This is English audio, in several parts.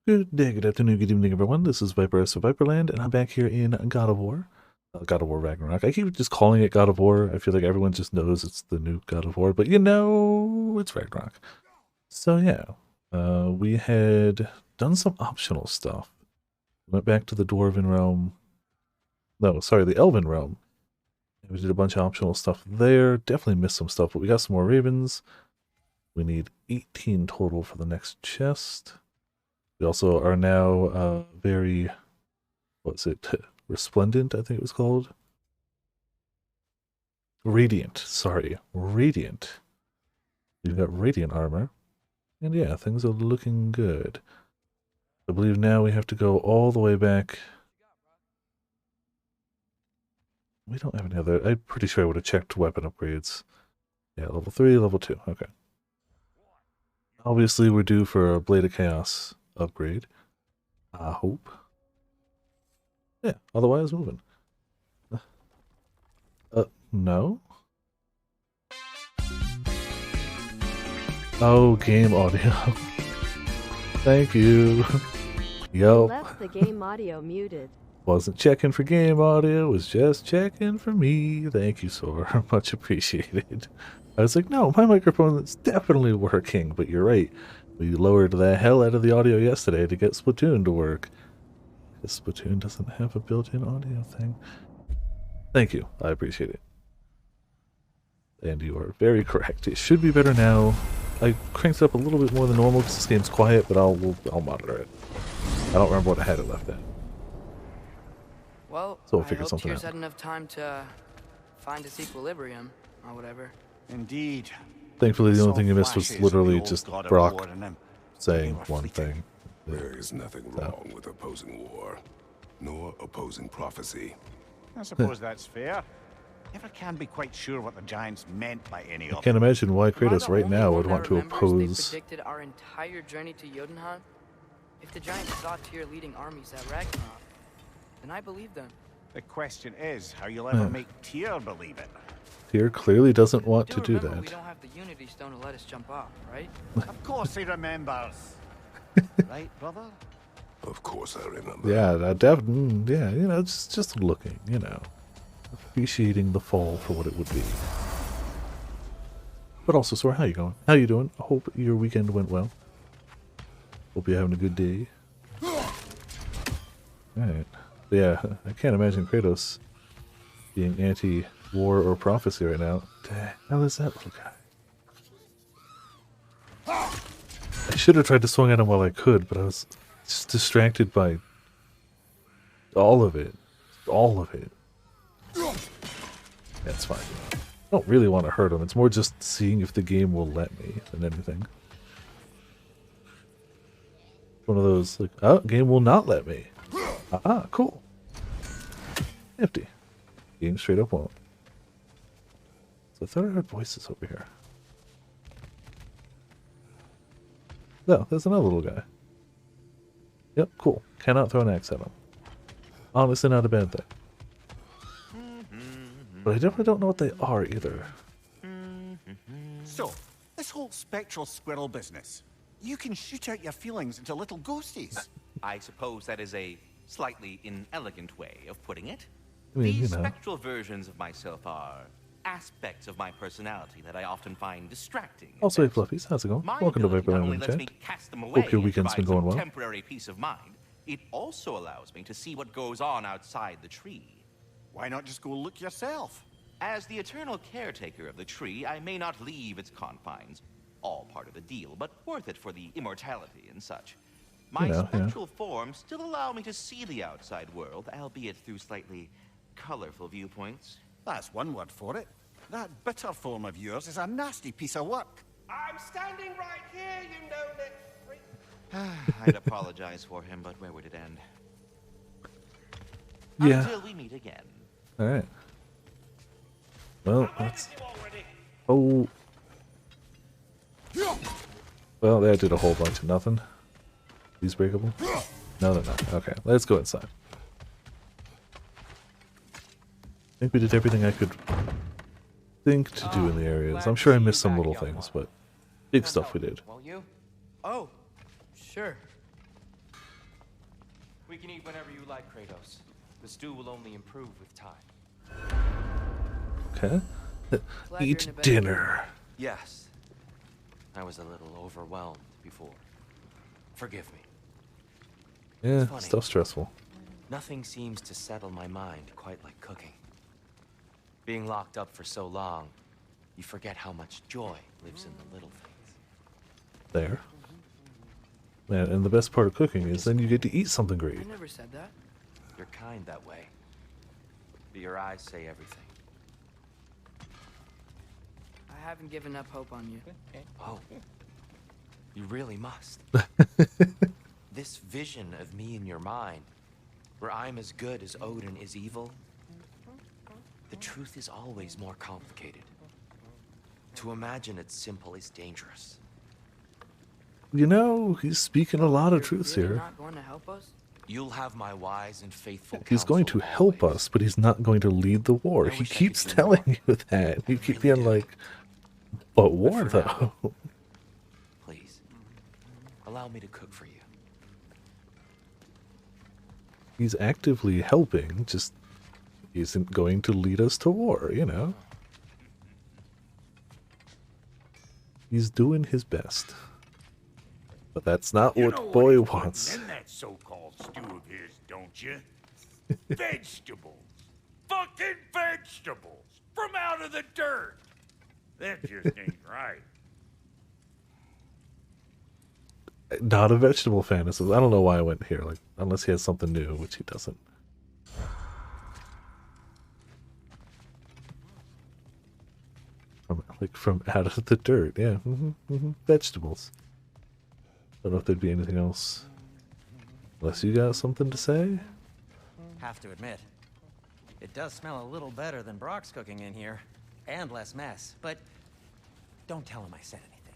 Good day, good afternoon, good evening, everyone. This is Viper of Viperland, and I'm back here in God of War. God of War Ragnarok. I keep just calling it God of War. I feel like everyone just knows it's the new God of War, but it's Ragnarok. So yeah, we had done some optional stuff. Went back to the Dwarven realm. No, sorry, the Elven realm. We did a bunch of optional stuff there. Definitely missed some stuff, but we got some more ravens. We need 18 total for the next chest. We also are now very, what's it, resplendent, I think it was called. Radiant, sorry, radiant. We've got radiant armor. And yeah, things are looking good. I believe now we have to go all the way back. We don't have any other, I'm pretty sure I would have checked weapon upgrades. Yeah, level 3, level 2, okay. Obviously we're due for a Blade of Chaos upgrade. I hope. Yeah, otherwise moving. No? Oh, game audio. Thank you. Yo. Left the game audio muted. Wasn't checking for game audio, was just checking for me. Thank you, Sor. Much appreciated. I was like, no, my microphone is definitely working, but you're right. We lowered the hell out of the audio yesterday to get Splatoon to work. Because Splatoon doesn't have a built-in audio thing. Thank you. I appreciate it. And you are very correct. It should be better now. I cranked it up a little bit more than normal because this game's quiet, but I'll monitor it. I don't remember what I had it left at. Well, so we'll figure something Tears out. had enough time to find its equilibrium or whatever. Indeed. Thankfully, the only thing you missed was literally just Brock saying one thing. There is nothing wrong with opposing war, nor opposing prophecy. I suppose that's fair. Never can be quite sure what the giants meant by any of I can't imagine why Kratos right now would They want to oppose. predicted our entire journey to Jotunheim. If the giants saw Tyr leading armies at Ragnarok, then I believe them. The question is how you'll ever make Tyr believe it. Tyr clearly doesn't want to do remember that. We don't have the Unity Stone to let us jump off, right? Of course he remembers. Right, brother? Of course I remember. Yeah, yeah, you know, just looking, you know, appreciating the fall for what it would be. But also, Sora, how you going? How you doing? I hope your weekend went well. Hope you're having a good day. Alright. Yeah, I can't imagine Kratos being anti-war or prophecy right now. The hell is that little guy? I should have tried to swing at him while I could, but I was just distracted by all of it. All of it. That's fine. I don't really want to hurt him. It's more just seeing if the game will let me than anything. One of those, like, oh, game will not let me. Ah, cool. Empty. Game straight up won't. So I thought I heard voices over here. No, there's another little guy. Yep, cool. Cannot throw an axe at him. Honestly, not a bad thing. But I definitely don't know what they are either. So, this whole spectral squirrel business. You can shoot out your feelings into little ghosties. I suppose that is a slightly inelegant way of putting it. I mean, These you know. spectral versions of myself are aspects of my personality that I often find distracting. Also, hey Fluffies, how's it going? My Welcome to ability not only Viperland lets Chat. me cast them away Hope your and weekend's been provide going some well. temporary peace of mind, it also allows me to see what goes on outside the tree. Why not just go look yourself? As the eternal caretaker of the tree, I may not leave its confines. All part of the deal, but worth it for the immortality and such. My You know, yeah. spectral forms still allow me to see the outside world, albeit through slightly colorful viewpoints. That's one word for it. That bitter form of yours is a nasty piece of work. I'm standing right here, you know-it freak. I'd apologize for him, but where would it end? Yeah. Until we meet again. Alright. Well, I let's... you already. Oh. Well, that did a whole bunch of nothing. These breakable? No, they're not. Okay, let's go inside. I think we did everything I could think to do in the areas. I'm sure I missed some little things, but big stuff we did. Well, you? Oh, sure. We can eat whenever you like, Kratos. The stew will only improve with time. Okay. Glad you're Eat in a better dinner. Yes. I was a little overwhelmed before. Forgive me. Yeah, funny. still stressful. Nothing seems to settle my mind quite like cooking. Being locked up for so long, you forget how much joy lives in the little things. There. Man, and the best part of cooking is then you get to eat something I great. never said that. You're kind that way. But your eyes say everything. I haven't given up hope on you. Oh. You really must. This vision of me in your mind, where I'm as good as Odin is evil, the truth is always more complicated. To imagine it's simple is dangerous. You know, he's speaking a lot of truths Really here. not going to help us? You'll have my wise and faithful He's going to counsel help always. us, but he's not going to lead the war. I He wish I could keeps do telling more. you that. You I keep really being do. like, but war for now. though. Please, allow me to cook for you. He's actively helping, just isn't going to lead us to war, you know? He's doing his best. But that's not You know what boy he's putting wants. in that so-called stew of his, don't you? Vegetables. Fucking vegetables. From out of the dirt. That just ain't right. Not a vegetable fan. So I don't know why I went here, like, unless he has something new, which he doesn't. From out of the dirt, yeah. Vegetables. Don't know if there'd be anything else. Unless you got something to say? Have to admit, it does smell a little better than Brock's cooking in here, and less mess, but don't tell him I said anything.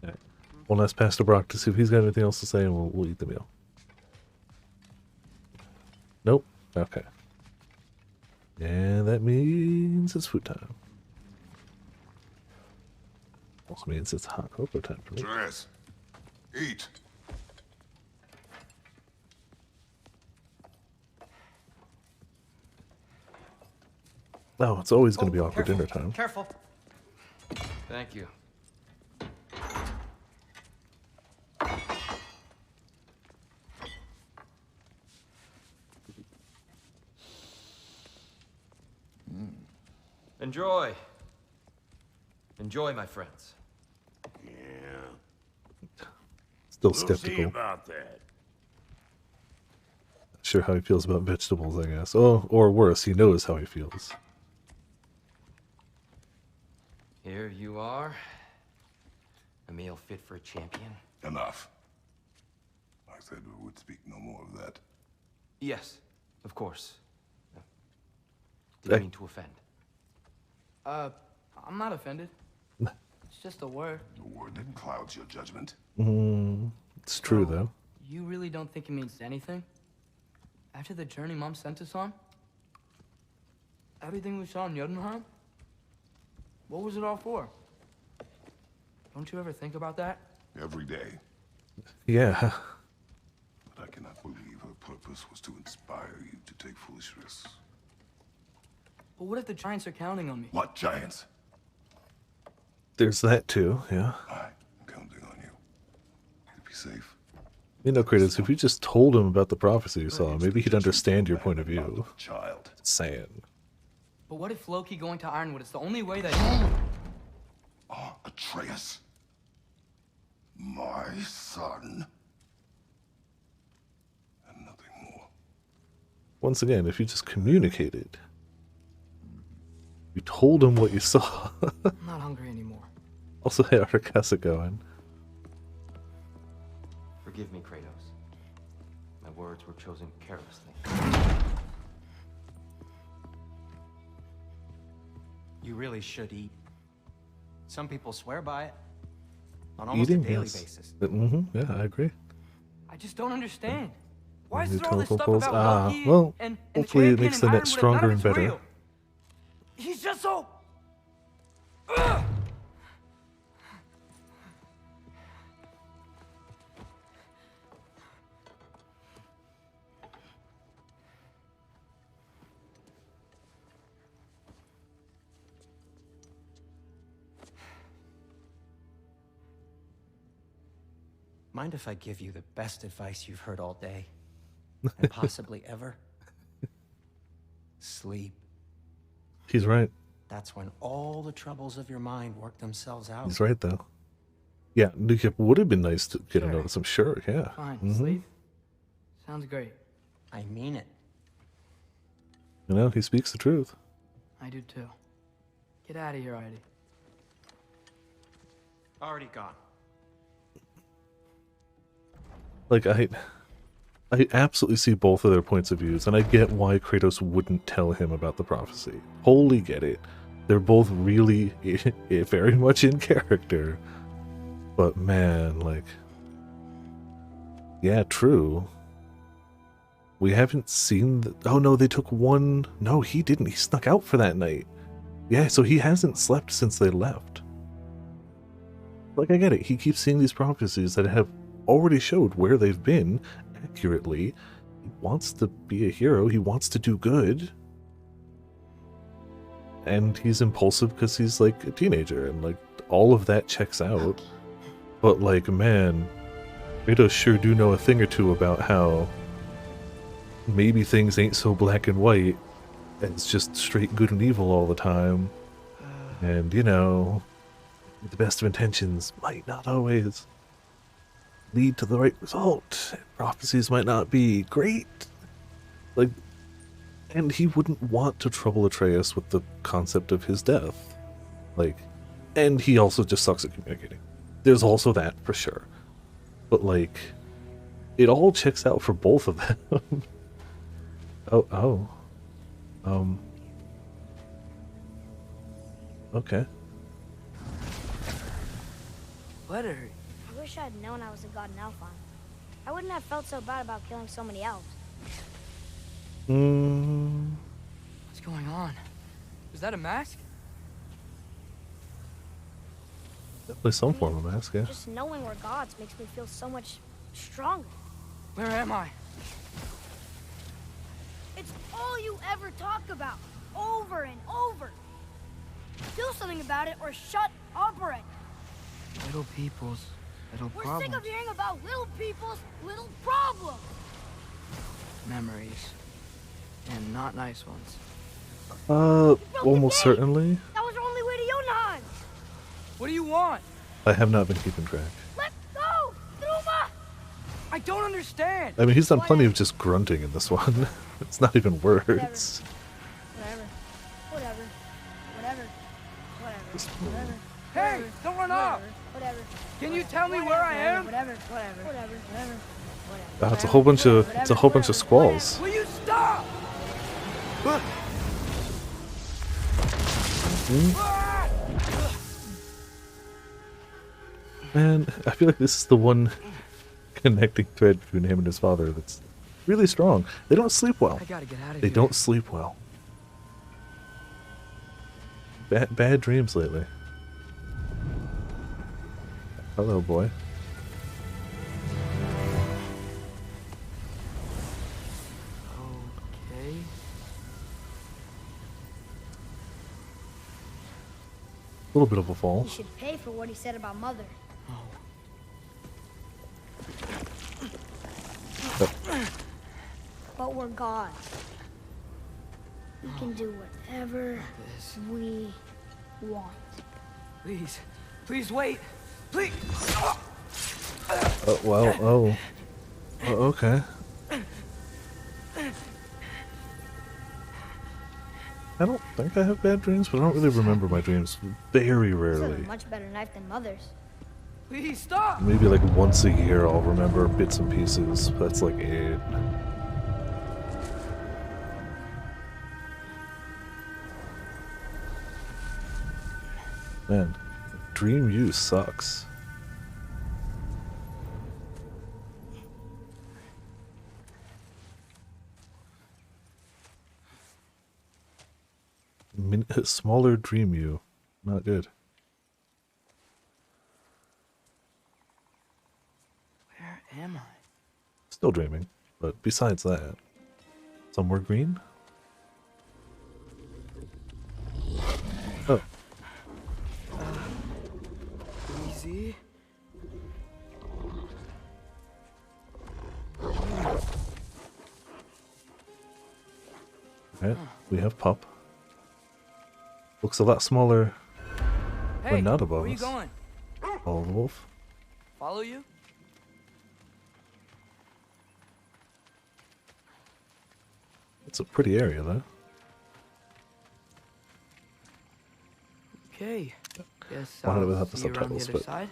Alright. One last pass to Brock to see if he's got anything else to say, and we'll eat the meal. Nope. Okay. And that means it's food time. Also means it's hot cocoa time for me. Dress. Eat. Oh, it's always going to be awkward dinner time. Careful. Thank you. Enjoy. Enjoy, my friends. Yeah. Still We'll see skeptical. about that. Not sure how he feels about vegetables, I guess. Oh, or worse, he knows how he feels. Here you are. A meal fit for a champion. Enough. I said we would speak no more of that. Yes, of course. Didn't Hey. mean to offend. I'm not offended. It's just a word. The word that clouds your judgment. It's true, So, though. You really don't think it means anything? After the journey Mom sent us on? Everything we saw in Jotunheim? What was it all for? Don't you ever think about that? Every day. Yeah. But I cannot believe her purpose was to inspire you to take foolish risks. But what if the Giants are counting on me? What giants? There's that, too, yeah. I'm counting on you. To be safe. You know, Kratos, if you just told him about the prophecy you saw, maybe he'd understand your point of view. Child. Just saying. But what if Loki going to Ironwood is the only way that... Oh, Atreus. My son. And nothing more. Once again, if you just communicated, you told him what you saw. I'm not hungry anymore. Also, hey, Ark, how's it going? Forgive me, Kratos. My words were chosen carelessly. You really should eat. Some people swear by it. On almost Eating, a daily yes. basis. Yeah, I agree. I just don't understand. Why New is there all this stuff telephones. about Loki Well, and hopefully the it makes the champion net and stronger Ironwood and none of better. it's real? He's just so... Ugh! mind if I give you the best advice you've heard all day? And possibly ever? Sleep. He's right. That's when all the troubles of your mind work themselves out. He's right, though. Yeah, Newcap would have been nice to get a Sure. notice, I'm sure, yeah. Fine, sleep. Sounds great. I mean it. You know, he speaks the truth. I do too. Get out of here already. Already gone. Like, I absolutely see both of their points of views, and I get why Kratos wouldn't tell him about the prophecy. Wholly get it. They're both really very much in character. But man, like, yeah, true. We haven't seen the... Oh no, they took one... No, he didn't. He snuck out for that night. Yeah, so he hasn't slept since they left. Like, I get it. He keeps seeing these prophecies that have already showed where they've been accurately. He wants to be a hero. He wants to do good. And he's impulsive because he's, like, a teenager. And, like, all of that checks out. But, like, man, Kratos sure do know a thing or two about how maybe things ain't so black and white. And it's just straight good and evil all the time. And, you know, the best of intentions might not always lead to the right result. Prophecies might not be great. Like, and he wouldn't want to trouble Atreus with the concept of his death. Like, and he also just sucks at communicating. There's also that, for sure. But, like, it all checks out for both of them. Okay. Let her. I wish I had known I was a god in Alphon. I wouldn't have felt so bad about killing so many elves. What's going on? Is that a mask? Definitely some form of mask, yeah. Just knowing we're gods makes me feel so much stronger. Where am I? It's all you ever talk about, over and over. Do something about it or shut up already. Little people's little We're problems. sick of hearing about little people's little problems. Memories. And not nice ones. Almost certainly. That was our only way to Jotunheim. What do you want? I have not been keeping track. Let's go, Numa! I don't understand. I mean, he's done plenty of just grunting in this one. It's not even words. Whatever. Whatever. Whatever. Whatever. Hey, don't run off. Whatever. Can you tell me where I am? Whatever. Whatever. Whatever. Whatever. It's a whole bunch of squalls. Will you stop? Man, I feel like this is the one connecting thread between him and his father that's really strong. They don't sleep well. I gotta get out of They here. don't sleep well. Bad dreams lately. Hello, boy. Okay. A little bit of a fall. He should pay for what he said about Mother. But we're gods. We can do whatever we want. Please. Please wait. Please. Okay. I don't think I have bad dreams, but I don't really remember my dreams. Very This is rarely. a much better knife than Mother's. Please stop. Maybe like once a year I'll remember bits and pieces. That's like it. Man, dream use sucks. Smaller dream you. Not good. Where am I? Still dreaming, but besides that, somewhere green? Oh. Easy. Right, we have Pup. Looks a lot smaller Hey, when not above where you us. going? Follow the wolf. Follow you? It's a pretty area, though. Okay. Guess Wanted I'll without the see you around the subtitles, other but side.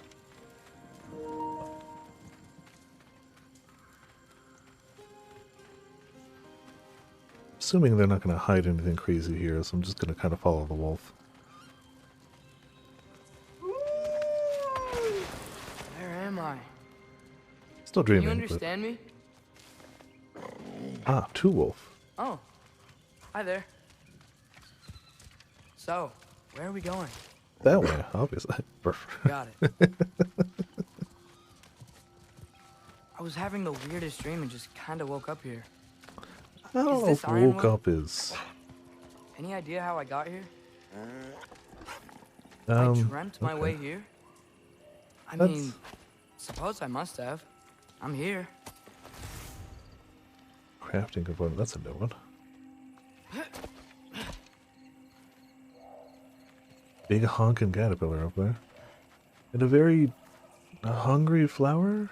assuming they're not going to hide anything crazy here, so I'm just going to kind of follow the wolf. Where am I? Still Can dreaming. you understand me? Ah, two wolf. Oh. Hi there. So, where are we going? That way, obviously. Got it. I was having the weirdest dream and just kind of woke up here. I don't know this if woke Ironwood? up is. Any idea how I got here? I Um, dreamt my okay. way here? I That's- mean, suppose I must have. I'm here. Crafting component, that's a new one. Big honking caterpillar up there. And a very hungry flower?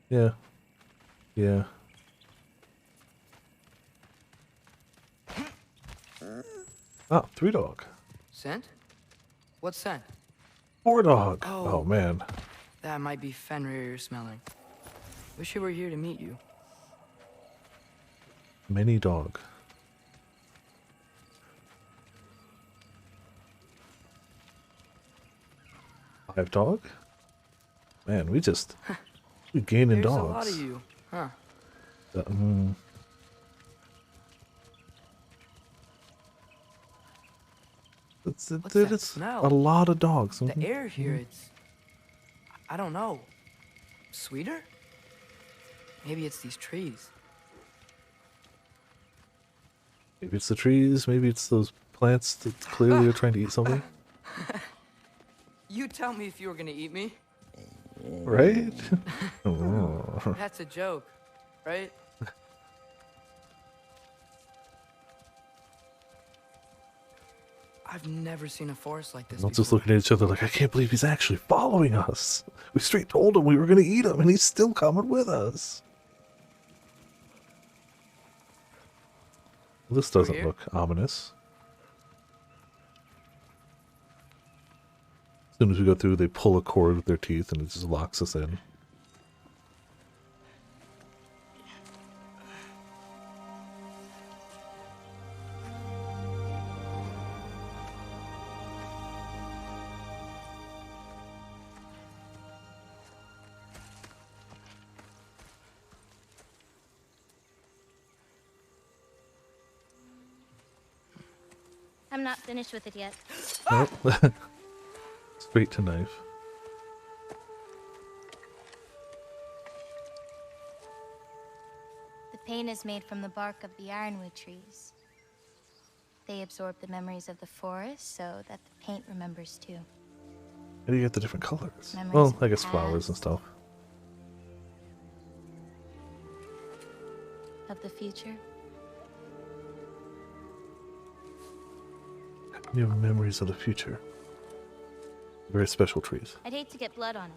Yeah. Yeah. Ah, 3-dog. Scent? What scent? 4-dog. Oh. Oh, man. That might be Fenrir you're smelling. Wish he were here to meet you. Many dog. Five dog? Man, we gaining There's dogs. a lot of you, huh? It's What's dude, that it's smell? a lot of dogs. The Mhm. air here, it's... I don't know. Sweeter? Maybe it's these trees. Maybe it's the trees, maybe it's those plants that clearly are trying to eat something. You tell me if you were gonna eat me. Right? Oh. That's a joke, right? I've never seen a forest like this We're just before. looking at each other like, I can't believe he's actually following us. We straight told him we were going to eat him, and he's still coming with us. This doesn't here? look ominous. As soon as we go through, they pull a cord with their teeth, and it just locks us in. I'm not finished with it yet. Nope. Straight to knife. The paint is made from the bark of the ironwood trees. They absorb the memories of the forest so that the paint remembers too. How do you get the different colors? Memories Well, of I guess the flowers and past. stuff. Of the future. You have memories of the future. Very special trees. I'd hate to get blood on it.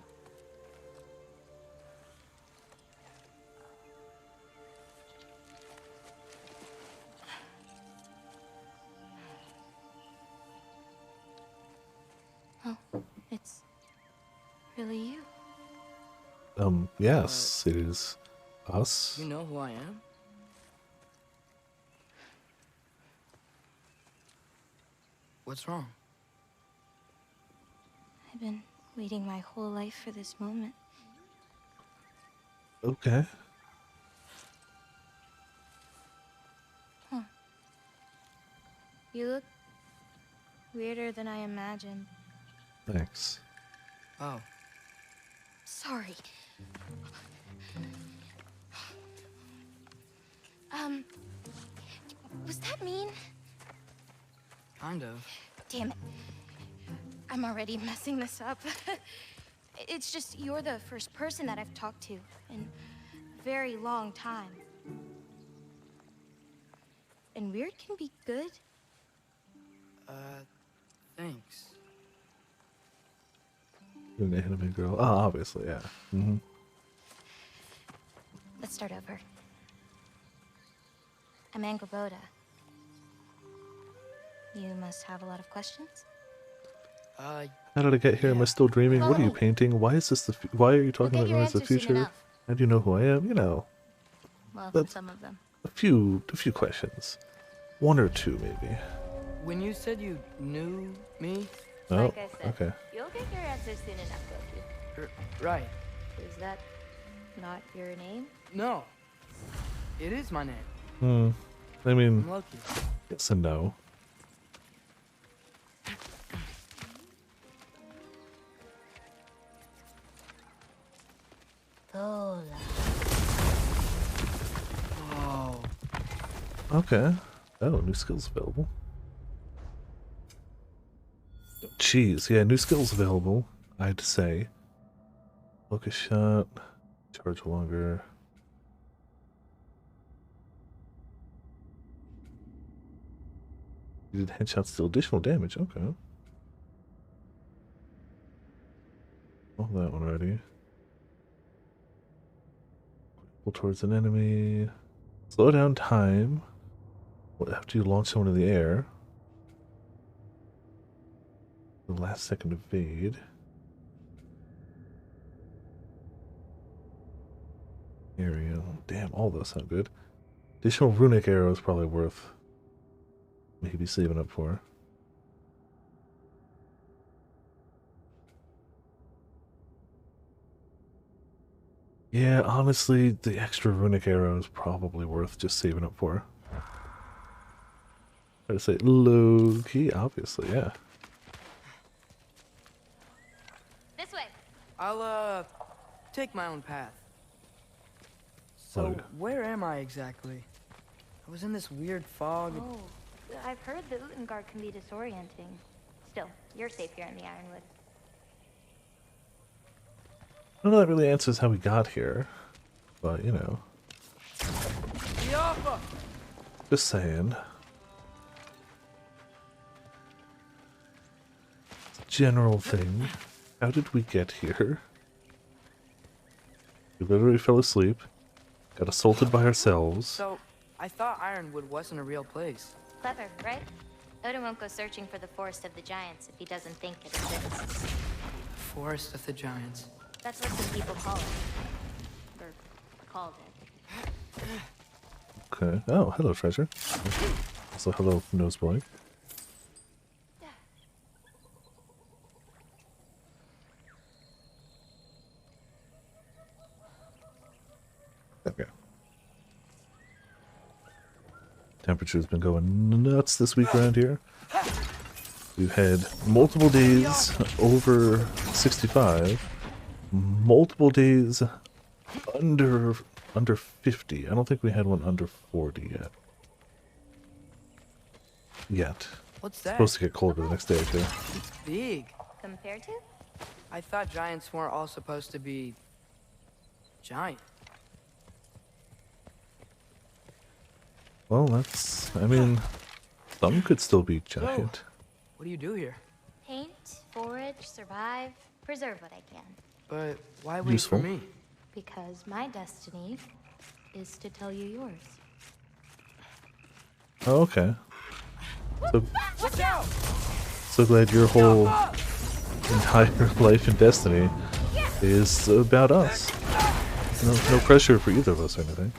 Oh, it's really you. Yes, it is us. You know who I am? What's wrong? I've been waiting my whole life for this moment. Okay. You look weirder than I imagined. Thanks. Oh, Sorry. Was that mean? kind of. Damn it. I'm already messing this up. It's just you're the first person that I've talked to in a very long time. and weird can be good. Thanks. You're an anime girl. Oh, obviously, yeah. Mm-hmm. Let's start over. I'm Angrboda. You must have a lot of questions? How did I get here? Am I still dreaming? What are you painting? Why is this the? Why are you talking about me as the future? How do you know who I am? You know. Well, That's some of them. a few questions. One or two, maybe. When you said you knew me? Oh, Like I said, okay. you'll get your answers soon enough, Goku. Right. Is that not your name? No. It is my name. I mean, I'm lucky. yes and no. Lola. Oh. Okay. Oh, new skills available. Jeez, yeah, new skills available, I'd say. Focus shot, charge longer. You did headshots deal additional damage, okay. Oh, that one already. Pull towards an enemy. Slow down time. After you launch someone in the air. The last second evade. Area. Damn, all those sound good. Additional runic arrow is probably worth maybe saving up for. Yeah, honestly, the extra runic arrow is probably worth just saving up for. I'd say low key, obviously, yeah. This way. I'll, take my own path. So, where am I exactly? I was in this weird fog. Oh, I've heard the Utengard can be disorienting. Still, you're safe here in the Ironwood. I don't know that really answers how we got here, but you know. Just saying. It's a general thing. How did we get here? We literally fell asleep, got assaulted by ourselves. So, I thought Ironwood wasn't a real place. Clever, right? Odin won't go searching for the Forest of the Giants if he doesn't think it exists. Forest of the Giants. That's what some people call it. Or called it. Okay. Oh, hello, treasure. Also, hello, noseboy. Okay. Temperature's been going nuts this week around here. We've had multiple days over 65, multiple days under 50. I don't think we had one under 40 yet. What's that? It's supposed to get colder the next day or two. It's big. Compared to? I thought giants weren't all supposed to be giant. Well, that's, I mean, some could still be giant. What do you do here? Paint, forage, survive, preserve what I can. But why wait Useful. for me? Because my destiny is to tell you yours. Oh, okay. So, Watch out! so glad your whole entire life and destiny is about us. No pressure for either of us or anything.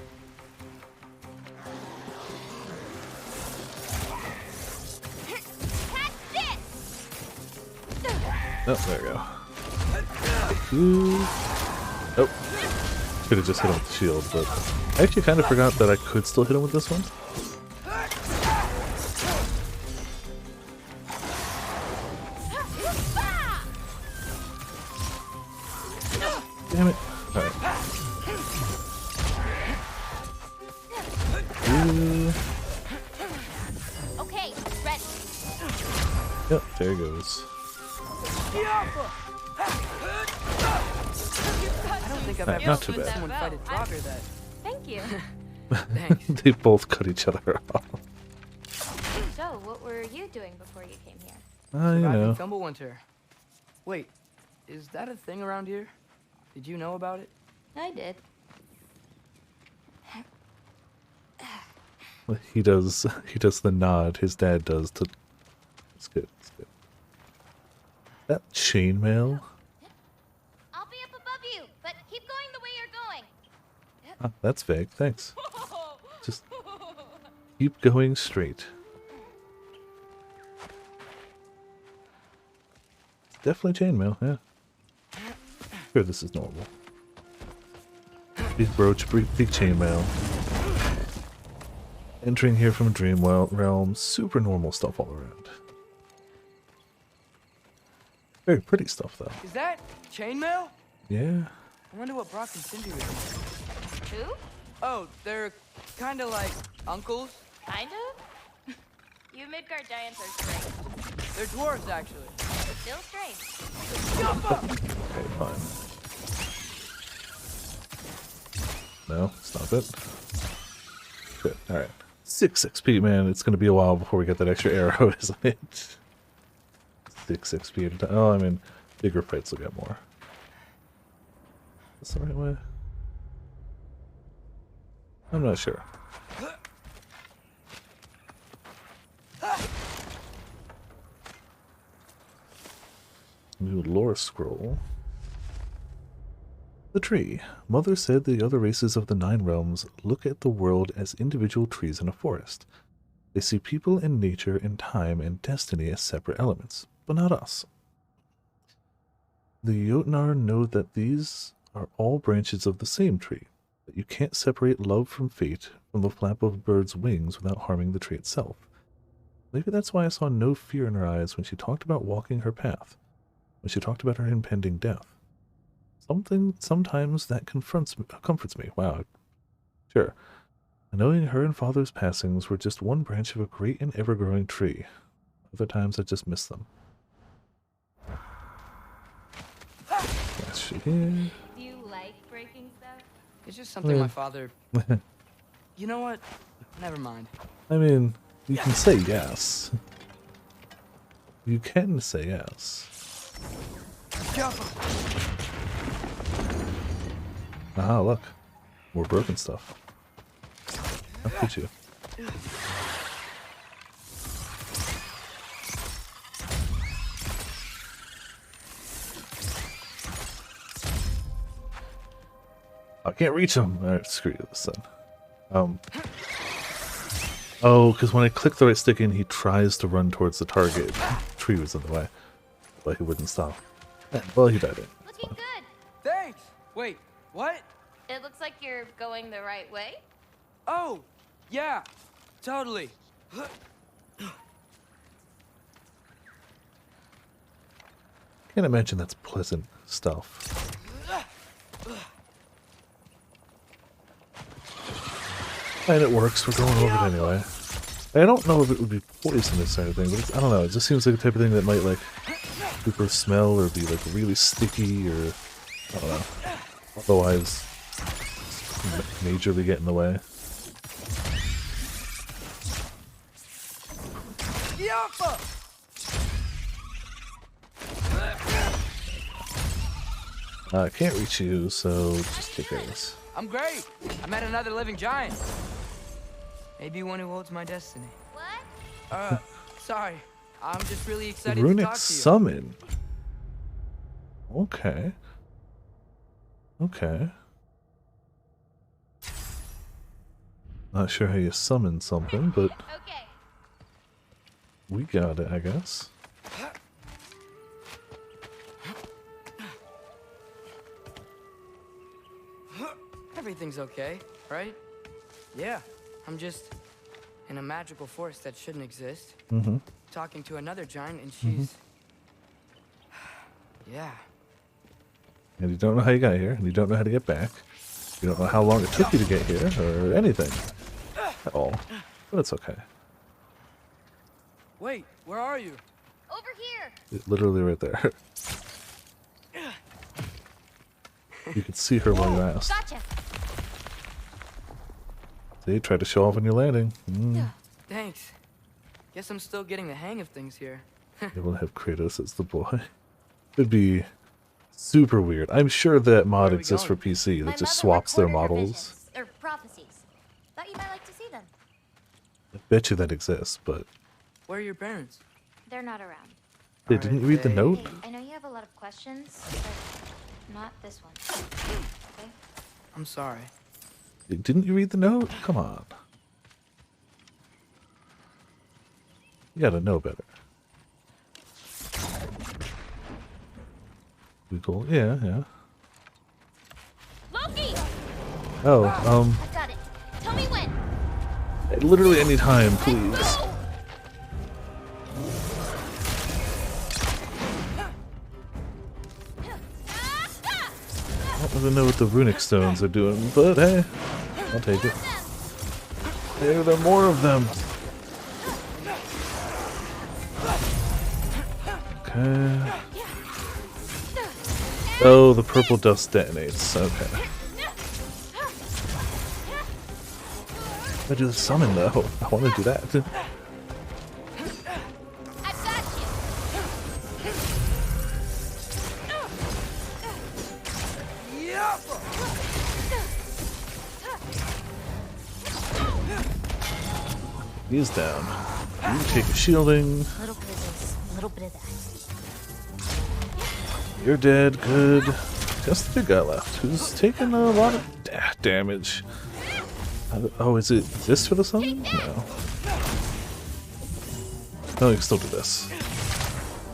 Oh, there we go. Ooh. Oh. Could have just hit him with the shield, but I actually kind of forgot that I could still hit him with this one. Damn it. Alright. Okay, ready. Yep, there he goes. I don't think I've Alright, ever not too seen bad. someone fight a jogger that. Thank you. Thanks. They both cut each other off. So, what were you doing before you came here? You know. Thumblewinter. Wait, is that a thing around here? Did you know about it? I did. He does the nod his dad does to. It's good. It's good. That chainmail. I'll be up above you, but keep going the way you're going. Ah, that's vague. Thanks. Just keep going straight. Definitely chainmail, yeah. Sure, this is normal. Big brooch, big chainmail. Entering here from Dream Realm, super normal stuff all around. Very pretty stuff, though. Is that chainmail? Yeah. I wonder what Brock and Cindy would do. Who? Oh, they're kind of like uncles. Kind of? You Midgard giants are strange. They're dwarves, actually. Still strange. Okay, fine. No, stop it. Good, alright. 6 XP, man. It's gonna be a while before we get that extra arrow, isn't it? 6 XP at a time. Oh, I mean, bigger fights will get more. Is that the right way? I'm not sure. New lore scroll. The tree. Mother said the other races of the 9 realms look at the world as individual trees in a forest. They see people and nature and time and destiny as separate elements, but not us. The Jotnar know that these are all branches of the same tree, that you can't separate love from fate from the flap of a bird's wings without harming the tree itself. Maybe that's why I saw no fear in her eyes when she talked about walking her path, when she talked about her impending death. Sometimes that comforts me. Wow. Sure. Knowing her and Father's passings were just one branch of a great and ever-growing tree. Other times I just miss them. That's she here. Do you like breaking stuff? It's just something my father... You know what? Never mind. I mean, you can say yes. You can say yes. Aha, look. More broken stuff. How could you? I can't reach him. Alright, screw you this then. Oh, because when I click the right stick in, he tries to run towards the target. The tree was in the way. But he wouldn't stop. Well, he died. Looking good. Thanks! Wait, what? It looks like you're going the right way. Oh, yeah, totally. Can't imagine that's pleasant stuff. And it works, we're going over it anyway. I don't know if it would be poisonous or anything, but I don't know, it just seems like the type of thing that might, like, super smell or be, like, really sticky or, I don't know, otherwise majorly get in the way. I can't reach you, so just take care of this. I'm great. I met another living giant. Maybe one who holds my destiny. What? Sorry. I'm just really excited to Runic talk to you. summon. Okay. Okay. Not sure how you summon something, but Okay. we got it, I guess. Everything's okay, right? Yeah, I'm just in a magical forest that shouldn't exist. Mm-hmm. Talking to another giant, and she's... Yeah. And you don't know how you got here, and you don't know how to get back. You don't know how long it took you to get here, or anything at all. But it's okay. Wait, where are you? Over here. It's literally right there. You could see her while you asked. Gotcha. See, try to show off when you're landing. Thanks. Guess I'm still getting the hang of things here. Able to have Kratos as the boy. It'd be super weird. I'm sure that mod exists for PC that just swaps their models. Or prophecies. Thought you might like to see them. I bet you that exists, but Where are your parents? They're not around. they didn't read the note? Hey, I know you have a lot of questions, but not this one. Okay? I'm sorry. Didn't you read the note? Come on. You gotta know better. We cool? Yeah, yeah. Loki! Oh, I got it. Tell me when. literally any time, please. I don't even know what the runic stones are doing, but hey, I'll take it. There are more of them. Okay. Oh, the purple dust detonates. Okay. I do the summon though. I want to do that. I've got He's down. You take a shielding. A little bit of this, a little bit of that. You're dead. Good. Just the big guy left, who's taken a lot of damage. Oh, is it this for the summon? No. No, you can still do this.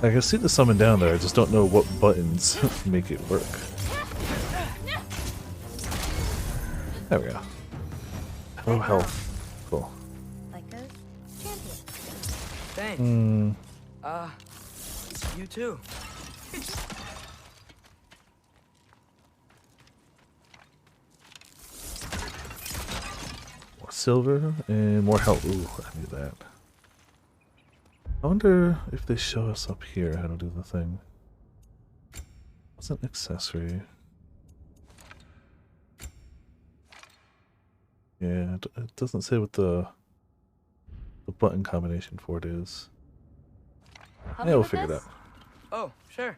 I can see the summon down there, I just don't know what buttons make it work. There we go. Oh, health. Cool. Thanks. You too. More silver and more health. Ooh, I need that. I wonder if they show us up here how to do the thing. What's an accessory? Yeah, it doesn't say what the button combination for it is. Yeah, we'll figure it out. Oh, sure.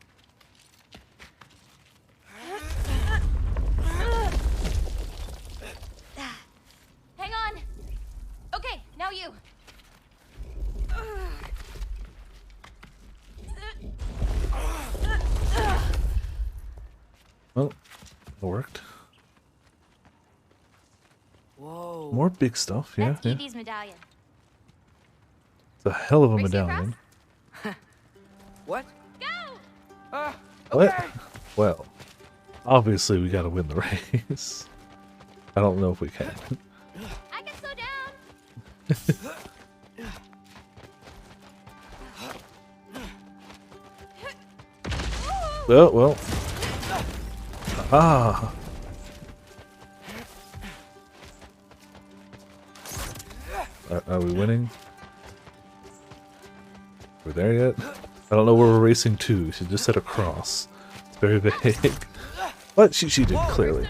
Hang on. Okay, now you. Well, it worked. Whoa. More big stuff, yeah. That's Evie's medallion. It's a hell of a Racing medallion. What? Go! What? Well, obviously we gotta win the race. I don't know if we can. I can slow down. Oh, well. Ah. Are we winning? We're there yet? I don't know where we're racing to. She just said across. It's very vague. But she did, clearly.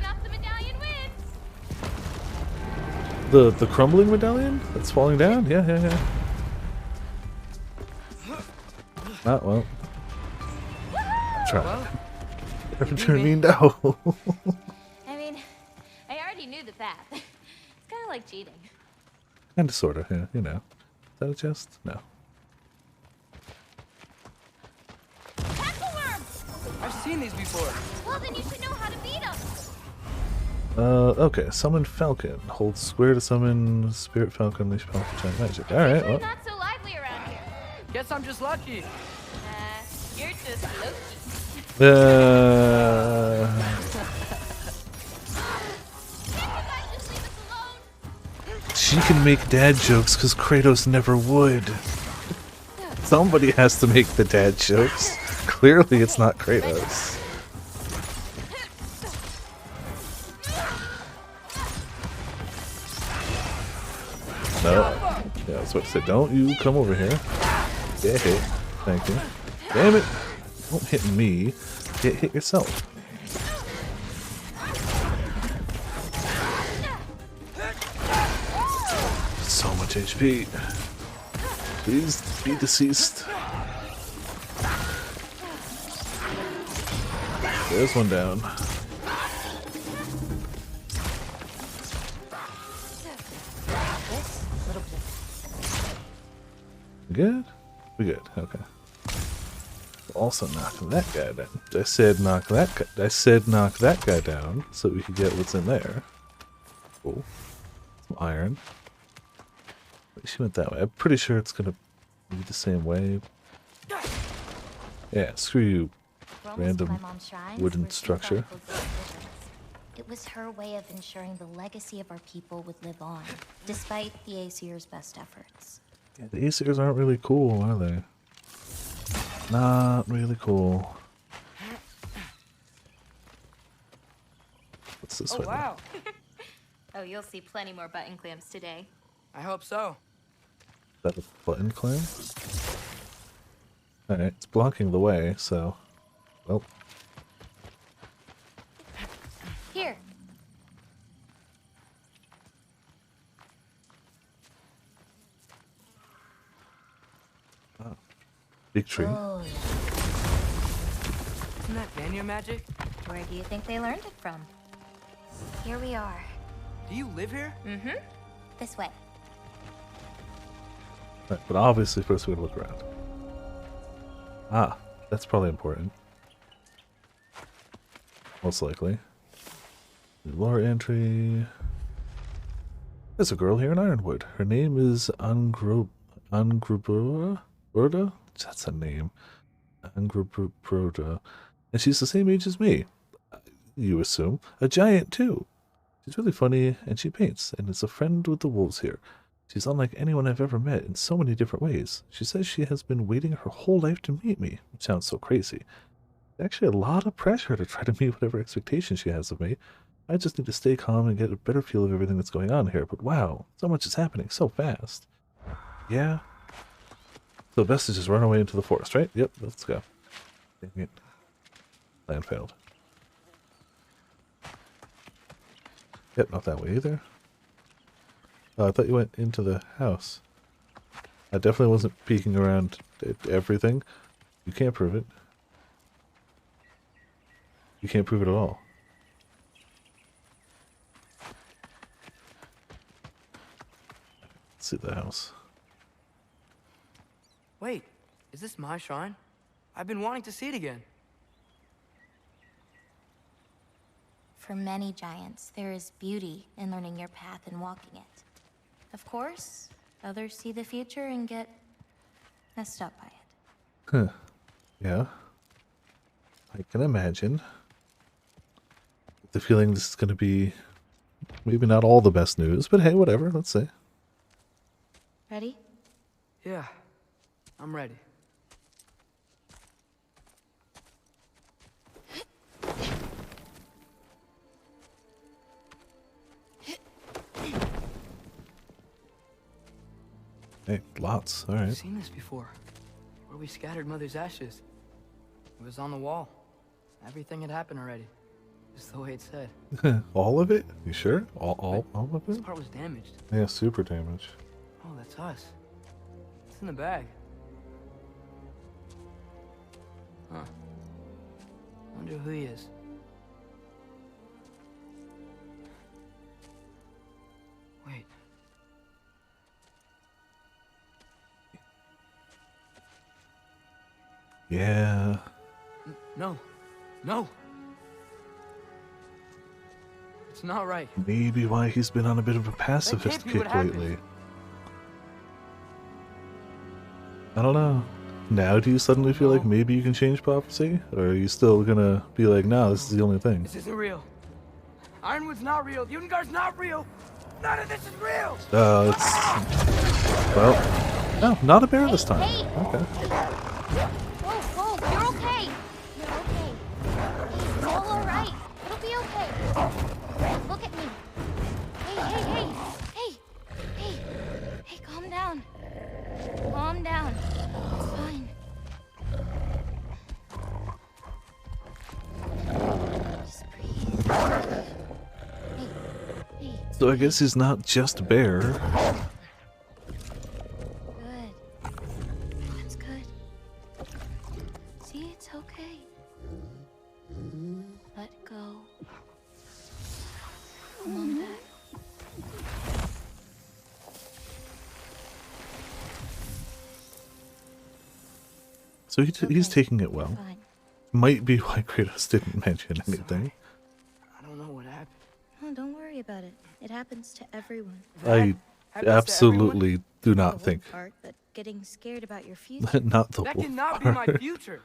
The crumbling medallion that's falling down? Yeah. Ah, well. Try. Turning no. I mean, I already knew the path. It's kind of like cheating. Kinda, sorta, yeah, you know. Is that a chest? No. I've seen these before. Well, then you should know how to beat them. Okay, summon Falcon. Hold square to summon Spirit Falcon, unleash powerful giant magic. Alright, well. Not so lively around here. Guess I'm just lucky. You're just Loki. She can make dad jokes because Kratos never would. Somebody has to make the dad jokes. Clearly it's not Kratos. No. Yeah, I was about to say, don't you come over here. Get hit. Thank you. Damn it. Don't hit me. Get hit yourself. So much HP. Please be deceased. There's one down. We good? We good. Okay. Also knock that guy down. I said knock that guy down so we could get what's in there. Cool. Some iron. She went that way. I'm pretty sure it's gonna be the same way. Yeah, screw you, random wooden structure. It was her way of ensuring the legacy of our people would live on, despite the Aesir's best efforts. Yeah, the Aesirs aren't really cool, are they? Not really cool. What's this way? Wow. Oh, you'll see plenty more button clamps today. I hope so. Is that a button clamp? Alright, it's blocking the way, so... Well... Here. Oh. Big tree. Oh. Isn't that Vanya magic? Where do you think they learned it from? Here we are. Do you live here? Mm-hmm. This way. Right, but obviously first we gotta look around. Ah, that's probably important. Most likely. Lore entry. There's a girl here in Ironwood. Her name is Angrubura? That's a name. Angrubura. And she's the same age as me. You assume. A giant too. She's really funny and she paints and is a friend with the wolves here. She's unlike anyone I've ever met in so many different ways. She says she has been waiting her whole life to meet me, which sounds so crazy. It's actually a lot of pressure to try to meet whatever expectations she has of me. I just need to stay calm and get a better feel of everything that's going on here, but wow, so much is happening so fast. Yeah? So best is just run away into the forest, right? Yep, let's go. Dang it. Plan failed. Yep, not that way either. Oh, I thought you went into the house. I definitely wasn't peeking around at everything. You can't prove it. You can't prove it at all. Let's see the house. Wait, is this my shrine? I've been wanting to see it again. For many giants, there is beauty in learning your path and walking it. Of course, others see the future and get messed up by it. Huh. Yeah. I can imagine. The feeling this is going to be maybe not all the best news, but hey, whatever, let's see. Ready? Yeah, I'm ready. Hey, lots. All right. I've seen this before. Where we scattered Mother's ashes. It was on the wall. Everything had happened already. Just the way it said. All of it? You sure? All of it? This part was damaged. Yeah, super damaged. Oh, that's us. It's in the bag. Huh. Wonder who he is. Wait. Yeah. No. No. It's not right. Maybe why he's been on a bit of a pacifist That can't be kick what lately. happened. I don't know. Now do you suddenly feel like maybe you can change prophecy? Or are you still gonna be like, nah, this is the only thing? This isn't real. Ironwood's not real. Ungar's not real. None of this is real. It's... Well, no, not a bear this time. Okay. Whoa, you're okay. You're okay. It's all alright. It'll be okay. Look at me. Hey, calm down. Calm down. It's fine. Just breathe. So I guess he's not just a bear. Good. See, it's okay. Let go. Come on back. So he's taking it well. Fine. Might be why Kratos didn't mention anything. I don't know what happened. Oh, don't worry about it. It happens to everyone. I absolutely do not think. Part, but getting scared about your future. Not the That wolf cannot be my part. future.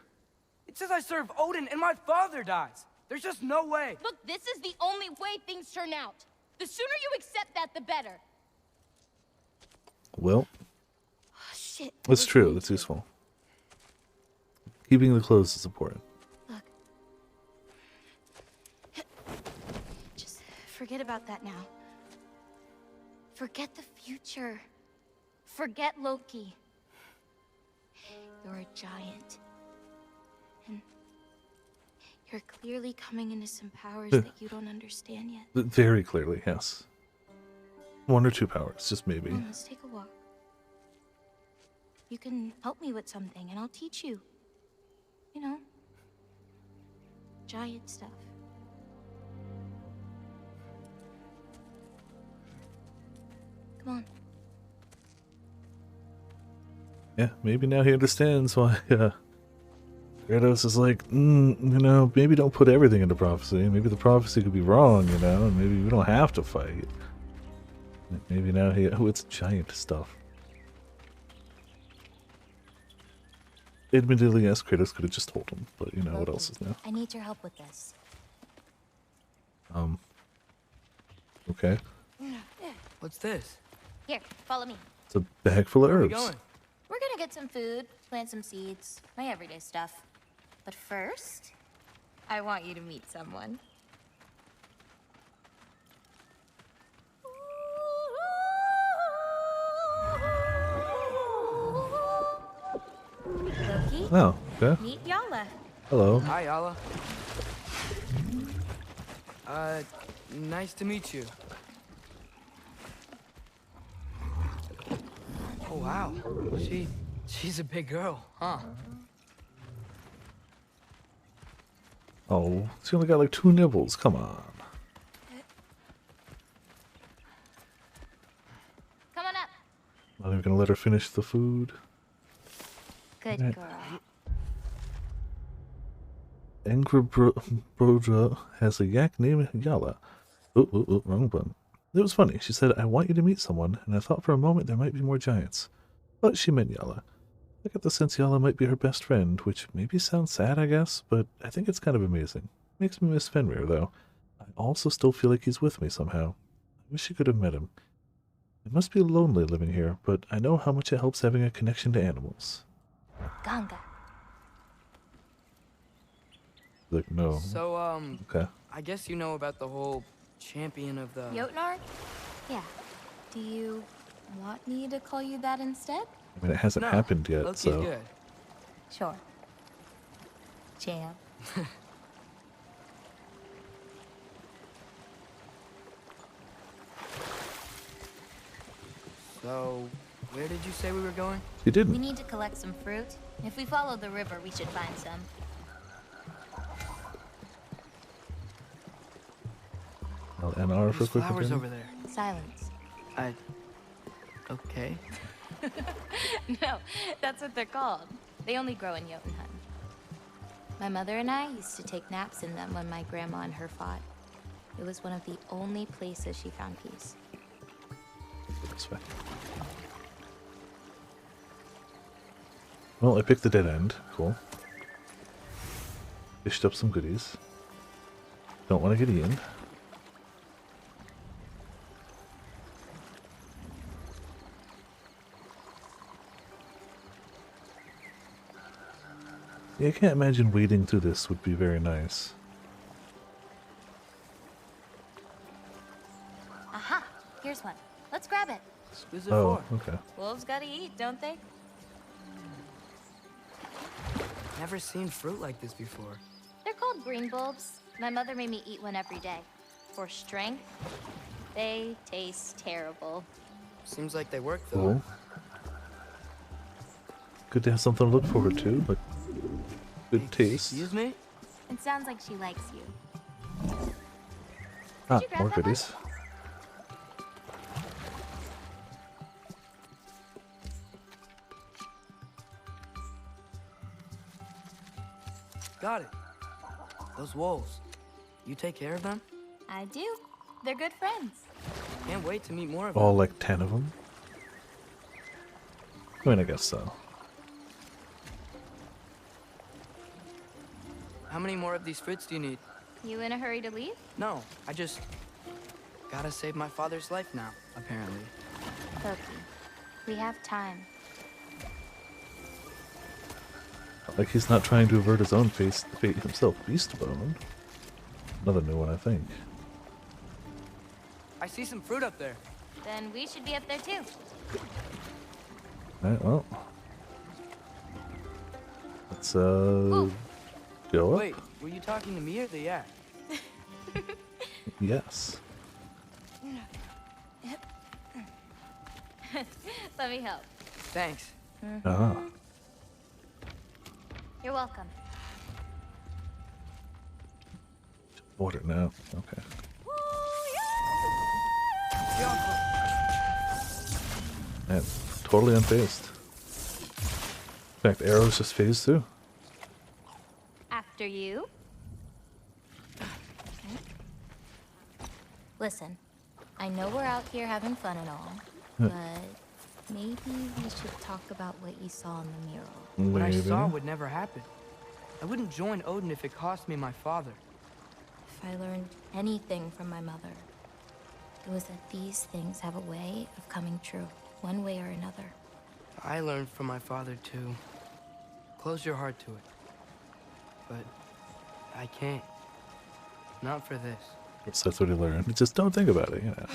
It says I serve Odin and my father dies. There's just no way. Look, this is the only way things turn out. The sooner you accept that, the better. Well, Oh, shit. that's true. That's useful. Keeping the clothes is important. Look. Just forget about that now. Forget the future. Forget Loki. You're a giant. And you're clearly coming into some powers that you don't understand yet. Very clearly, yes. 1 or 2 powers, just maybe. Come on, let's take a walk. You can help me with something, and I'll teach you. You know, giant stuff. Come on. Yeah, maybe now he understands why Kratos is like, you know, maybe don't put everything into prophecy. Maybe the prophecy could be wrong, you know, and maybe we don't have to fight. Maybe now it's giant stuff. Admittedly, yes, Kratos could have just told him, but you know, what else is new? I need your help with this. Okay. What's this? Here, follow me. It's a bag full of Where are we herbs. going? We're gonna get some food, plant some seeds, my everyday stuff. But first, I want you to meet someone. Loki, Oh, okay. meet Yala. Hello. Hi, Yala. Nice to meet you. Oh, wow. She's a big girl, huh? Oh, she only got like 2 nibbles. Come on. Come on up. Not even gonna let her finish the food. Good Right. girl. Brodra has a yak named Yala. Wrong button. It was funny. She said, I want you to meet someone, and I thought for a moment there might be more giants. But she meant Yala. I got the sense Yala might be her best friend, which maybe sounds sad, I guess, but I think it's kind of amazing. Makes me miss Fenrir, though. I also still feel like he's with me somehow. I wish you could have met him. It must be lonely living here, but I know how much it helps having a connection to animals. Ganga. Like, no. So, Okay. I guess you know about the whole champion of the... Jotnar? Yeah. Do you want me to call you that instead? I mean, it hasn't happened yet, Loki's so... good. Sure. Champ. So, where did you say we were going? You didn't. We need to collect some fruit. If we follow the river, we should find some. LNR for There's quick flowers again. over there. Silence. Okay. No, that's what they're called. They only grow in Jotunheim. My mother and I used to take naps in them when my grandma and her fought. It was one of the only places she found peace. This way. Well, I picked the dead end. Cool. Fished up some goodies. Don't want to get eaten. Yeah, I can't imagine wading through this would be very nice. Aha! Here's one. Let's grab it. Who's it Oh, for? okay. Wolves gotta eat, don't they? Never seen fruit like this before. They're called green bulbs. My mother made me eat one every day. For strength, they taste terrible. Seems like they work though. Cool. Good to have something to look forward to, but good taste. Excuse me? It sounds like she likes you. Ah, you grab more that one? goodies. Got it. Those wolves. You take care of them? I do. They're good friends. Can't wait to meet more of All them. like 10 of them. I mean, I guess so. How many more of these fruits do you need? You in a hurry to leave? No, I just gotta save my father's life now, apparently. Loki, we have time. Like he's not trying to avert his own fate himself. Beastbone. Another new one, I think. I see some fruit up there. Then we should be up there too. Alright, well. Let's, go up? Wait, were you talking to me or the yak? Yes. Let me help. Thanks. Ah. You're welcome. Water now. Okay. Man, totally unfazed. In fact, arrows just phased through. After you. Listen, I know we're out here having fun and all, but maybe we should talk about what you saw in the mural. What I Maybe. saw would never happen. I wouldn't join Odin if it cost me my father. If I learned anything from my mother, it was that these things have a way of coming true, one way or another. I learned from my father too. Close your heart to it. But I can't. Not for this. So that's what he learned. Just don't think about it, you know.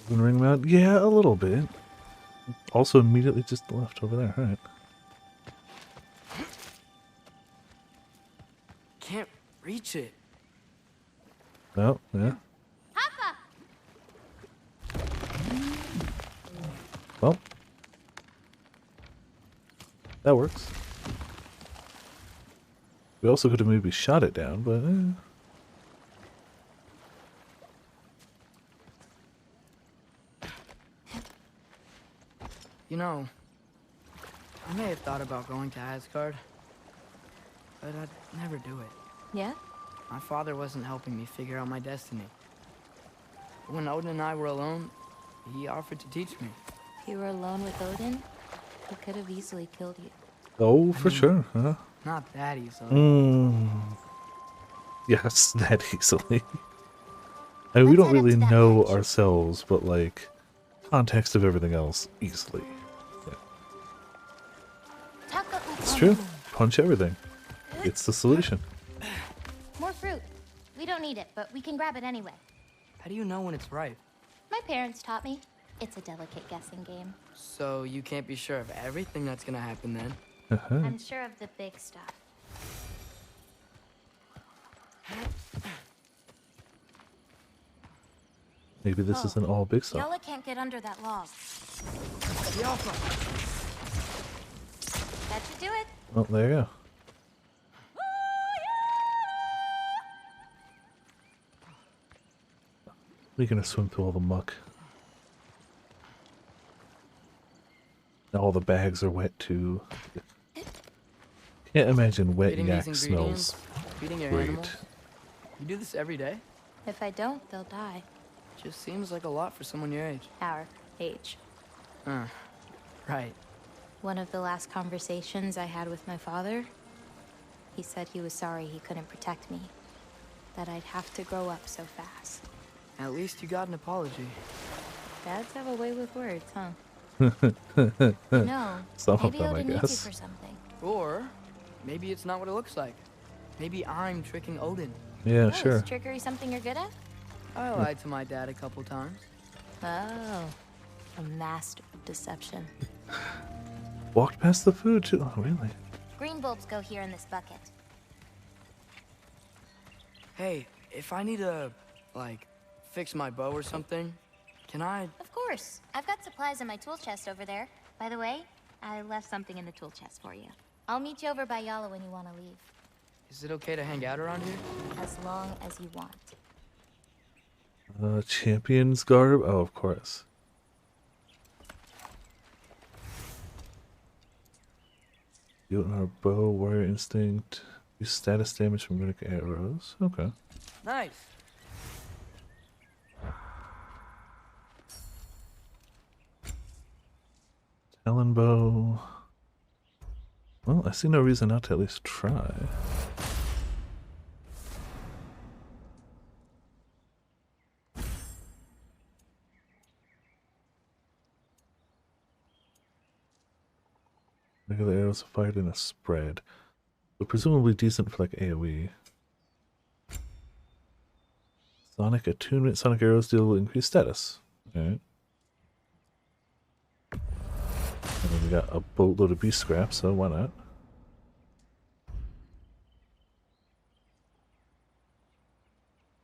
Elden Ring mount? Yeah, a little bit. Also immediately just left over there. Alright. Can't reach it. Oh, yeah. Papa! Well. That works. We also could have maybe shot it down, but You know, I may have thought about going to Asgard, but I'd never do it. Yeah? My father wasn't helping me figure out my destiny. When Odin and I were alone, he offered to teach me. If you were alone with Odin, he could have easily killed you. oh, for sure, huh? Not that easily. Yes, that easily. I mean, we don't really know ourselves, but like context of everything else easily. Yeah. It's true. Punch everything. It's the solution. More fruit. We don't need it, but we can grab it anyway. How do you know when it's ripe? My parents taught me. It's a delicate guessing game. So you can't be sure of everything that's gonna happen then? I'm sure of the big stuff. Maybe this isn't all big stuff. Yola can't get under that log. That should do it. Oh, there you go. We're gonna swim through all the muck. Now all the bags are wet too. Can't imagine wet Getting yak these smells ingredients, feeding your great. animals. You do this every day? If I don't, they'll die. Just seems like a lot for someone your age. Our age. Right. One of the last conversations I had with my father, he said he was sorry he couldn't protect me. That I'd have to grow up so fast. At least you got an apology. Dads have a way with words, huh? No. Some of Maybe them, I Odin needs you guess. for something. Or maybe it's not what it looks like. Maybe I'm tricking Odin. Yeah, Oh, sure. Is trickery something you're good at? I lied to my dad a couple times. Oh. A master of deception. Walked past the food too. Oh, really? Green bulbs go here in this bucket. Hey, if I need to, like, fix my bow or something, can I? Of course. I've got supplies in my tool chest over there. By the way, I left something in the tool chest for you. I'll meet you over by Yala when you want to leave. Is it okay to hang out around here? As long as you want. Champion's garb? Oh, of course. Yield our bow, warrior instinct. Use status damage from runic arrows. Okay. Nice. Talon bow. Well, I see no reason not to at least try. Regular arrows fired in a spread. So presumably decent for like AoE. Sonic attunement. Sonic arrows deal increased status. Alright. And then we got a boatload of beast scrap, so why not?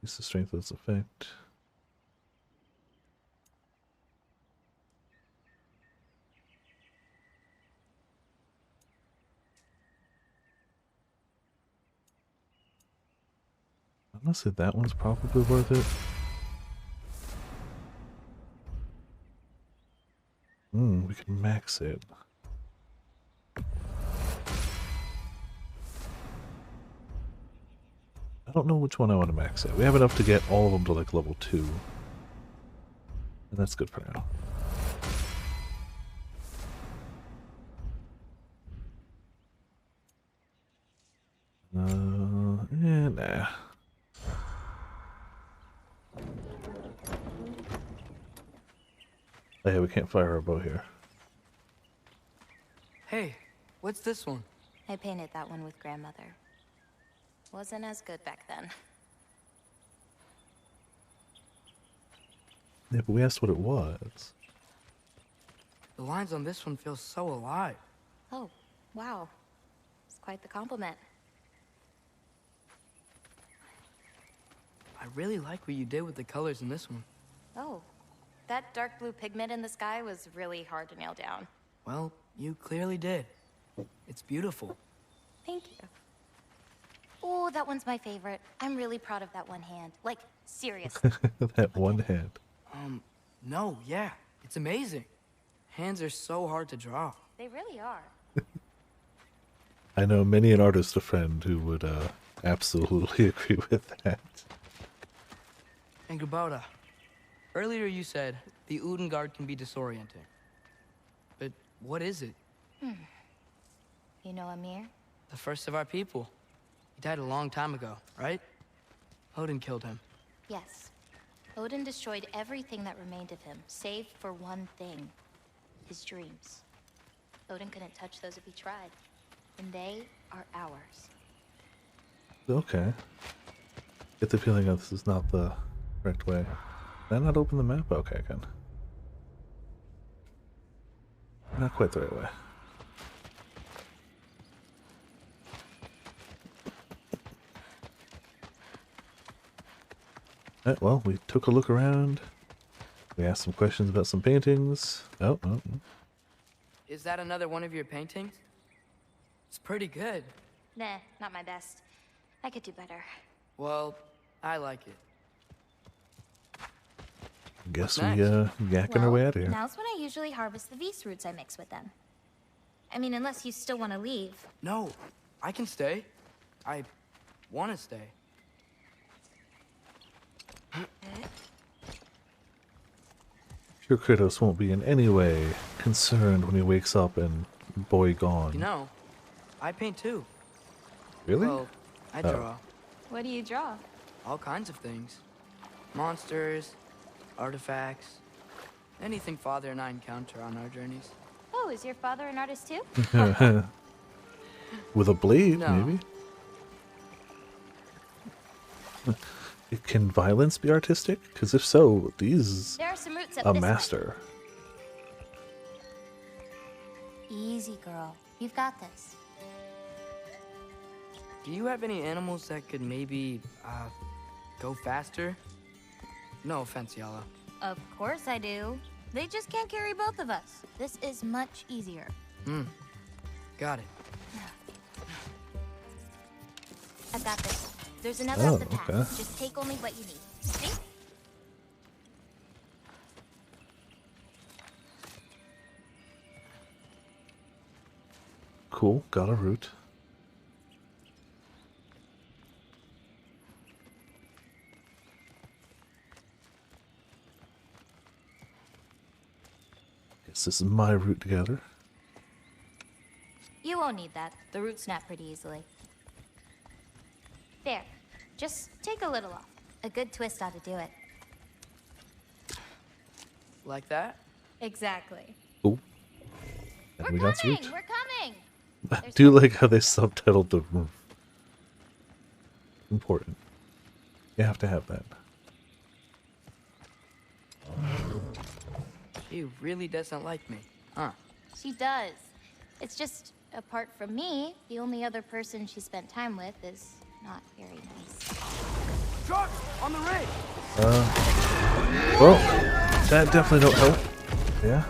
Use the strength of its effect. Honestly, that one's probably worth it. We can max it. I don't know which one I want to max it. We have enough to get all of them to like level 2. And that's good for now. Nah. Oh yeah, we can't fire our bow here. Hey, what's this one? I painted that one with grandmother. Wasn't as good back then. Yeah, but we asked what it was. The lines on this one feel so alive. Oh, wow. It's quite the compliment. I really like what you did with the colors in this one. Oh, that dark blue pigment in the sky was really hard to nail down. Well, you clearly did. It's beautiful. Thank you. Oh, that one's my favorite. I'm really proud of that one hand. Like, seriously. That one hand. No, yeah. It's amazing. Hands are so hard to draw. They really are. I know many an artist a friend who would absolutely agree with that. And Kubota, earlier you said the Udengard can be disorienting. But what is it? You know Amir? The first of our people. He died a long time ago, right? Odin killed him. Yes. Odin destroyed everything that remained of him, save for one thing. His dreams. Odin couldn't touch those if he tried. And they are ours. Okay. Get the feeling that this is not the correct way. Can I not open the map? Okay, I can. Not quite the right way. Alright, well, we took a look around. We asked some questions about some paintings. Oh. Is that another one of your paintings? It's pretty good. Nah, not my best. I could do better. Well, I like it. Guess we What's yakking our way out of here. Now's when I usually harvest the Vs roots I mix with them. I mean, unless you still want to leave. No, I can stay. I want to stay. Sure, Kratos won't be in any way concerned when he wakes up and boy gone. You know, I paint too. Really? Well, I draw. What do you draw? All kinds of things. Monsters, artifacts, anything Father and I encounter on our journeys. Oh, is your father an artist too? With a blade, No. maybe? Can violence be artistic? Because if so, these There are some roots up a this way. master. Easy, girl. You've got this. Do you have any animals that could maybe, go faster? No offense, Yala. Of course I do. They just can't carry both of us. This is much easier. Got it. I've got this. There's another Oh, up the path. okay. Just take only what you need. See? Cool, got a route. Guess this is my route together. You won't need that. The roots snap pretty easily. There. Just take a little off. A good twist ought to do it. Like that? Exactly. Oh. And we got Coming! route. We're coming! I do like how they subtitled the room. Important. You have to have that. She really doesn't like me, huh? She does. It's just, apart from me, the only other person she spent time with is not very nice. Truck on the rig! Well, that definitely don't help. Yeah.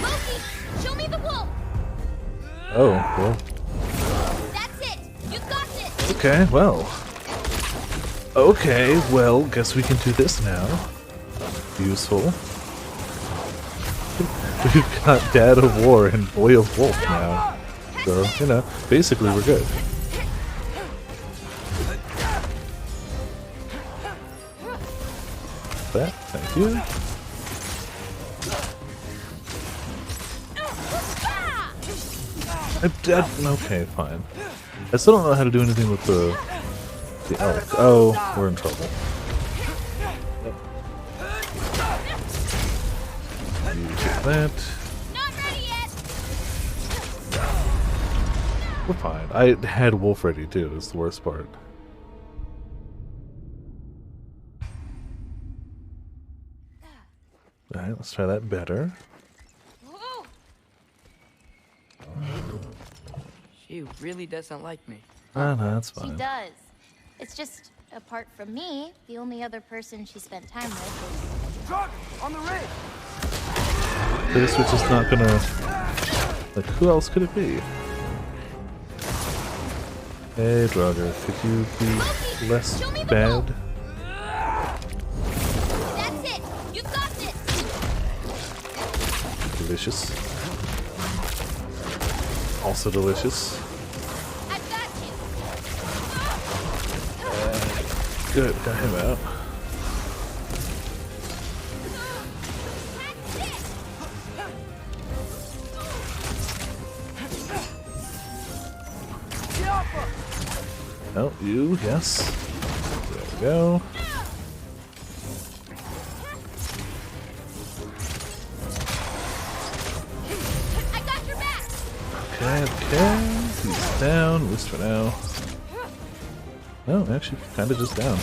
Loki, show me the wolf. Oh, well. That's it. You got this. Okay, well. Okay, well, guess we can do this now. Useful. We've got Dad of War and Boy of Wolf now. So, you know, basically we're good. That, thank you. Okay, fine. I still don't know how to do anything with the elk. Oh, we're in trouble. You get that. Not ready yet. We're fine. I had Wolf ready too, is the worst part. Alright, let's try that better. Whoa. She really doesn't like me. Ah, no, that's She fine. does. It's just, apart from me, the only other person she spent time with Truck on the rig! This which is not gonna... Like, who else could it be? Hey, Draugr, could you be less bad? That's it. You got this. Delicious. Also delicious. I've got you. Good, got him out. Oh, you, yes. There we go. I got your back. Okay. He's down, at least for now. No, actually, kind of just down.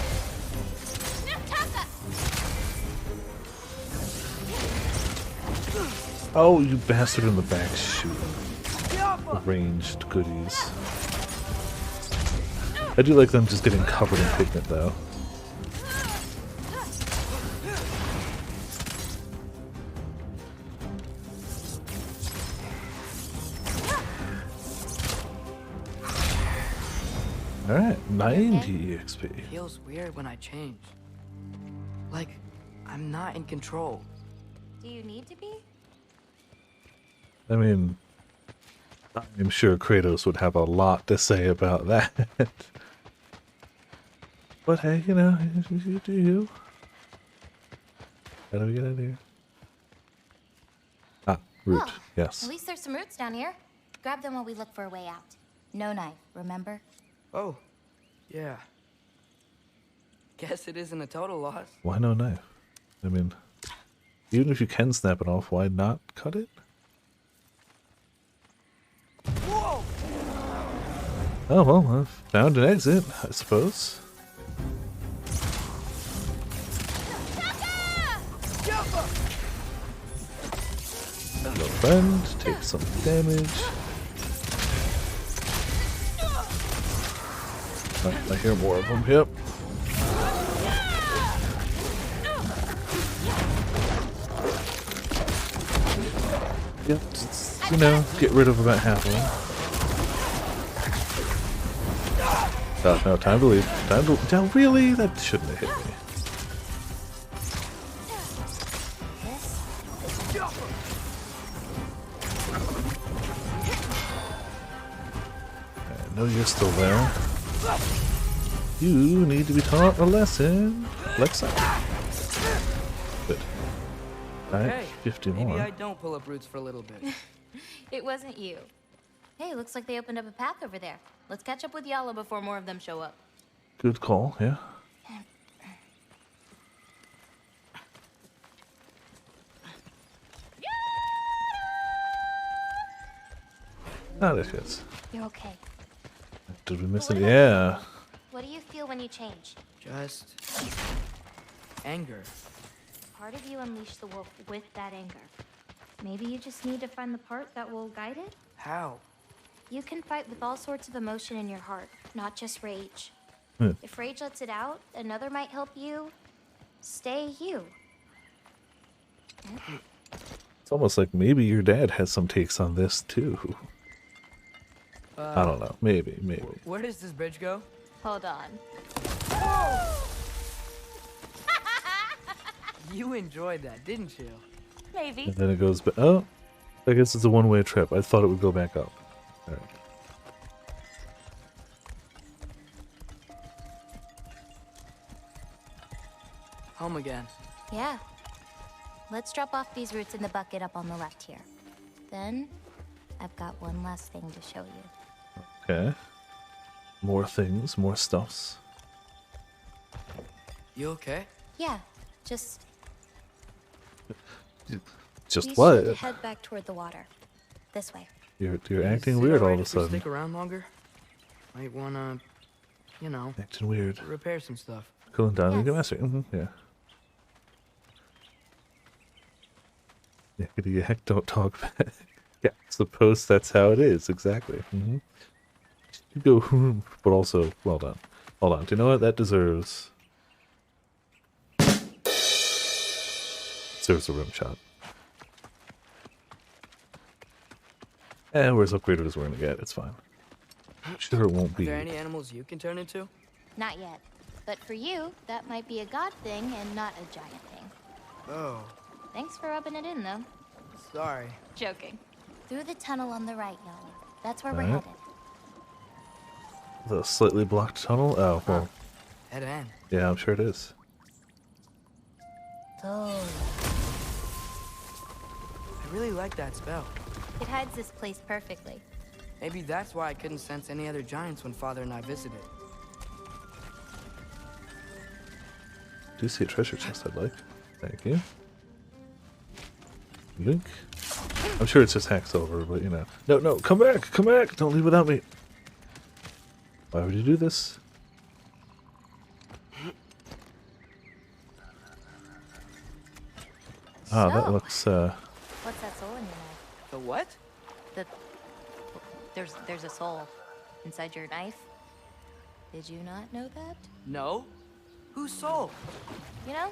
Oh, you bastard in the back, shoot. Ranged goodies. I do like them just getting covered in pigment, though. Alright, 90 XP. Feels weird when I change. Like, I'm not in control. Do you need to be? I mean, I'm sure Kratos would have a lot to say about that. But hey, you know, you do you. How do we get out of here? Ah, root, Well, yes. At least there's some roots down here. Grab them while we look for a way out. No knife, remember? Oh, yeah. Guess it isn't a total loss. Why no knife? I mean, even if you can snap it off, why not cut it? Whoa! Oh well, I've found an exit, I suppose. Hello friend, take some damage. I hear more of them, yep. Yep, you know, get rid of about half of them. God, no, time to leave. Time to... Now, really? That shouldn't have hit me. I know you're still there. You need to be taught a lesson. Lexa. Good. Alright, Hey, 50 maybe more. I don't pull up roots for a little bit. It wasn't you. Hey, looks like they opened up a path over there. Let's catch up with Yala before more of them show up. Good call, yeah. Ah, there she is. You're okay. Did we miss it? Yeah. What do you feel when you change? Just anger. Part of you unleashed the wolf with that anger. Maybe you just need to find the part that will guide it? How? You can fight with all sorts of emotion in your heart, not just rage. Hmm. If rage lets it out, another might help you stay you. It's almost like maybe your dad has some takes on this too. I don't know. Maybe. Where does this bridge go? Hold on. You enjoyed that, didn't you? Maybe. And then it goes back. Oh, I guess it's a one-way trip. I thought it would go back up. All right. Home again. Yeah. Let's drop off these roots in the bucket up on the left here. Then, I've got one last thing to show you. Okay. More things, more stuffs. You okay? Yeah, just... Just we what? should head back toward the water. This way. You're Is acting it weird all alright of a if we sudden. Stick around longer. Might wanna, you know, Acting weird. repair some stuff. Cooling down. You Yes. can master. Yeah. Yakety yak, don't talk back. Yeah, suppose that's how it is. Exactly. You go, but also, well done. Hold on. Do you know what? That deserves a rim shot. And we're as upgraded as we're gonna get. It's fine. I'm sure it won't Are be. there any animals you can turn into? Not yet. But for you, that might be a god thing and not a giant thing. Oh, Thanks for rubbing it in, though. sorry. Joking. Through the tunnel on the right, Yana. That's where we're Alright. headed. The slightly blocked tunnel? Oh, well. Head in. Yeah, I'm sure it is. Oh. I really like that spell. It hides this place perfectly. Maybe that's why I couldn't sense any other giants when Father and I visited. Do you see a treasure chest I'd like? Thank you. Link. I'm sure it's just hacks over, but you know. No, come back! Don't leave without me! Why would you do this? Ah, that So, looks, What's that soul in your knife? The what? There's a soul inside your knife. Did you not know that? No? Whose soul? You know,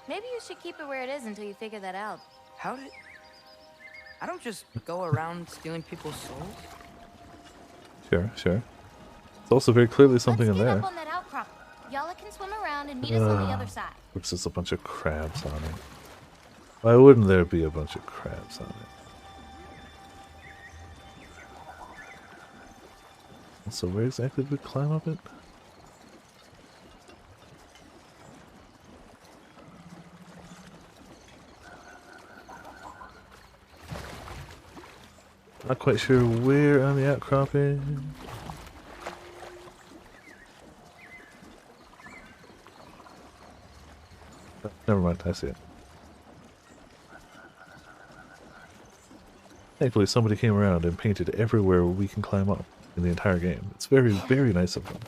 maybe you should keep it where it is until you figure that out. How did... I don't just go around stealing people's souls. sure. It's also very clearly something Let's in get there. up on that outcrop. Yala can swim around and meet us on the other side. Looks just a bunch of crabs on it. Why wouldn't there be a bunch of crabs on it? So where exactly did we climb up it? Not quite sure where on the outcropping. Never mind, I see it. Thankfully, somebody came around and painted everywhere we can climb up in the entire game. It's very, very nice of them.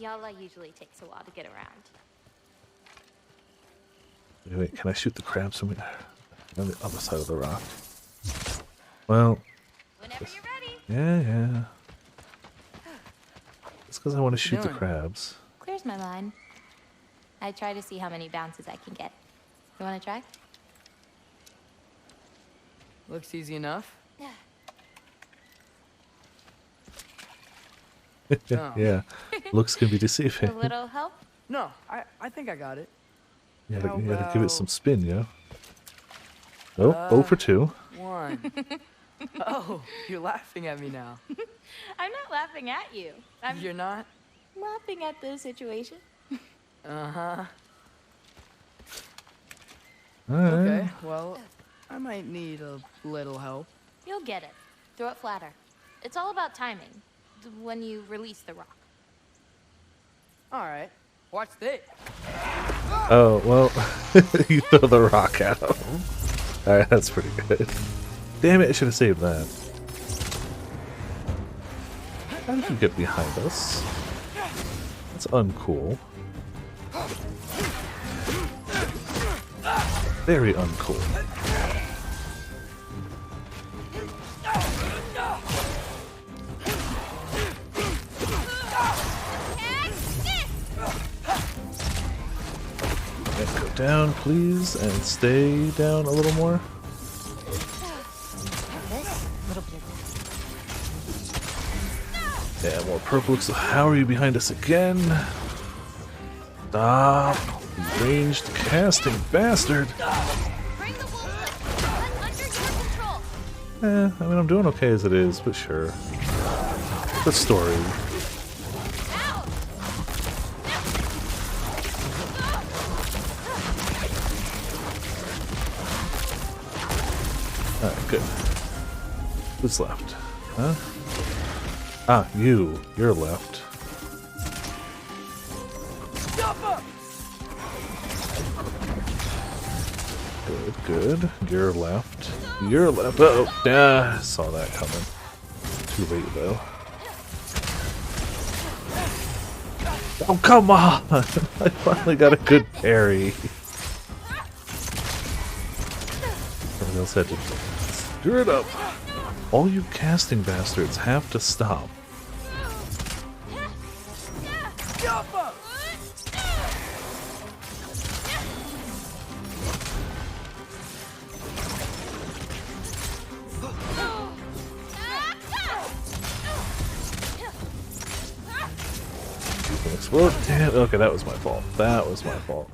Yala usually takes a while to get around. Wait, can I shoot the crabs from on the other side of the rock? Well, Whenever you're ready. yeah. It's because I want to shoot the doing? crabs. Clear Here's my line. I try to see how many bounces I can get. You want to try? Looks easy enough. Oh. Yeah, looks can be A deceiving. little help? No, I think I got it. You How gotta give it some about- spin, yeah. Oh, 0 for 2. 1. Oh, you're laughing at me now. I'm not laughing at you. You're not? Laughing at the situation. Uh-huh. Alright. Okay, well, I might need a little help. You'll get it. Throw it flatter. It's all about timing. When you release the rock. All right, watch this. Oh, well, you throw the rock at him. Alright, that's pretty good. Damn it, I should have saved that. How did you get behind us? That's uncool. Very uncool. Go down, please, and stay down a little more. Yeah, more purple. So how are you behind us again? Stop, you ranged casting bastard. Bring the wolf under your control. I mean, I'm doing okay as it is, but sure. The story. Alright, good. Who's left? Huh? Ah, you're left. Good, good. You're left. You're left. Oh, yeah, I saw that coming. Too late, though. Oh, come on! I finally got a good parry. Someone else had to stir it up. All you casting bastards have to stop. Explode. Damn. Okay, that was my fault. That was my fault.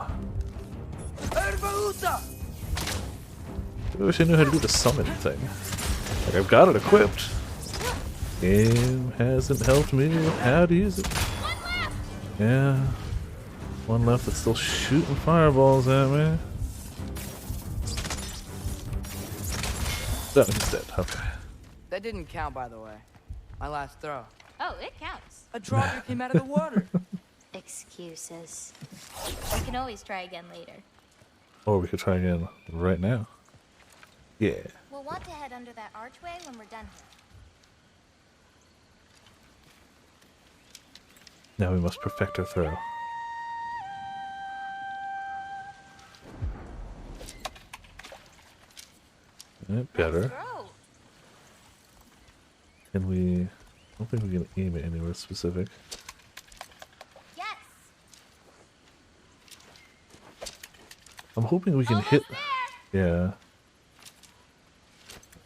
I wish I knew how to do the summon thing. Like, I've got it equipped. Game hasn't helped me with how to use it. Yeah. One left that's still shooting fireballs at me. Oh, he's dead. Okay. That didn't count, by the way. My last throw. Oh, it counts. A dropper came out of the water. Excuses. We can always try again later. Or we could try again right now. Yeah. We'll want to head under that archway when we're done here. Now we must perfect our throw. Better. Can we... I don't think we can aim it anywhere specific. Yes. I'm hoping we can hit... Yeah.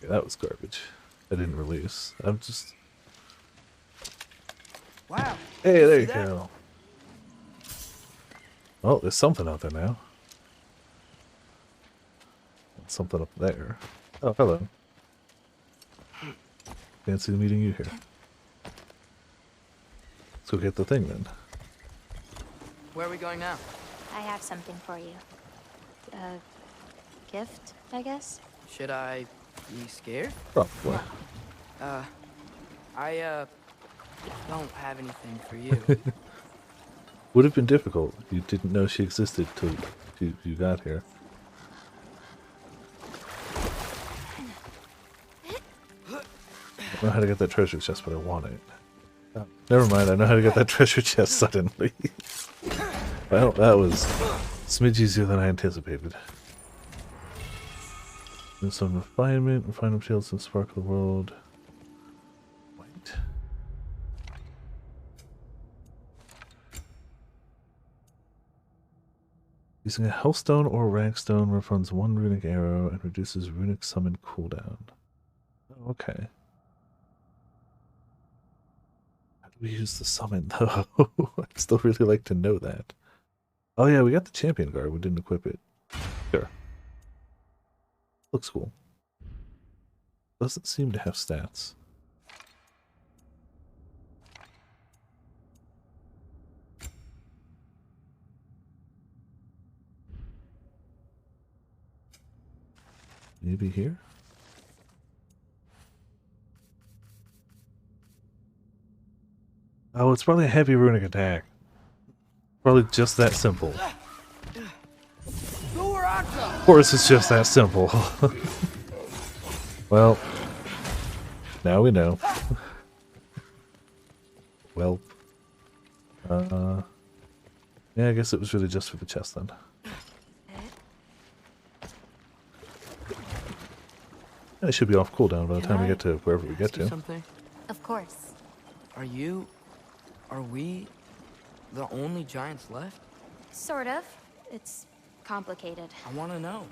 Okay, that was garbage. I didn't release. I'm just... Wow. Hey, there you go. Oh, there's something out there now. Something up there. Oh, hello. Fancy meeting you here. Let's go get the thing then. Where are we going now? I have something for you. A gift, I guess? Should I be scared? Probably. I don't have anything for you. Would have been difficult. You didn't know she existed till you got here. I know how to get that treasure chest, but I want it. Oh, never mind, I know how to get that treasure chest suddenly. Well, that was a smidge easier than I anticipated. There's some refinement materials and spark the world. Wait. Using a Hellstone or Ragstone refunds 1 runic arrow and reduces runic summon cooldown. Oh, okay. How do we use the summon, though? I'd still really like to know that. Oh yeah, we got the champion guard. We didn't equip it. Sure. Looks cool. Doesn't seem to have stats. Maybe here? Oh, it's probably a heavy runic attack. Probably just that simple. Of course it's just that simple. Well, now we know. Well, yeah, I guess it was really just for the chest then. And it should be off cooldown by the time we get to wherever we get to. Something? Of course. Are we the only giants left? Sort of. It's complicated. I want to know.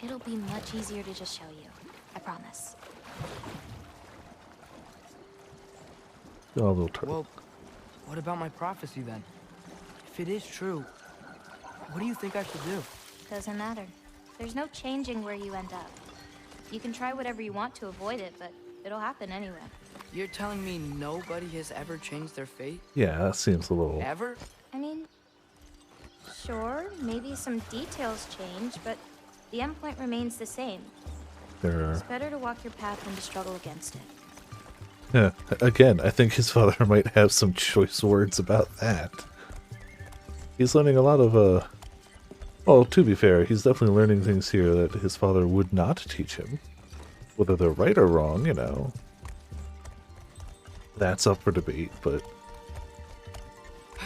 It'll be much easier to just show you. I promise. Oh, little turtle. Well, what about my prophecy then? If it is true, what do you think I should do? Doesn't matter. There's no changing where you end up. You can try whatever you want to avoid it, but it'll happen anyway. You're telling me nobody has ever changed their fate? Yeah, that seems a little... Ever? I mean, sure, maybe some details change, but the endpoint remains the same. It's better to walk your path than to struggle against it. Yeah, again, I think his father might have some choice words about that. He's learning a lot of, well, to be fair, he's definitely learning things here that his father would not teach him. Whether they're right or wrong, you know. That's up for debate, but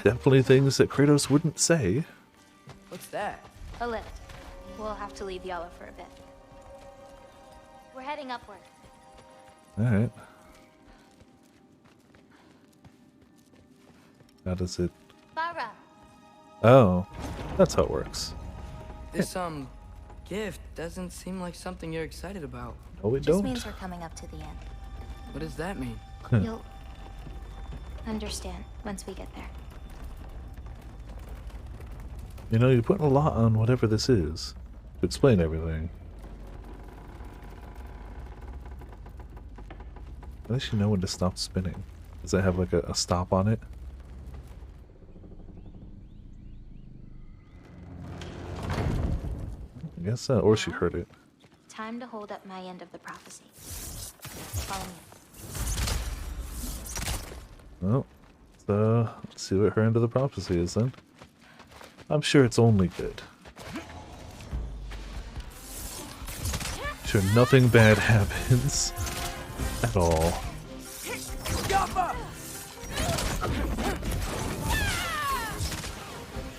definitely things that Kratos wouldn't say. What's that? A lift. We'll have to leave Yala for a bit. We're heading upward. Alright. How does it... Farah! Oh, that's how it works. This, gift doesn't seem like something you're excited about. No, we Just don't. means we're coming up to the end. What does that mean? You'll understand once we get there. You know, you're putting a lot on whatever this is to explain everything. At least you know when to stop spinning. Does it have like a stop on it? I guess so, or she heard it. Time to hold up my end of the prophecy. Follow me. Well, so let's see what her end of the prophecy is then. I'm sure it's only good. Sure, nothing bad happens at all.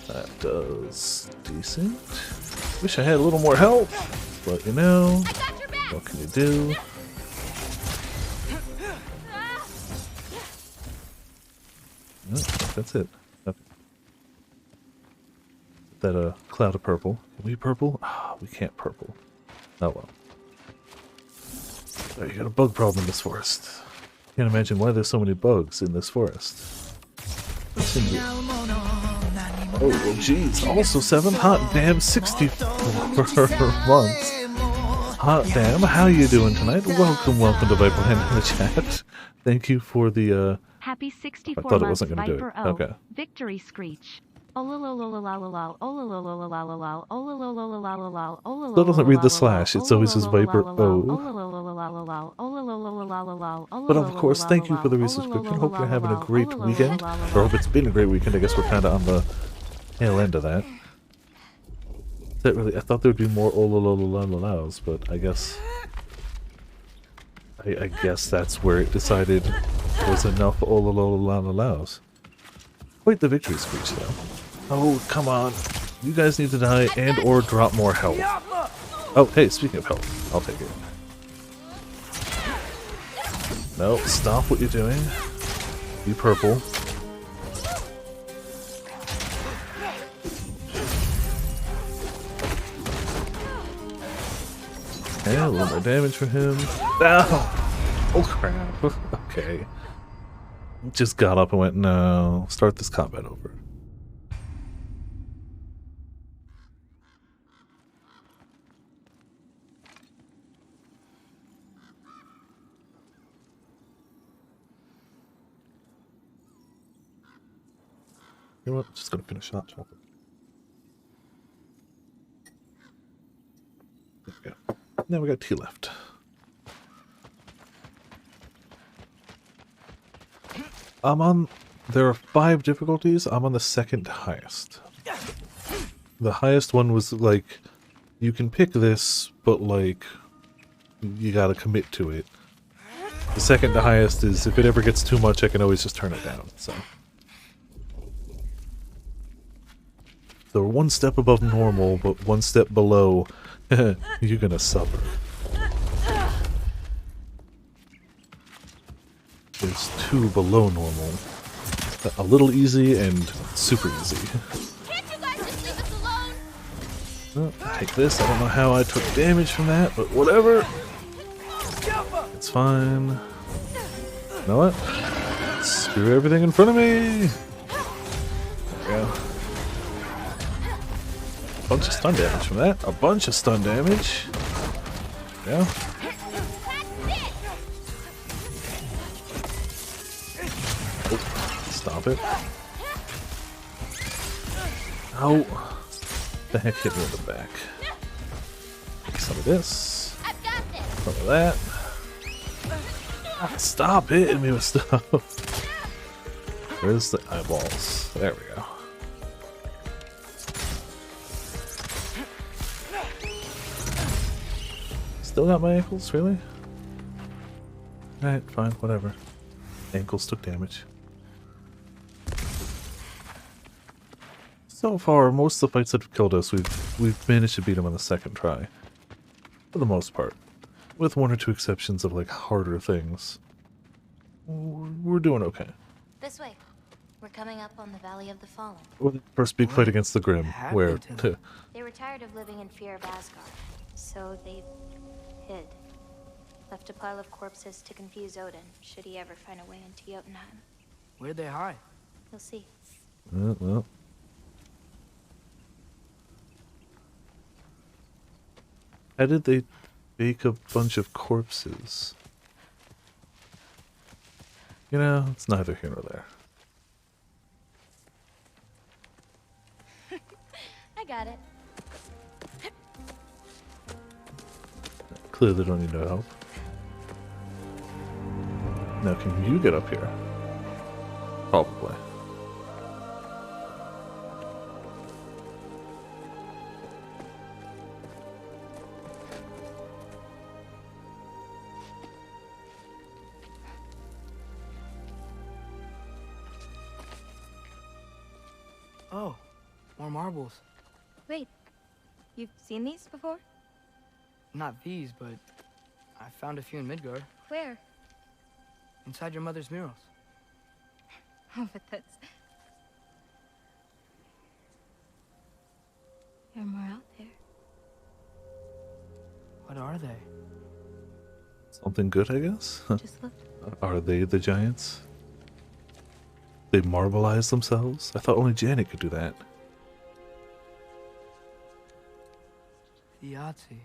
That does decent. Wish I had a little more help, but you know, what can you do? No, that's it. Nothing. That cloud of purple. Can we purple? Ah, we can't purple. Oh well. Oh, you got a bug problem in this forest. Can't imagine why there's so many bugs in this forest. Oh, well, jeez. Also 7 hot damn 64 months. Hot damn, how you doing tonight? Welcome to Viperland in the chat. Thank you for the Happy 64 I thought it months, wasn't gonna do it. Viper O. Okay. Victory Screech. Still doesn't read the slash, it always says Viper O. But of course, thank you for the resubscription. Hope you're having a great weekend. Or hope it's been a great weekend. I guess we're kind of on the tail end of that. Is that really? I thought there would be more ololololololaos, but I guess... I guess that's where it decided there was enough olololololaos. Quite the victory speech, though. Oh, come on. You guys need to die and or drop more health. Oh, hey, speaking of health, I'll take it. No, stop what you're doing. Be purple. Yeah, a little more damage for him. Ow! Oh crap. Okay. Just got up and went, no, start this combat over. You know what? Just gonna finish hot chocolate. There we go. Now we got tea left. There are 5 difficulties. I'm on the second highest. The highest one was like, you can pick this, but like, you gotta commit to it. The second to highest is, if it ever gets too much, I can always just turn it down, so. So 1 step above normal, but 1 step below, you're gonna suffer. There's 2 below normal. A little easy and super easy. Can't you guys just leave us alone? Well, take this. I don't know how I took damage from that, but whatever. It's fine. You know what? Screw everything in front of me! There we go. A bunch of stun damage from that. A bunch of stun damage. There we go. Stop it. Ow. The heck hit me in the back. Some of this. Some of that. Stop hitting me with stuff. Where's the eyeballs? There we go. Still got my ankles? Really? Alright, fine, whatever. Ankles took damage. So far, most of the fights that have killed us, we've managed to beat them on the second try. For the most part. With 1 or 2 exceptions of, like, harder things. We're doing okay. This way. We're coming up on the Valley of the Fallen. Or the first big fight against the Grimm, where... They were tired of living in fear of Asgard, so they hid. Left a pile of corpses to confuse Odin, should he ever find a way into Jotunheim. Where'd they hide? You'll see. Well... How did they bake a bunch of corpses? You know, it's neither here nor there. I got it. Clearly don't need no help. Now can you get up here? Probably. Oh, more marbles. Wait, you've seen these before? Not these, but I found a few in Midgard. Where? Inside your mother's murals. Oh, but that's... There are more out there. What are they? Something good, I guess? Just look. Are they the giants? They marbleize themselves? I thought only Janet could do that. The Yahtzee.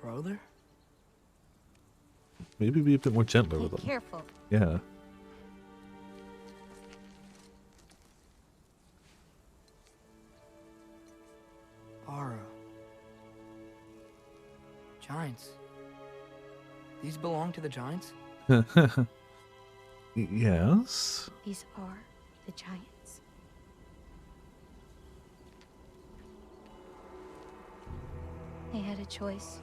Brother? Maybe be a bit more gentler with them. Careful. Yeah. Aura. Giants. These belong to the giants? Yes. These are the giants. They had a choice.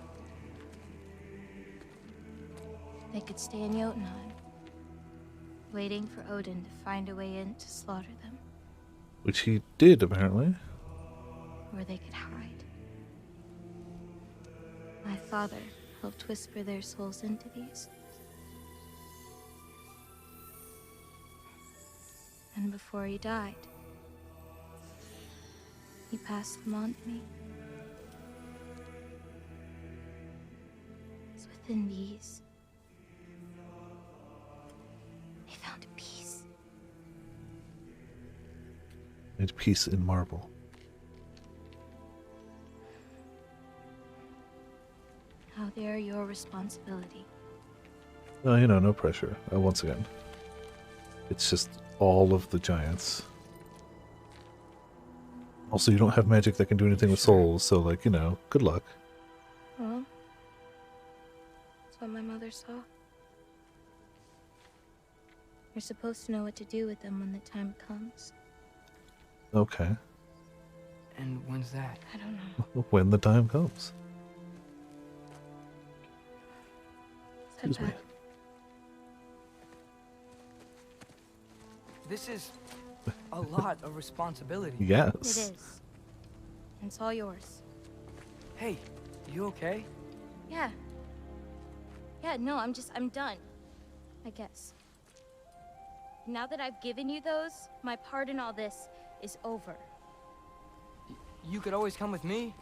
They could stay in Jotunheim, waiting for Odin to find a way in to slaughter them. Which he did, apparently. Or they could hide. My father helped whisper their souls into these. And before he died, he passed them on to me. It's within these. They found peace. And peace in marble. Now they're your responsibility. You know, no pressure. Once again, it's just all of the giants. Also, you don't have magic that can do anything with souls, so, like, you know, good luck. Well, that's what my mother saw. You're supposed to know what to do with them when the time comes. Okay. And when's that? I don't know. When the time comes. Excuse me. This is a lot of responsibility. Yes. It is. And it's all yours. Hey, you okay? Yeah. Yeah, no, I'm done. I guess. Now that I've given you those, my part in all this is over. You could always come with me.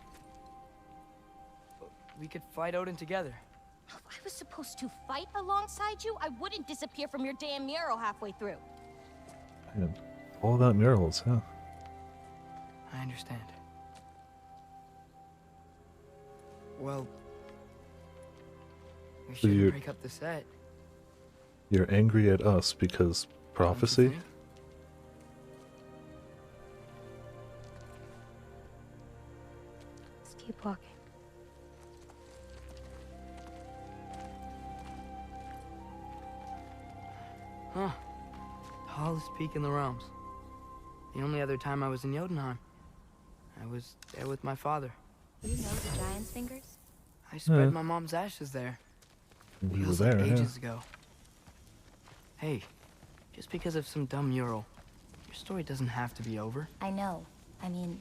We could fight Odin together. If I was supposed to fight alongside you, I wouldn't disappear from your damn mural halfway through. Man, all about murals, huh? I understand. Well, we So shouldn't break up the set. You're angry at us because prophecy? Let's keep walking. Huh. Tallest peak in the realms. The only other time I was in Jotunheim, I was there with my father. You know the giant's fingers? I spread my mom's ashes there. We were Feels there, like yeah. ages ago. Hey, just because of some dumb mural, your story doesn't have to be over. I know. I mean,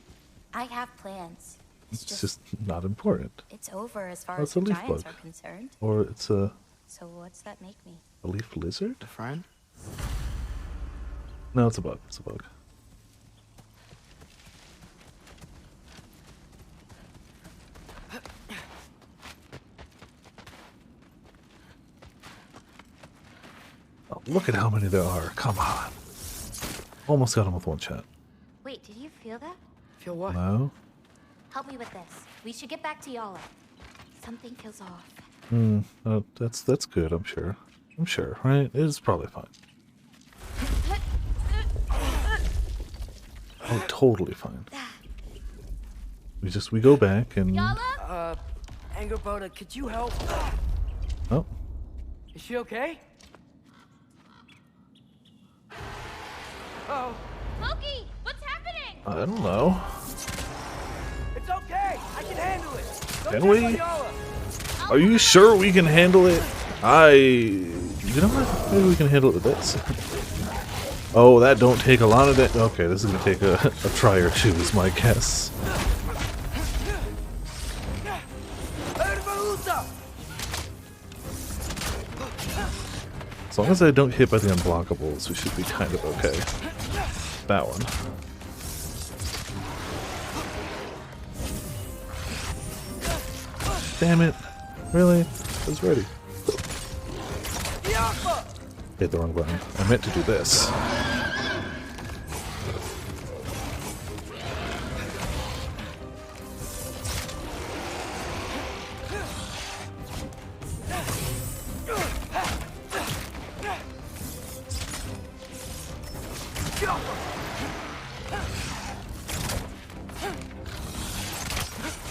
I have plans. It's just not important. It's over as far Oh, as it's a the leaf giants bug. are concerned. Or it's a So what's that make me? leaf lizard? A friend? No, it's a bug. It's a bug. Oh, look at how many there are. Come on. Almost got him with one shot. Wait, did you feel that? Feel what? No? Help me with this. We should get back to Yala. Something feels off. That's good, I'm sure. I'm sure, right? It's probably fine. Oh, totally fine. We go back and... Angerboda, could you help? Oh. Is she okay? Oh. Loki, what's happening? I don't know. It's okay. I can handle it. Don't Can check we? on Yala. Are you sure we can handle it? You know what? Maybe we can handle it with this. Oh, that don't take a lot of that. Okay, this is gonna take a try or two, is my guess. As long as I don't hit by the unblockables, we should be kind of okay. That one. Damn it. Really? I was ready. Hit the wrong button. I meant to do this.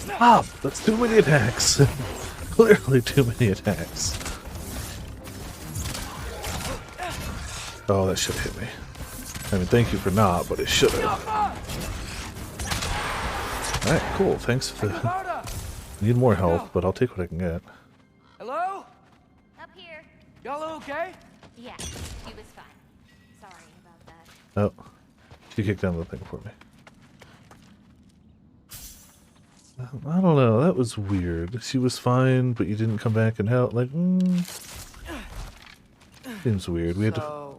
Stop! That's too many attacks. Clearly too many attacks. Oh, that should have hit me. I mean, thank you for not, but it should have. Alright, cool. Thanks for the... Need more help, but I'll take what I can get. Hello? Up here. Y'all okay? Yeah, he was fine. Sorry about that. Oh. She kicked down the thing for me. I don't know. That was weird. She was fine, but you didn't come back and help. Like, seems weird. We had to...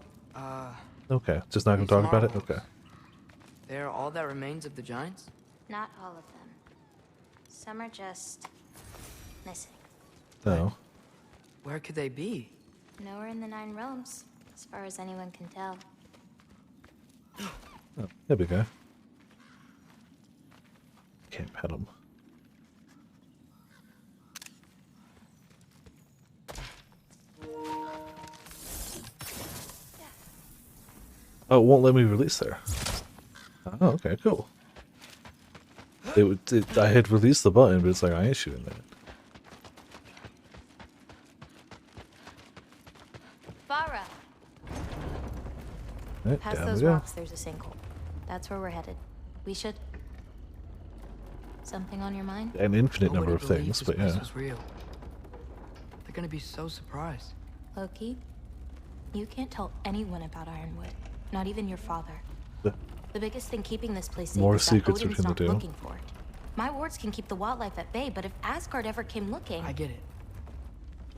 Okay, just not gonna These talk about it? marbles. Okay. They're all that remains of the giants? Not all of them. Some are just missing. No. Where could they be? Nowhere in the 9 realms, as far as anyone can tell. Oh, there we go. Can't pet him. Oh, it won't let me release there. Oh, okay, cool. I had released the button, but it's like, I ain't shooting that. Farah! Right, Past down those we go. rocks, there's a sinkhole. That's where we're headed. We should... Something on your mind? An infinite number Nobody of believed things, this but place yeah. was real. They're gonna be so surprised. Loki, you can't tell anyone about Ironwood. Not even your father. The biggest thing keeping this place safe More is that secrets Odin's between the not two. looking for it. My wards can keep the wildlife at bay, but if Asgard ever came looking... I get it.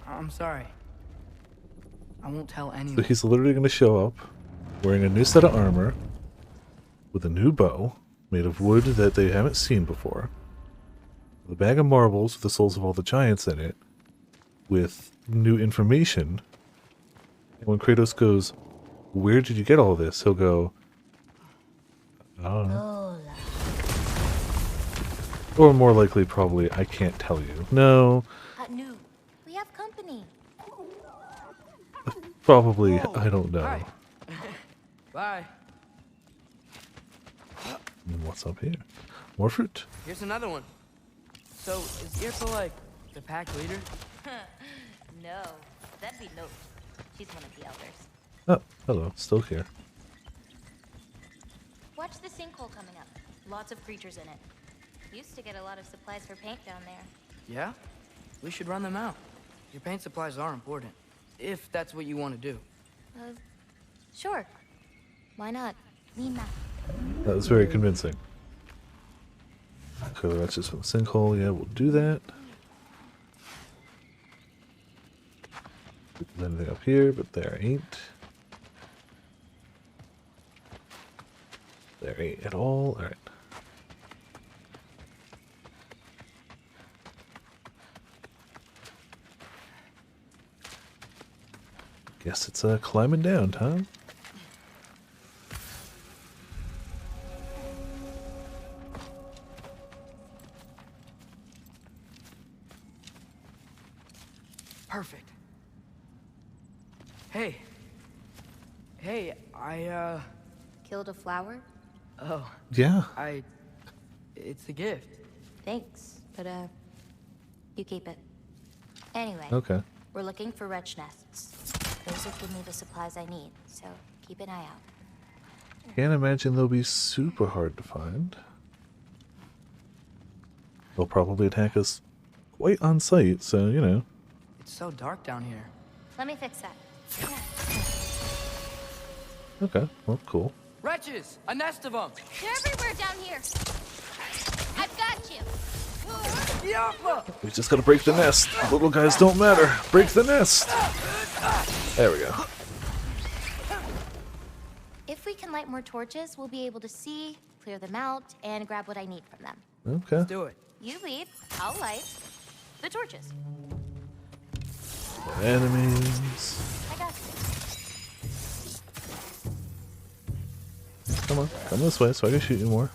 I'm sorry. I won't tell So anyone. he's literally going to show up wearing a new set of armor with a new bow made of wood that they haven't seen before, with a bag of marbles with the souls of all the giants in it, with new information. And when Kratos goes, "Where did you get all this?" he'll go, "I don't know." Or more likely, probably, "I can't tell you." No, No. We have company. probably, I don't know. Hi. Bye. And what's up here? More fruit. Here's another one. So, is Irpa like the pack leader? No, that'd be Note. She's one of the elders. Oh, hello, still here. Watch the sinkhole coming up. Lots of creatures in it. Used to get a lot of supplies for paint down there. Yeah? We should run them out. Your paint supplies are important. If that's what you want to do. Sure. Why not? Lima. That was very convincing. Okay, that's just from the sinkhole. Yeah, we'll do that. There's anything up here, but there ain't. There ain't at all. Alright. Guess it's climbing down time. Perfect. Hey. Hey, I, Killed a flower? Oh. Yeah. It's a gift. Thanks, but you keep it. Anyway. Okay. We're looking for wretch nests. Those will give me the supplies I need, so keep an eye out. Can't imagine they'll be super hard to find. They'll probably attack us quite on sight, so, you know. It's so dark down here. Let me fix that. Okay, well, cool. Wretches! A nest of them! They're everywhere down here. I've got you. We just gotta break the nest. Little guys don't matter. Break the nest! There we go. If we can light more torches, we'll be able to see, clear them out, and grab what I need from them. Okay. Let's do it. You lead, I'll light the torches. Enemies. I got you. Come on, come this way so I can shoot you more.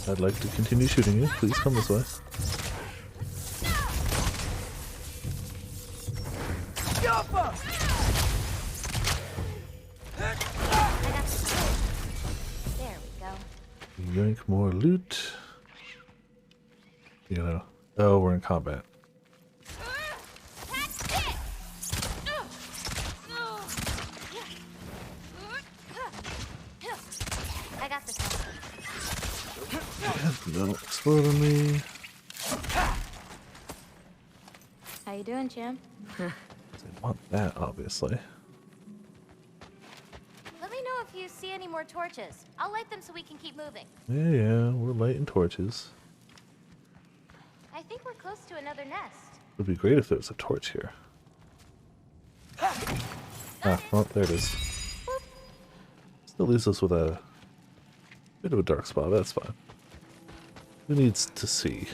I'd like to continue shooting you. Please come this way. There we go. Yank more loot. You know. Oh, we're in combat. I got this one. Don't explode on me. How you doing, champ? I want that, obviously. Let me know if you see any more torches. I'll light them so we can keep moving. Yeah, we're lighting torches. I think we're close to another nest. It would be great if there was a torch here. Ah, well, there it is. Still leaves us with a bit of a dark spot, but that's fine. Who needs to see?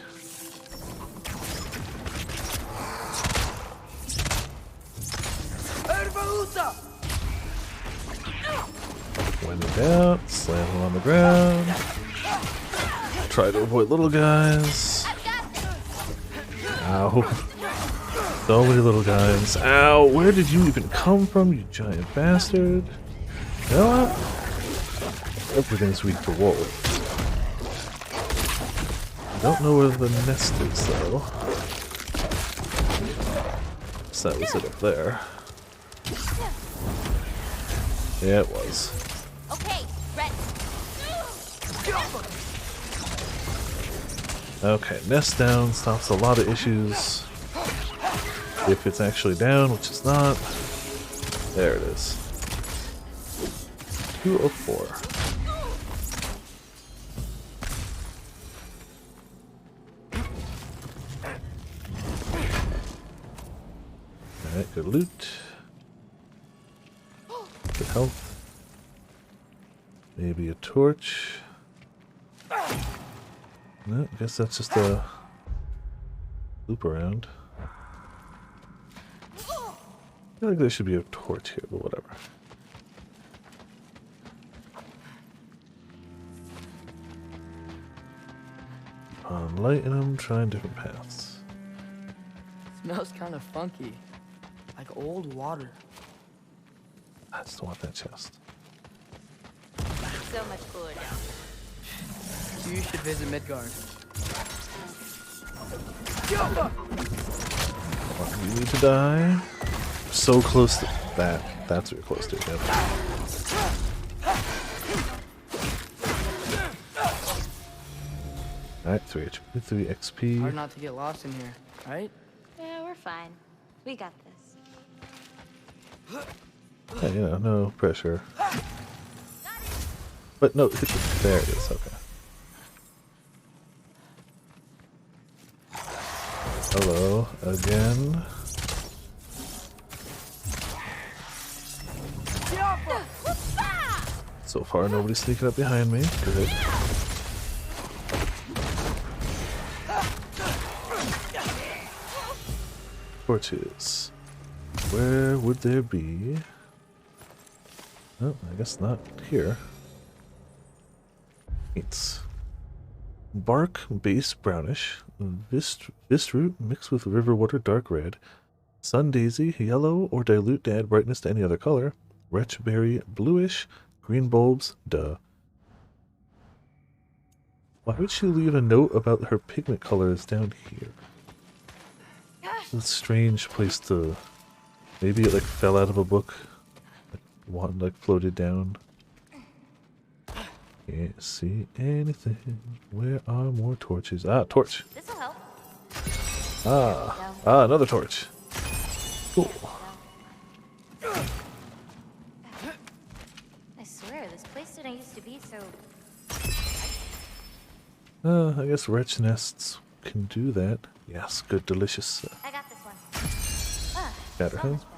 Wind it out, slam him on the ground. Try to avoid little guys. Ow. So many little guys. Ow, where did you even come from, you giant bastard? You know what? Everything's weak to wolf. I don't know where the nest is, though. So that was it up there. Yeah, it was. Okay, ready. Okay, nest down stops a lot of issues. If it's actually down, which it's not. There it is. 2 of 4. Alright, good loot. Good health. Maybe a torch. No, I guess that's just a loop around. I feel like there should be a torch here, but whatever. On lighting them, trying different paths. Smells kind of funky, like old water. I just don't want that chest. So much cooler down. You should visit Midgard. You need to die. So close to that. That's what you're close to. Yep. Alright, 3 HP, 3 XP. Hard not to get lost in here, right? Yeah, we're fine. We got this. Yeah, you know, no pressure. But no, there it is, okay. Hello, again. So far, nobody's sneaking up behind me. Good. Torches. Where would there be? Oh, I guess not here. It's bark base brownish, vist root mixed with river water dark red, sun daisy yellow or dilute to add brightness to any other color, wretch berry bluish, green bulbs, duh. Why would she leave a note about her pigment colors down here? It's a strange place to... Maybe it like fell out of a book. One like floated down. Can't see anything. Where are more torches? Ah, torch. This'll help. Ah, another torch. Cool. I swear, this place didn't used to be so... I guess wretch nests can do that. Yes, good, delicious. I got this one. Better, So huh? much better.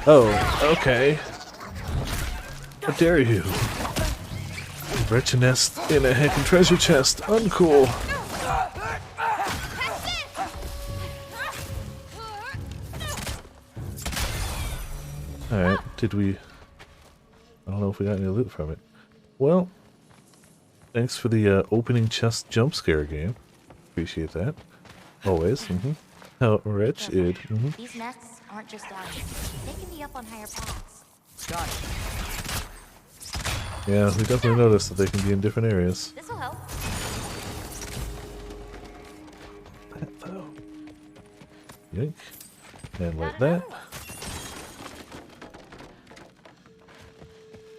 Oh, okay. How dare you? Wretch nest in a heckin' treasure chest. Uncool. Alright, did we... I don't know if we got any loot from it. Well, thanks for the opening chest jump scare game. Appreciate that. Always. How wretched. These nests aren't just down here. They can be up on higher paths. Got it. Yeah, we definitely noticed that they can be in different areas. This'll help. That though. Yank. And like that.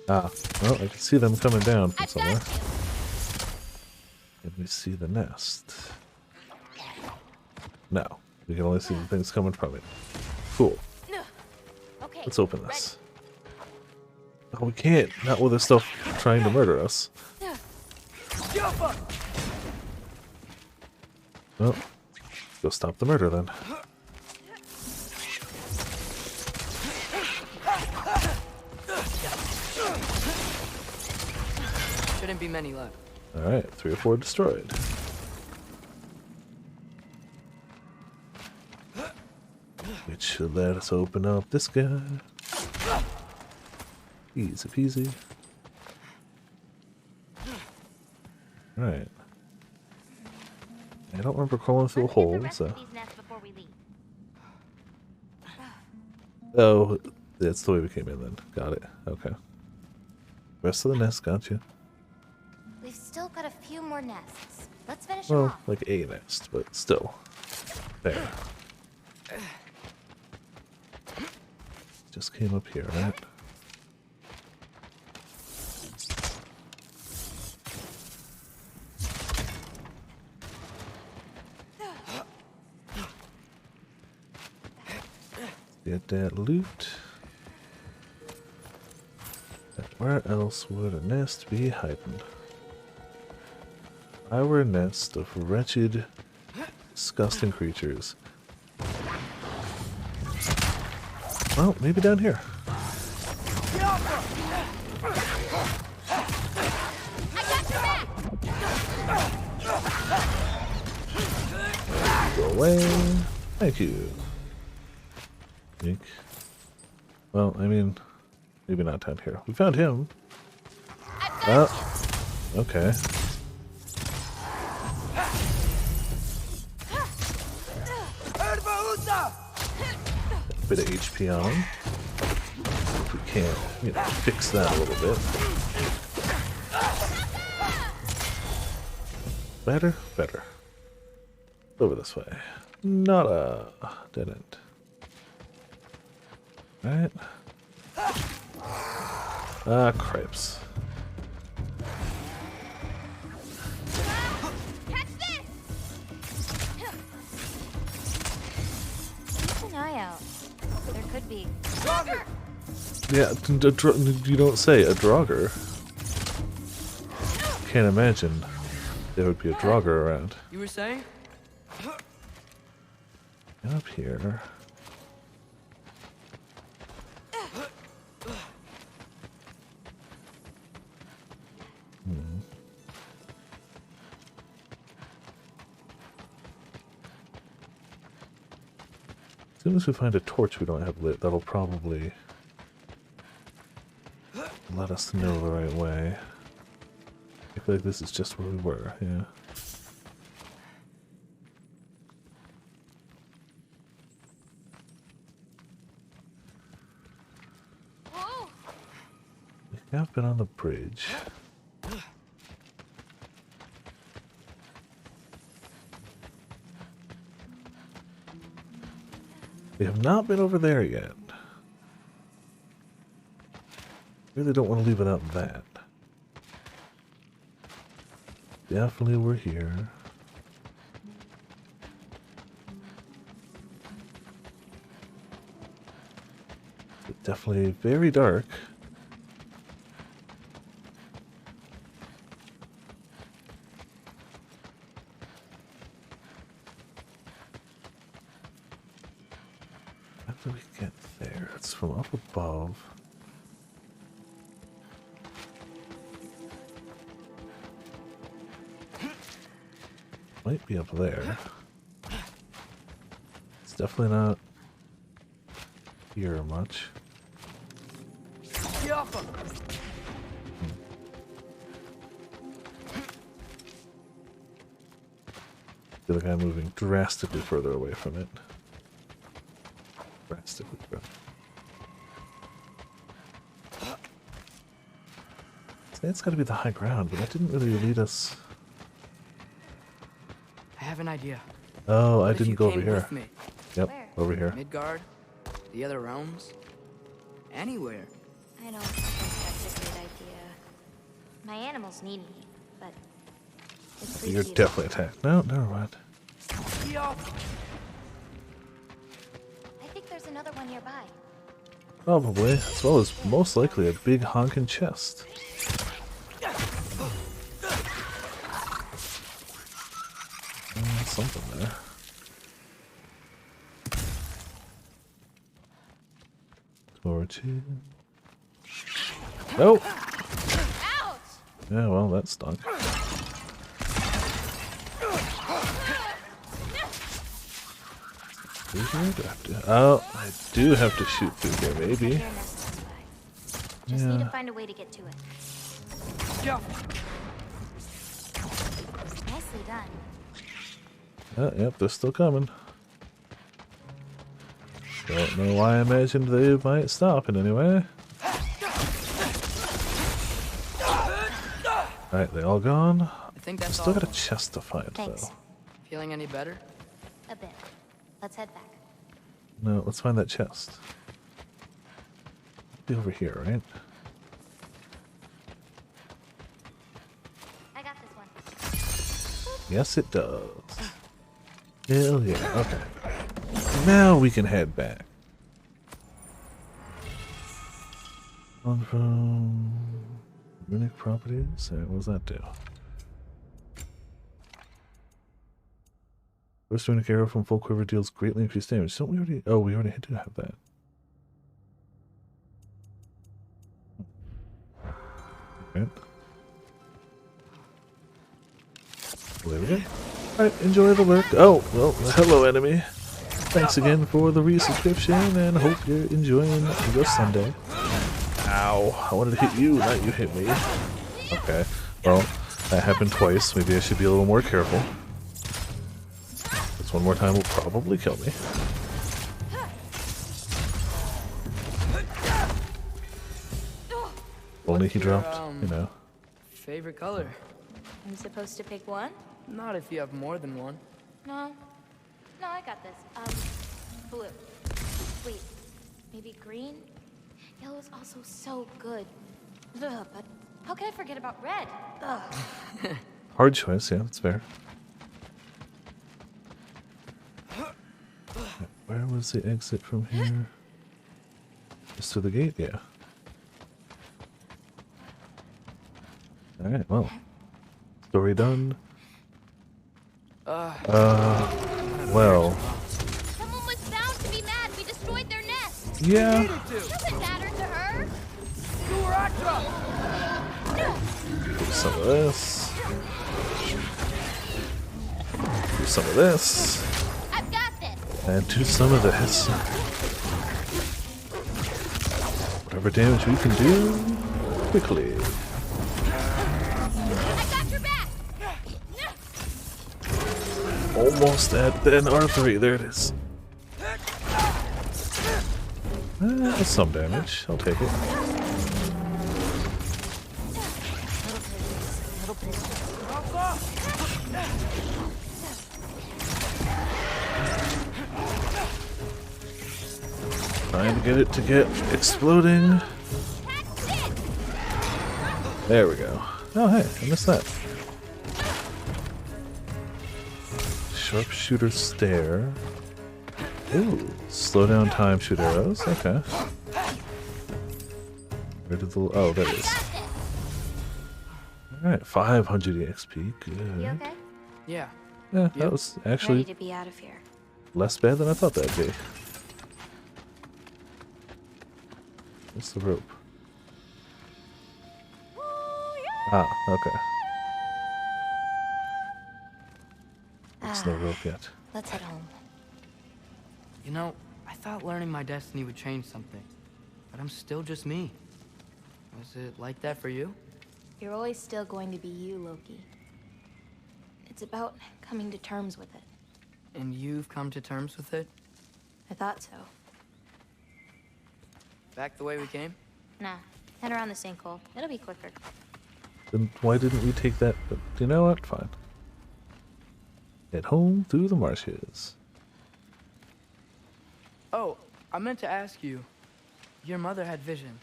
Ah, well, I can see them coming down from somewhere. Can we see the nest? No, we can only see the things coming from it. Cool. Okay. Let's open this. Oh, we can't. Not with this stuff trying to murder us. Well, go stop the murder then. shouldn't be many left. Alright, 3 or 4 destroyed. Which should let us open up this guy. Easy peasy. Alright. I don't remember crawling through a hole, so. Oh, that's the way we came in then. Got it. Okay. Rest of the nest, got you. We've still got a few more nests. Let's finish them Well, off. like a nest, but still. There. Just came up here, right? Get that loot. Where else would a nest be hiding? I were a nest of wretched, disgusting creatures. Well, maybe down here. Go away. Thank you. Think. Well, I mean, maybe not down here. We found him. Okay. Bit of HP on him. If we can't, you know, fix that a little bit. Better? Better. Over this way. Not a dead end. Alright. Ah, cripes. Keep an eye out. There could be. Yeah, you don't say a Draugr. Can't imagine there would be a Draugr around. You were saying? Get up here. As soon as we find a torch we don't have lit, that'll probably let us know the right way. I feel like this is just where we were, yeah. Whoa. We have been on the bridge. We have not been over there yet. Really don't want to leave without that. Definitely we're here. It's definitely very dark. How do we get there? It's from up above. Might be up there. It's definitely not here much. I feel like I'm moving drastically further away from it. Drastically further. That's got to be the high ground, but that didn't really lead us. I have an idea. Oh, I What if didn't you go over came here. with me? Yep, Where? over here. Midgard? The other realms? Anywhere. I don't think that's a good idea. My animals need me, but it's You're creepy. definitely attacked. No, never mind. I think there's another one nearby. Probably, as well as most likely a big honking chest. Something there. Torches. Nope. Ouch! Yeah, well, that stunk. Oh, I do have to shoot through here, maybe. Just need to find a way to get to it. Go. Nicely done. Oh, yep, they're still coming. Don't know why I imagined they might stop in any way. Alright, they all gone. I think that's Still all. got a chest to find, Thanks. though. Feeling any better? A bit. Let's head back. No, let's find that chest. Be over here, right? I got this one. Yes, it does. Hell yeah. Okay. Now we can head back. On from runic properties. Alright, what does that do? First runic arrow from full quiver deals greatly increased damage. Don't we already? Oh, we already do have that. Right. There we go. Alright, enjoy the work. Oh, well, hello, enemy. Thanks again for the resubscription, and hope you're enjoying your Sunday. Ow, I wanted to hit you, not you hit me. Okay, well, that happened twice. Maybe I should be a little more careful. This one more time will probably kill me. Only he dropped, you know. Favorite color? I'm supposed to pick one? Not if you have more than one. No. No, I got this. Blue. Wait, maybe green? Yellow is also so good. Ugh, but how can I forget about red? Ugh. Hard choice, yeah, that's fair. Where was the exit from here? Just to the gate? Yeah. Alright, well. Story done. Well. Someone was bound to be mad we destroyed their nest. Yeah. Doesn't matter to her. Do some of this. Do some of this. I've got this. And do some of this. Whatever damage we can do quickly. I got your back. Almost at an R3. There it is. That's some damage. I'll take it. Trying to get it to get exploding. There we go. Oh, hey, I missed that. Sharpshooter stare. Ooh, slow down time, shoot arrows. Okay. Where did the... Oh, there it is. Alright, 500 XP. Good. You okay? Yeah. Yeah, that was actually Ready to be out of here. less bad than I thought that'd be. What's the rope? Ah, okay. There's no rope yet. Let's head home. You know, I thought learning my destiny would change something, but I'm still just me. Was it like that for you? You're always still going to be you, Loki. It's about coming to terms with it. And you've come to terms with it? I thought so. Back the way we came? Nah, head around the sinkhole. It'll be quicker. Then why didn't we take that? But you know what? Fine. Head home through the marshes. Oh, I meant to ask you. Your mother had visions.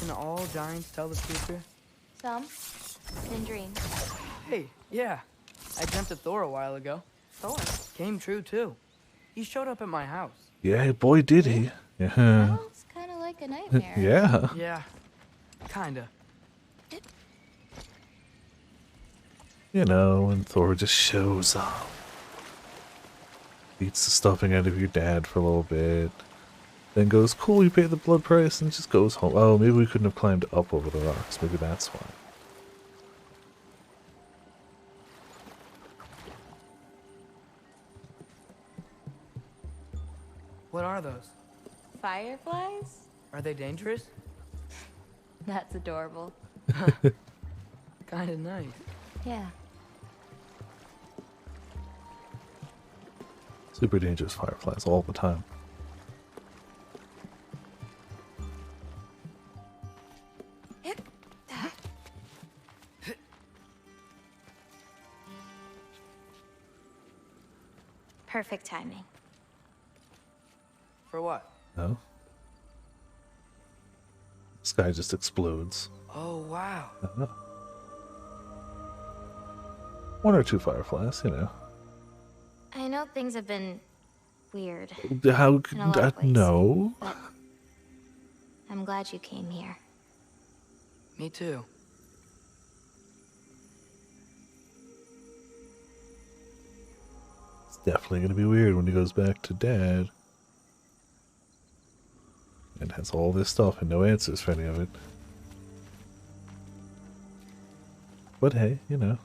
Can all giants tell the future? Some. In dreams. Hey, yeah. I dreamt of Thor a while ago. Thor? Came true, too. He showed up at my house. Yeah, boy, did he. Yeah. Sounds kind of like a nightmare. Yeah. Yeah, kinda. You know, when Thor just shows up. Beats the stuffing out of your dad for a little bit. Then goes, cool, you paid the blood price, and just goes home. Oh, maybe we couldn't have climbed up over the rocks. Maybe that's why. What are those? Fireflies? Are they dangerous? That's adorable. Kinda nice. Yeah. Super dangerous fireflies all the time. Perfect timing. For what? No? The sky just explodes. Oh, wow. One or two fireflies, you know. I know things have been weird. How in a lot of ways, no? but I'm glad you came here. Me too. It's definitely gonna be weird when he goes back to Dad. And has all this stuff and no answers for any of it. But hey, you know.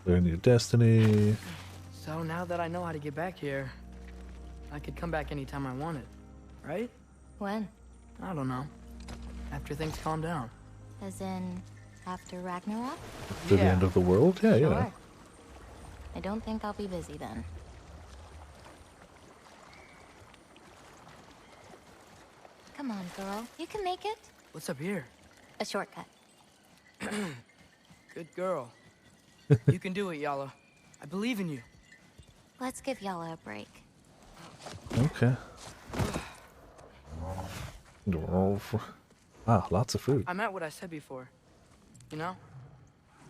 Learn your destiny. So now that I know how to get back here, I could come back anytime I wanted, right? When? I don't know. After things calm down. As in, after Ragnarok? To the end of the world? Yeah, Sure. yeah. I don't think I'll be busy then. Come on, girl. You can make it. What's up here? A shortcut. Good girl. You can do it, Yala. I believe in you. Let's give Yala a break. Okay. Wow, lots of food. I meant what I said before. You know?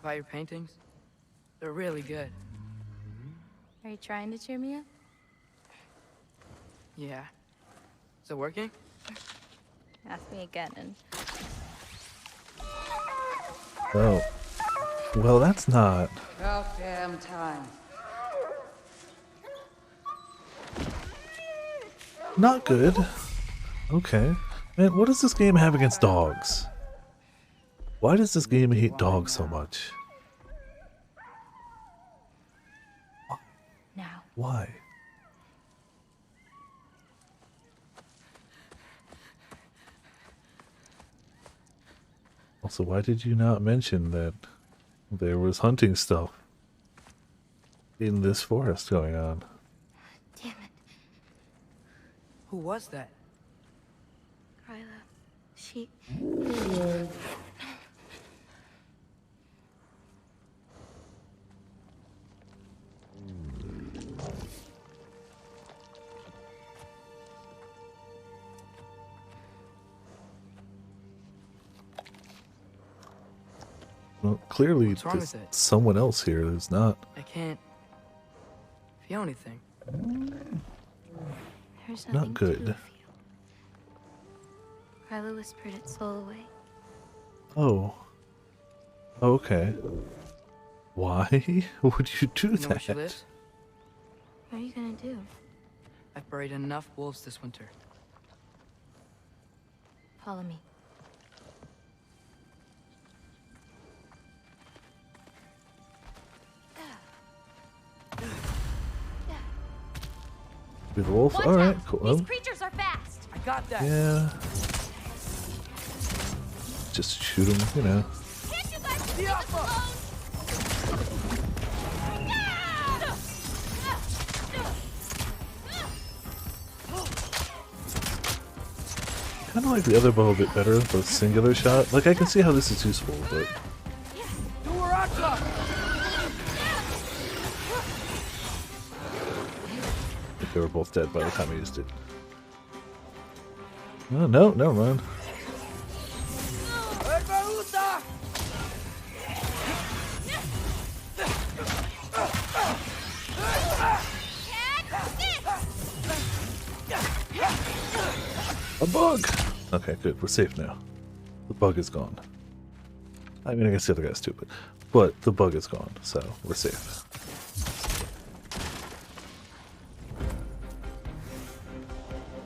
About your paintings. They're really good. Are you trying to cheer me up? Yeah. Is it working? Ask me again and... Oh. Well, that's not... About damn time. Not good. Okay. Man, what does this game have against dogs? Why does this game hate dogs so much? Now. Why? Also, why did you not mention that there was hunting stuff in this forest going on? Damn it. Who was that? Kryla. She... Well, clearly What's wrong there's with it? someone else here who's not. I can't feel anything. There's Not nothing good. to feel. Kryla whispered its soul away. Oh. Okay. Why would you do You know where she that? lives? What are you gonna do? I've buried enough wolves this winter. Follow me. Be the wolf? Watch Alright, out! cool. These Oh, creatures are fast! I got that! yeah. Just shoot him, you know. Can't you guys leave us alone? Kind of like the other bow a bit better, the singular shot. Like, I can see how this is useful, but... I think they were both dead by the time I used it. Oh, no, never mind. A bug! Okay, good. We're safe now. The bug is gone. I mean, I guess the other guy's stupid. But the bug is gone, so we're safe.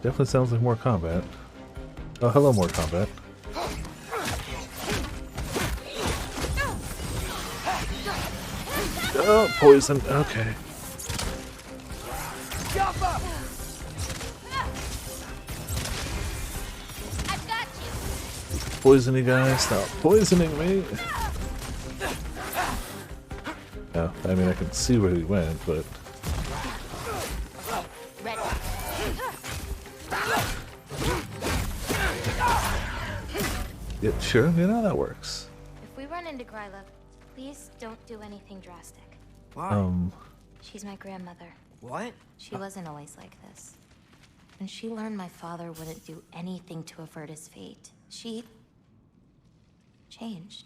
Definitely sounds like more combat. Oh, hello, more combat. Oh, poison. Okay. poisony guy, stop poisoning me! Yeah, I mean, I can see where he went, but... Yeah, sure, you know, that works. If we run into Gryla, please don't do anything drastic. Why? She's my grandmother. What? She wasn't always like this. When she learned my father wouldn't do anything to avert his fate, she... changed.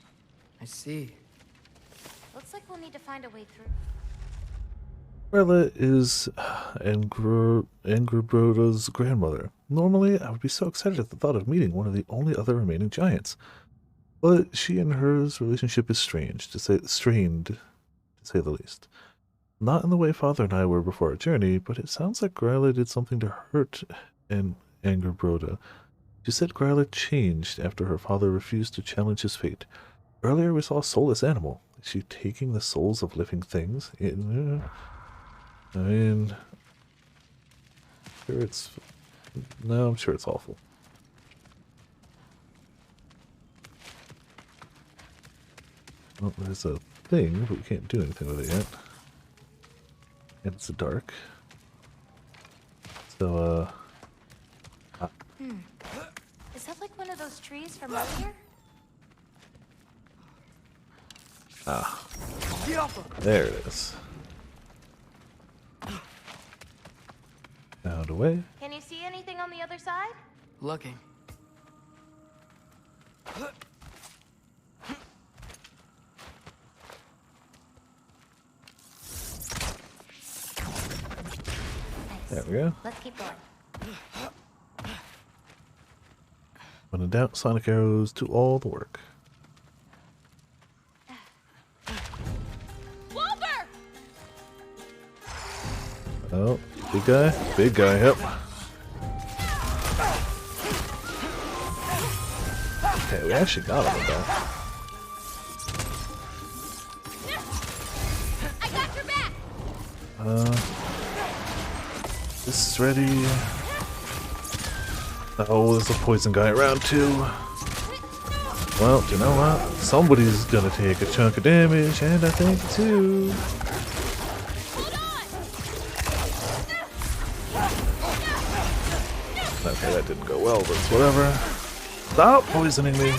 I see. Looks like we'll need to find a way through. Gryla is Angerbroda's grandmother. Normally, I would be so excited at the thought of meeting one of the only other remaining giants. But she and hers relationship is strained, to say the least. Not in the way Father and I were before our journey, but it sounds like Gryla did something to hurt Angerbroda. She said Gryla changed after her father refused to challenge his fate. Earlier we saw a soulless animal. Is she taking the souls of living things? I mean... Sure it's... No, I'm sure it's awful. Well, there's a thing, but we can't do anything with it yet. And it's dark. So, Is that like one of those trees from earlier? Ah. There it is. Found a way. Can you see anything on the other side? Looking. There we go. Let's keep going. When in doubt, sonic arrows do all the work. Walter! Oh, big guy? Big guy, yep. Okay, we actually got him with that. I got your back! This is ready. Oh, there's a poison guy around too. Well, do you know what? Somebody's gonna take a chunk of damage, and I think two. Okay, that didn't go well, but it's whatever. Stop poisoning me.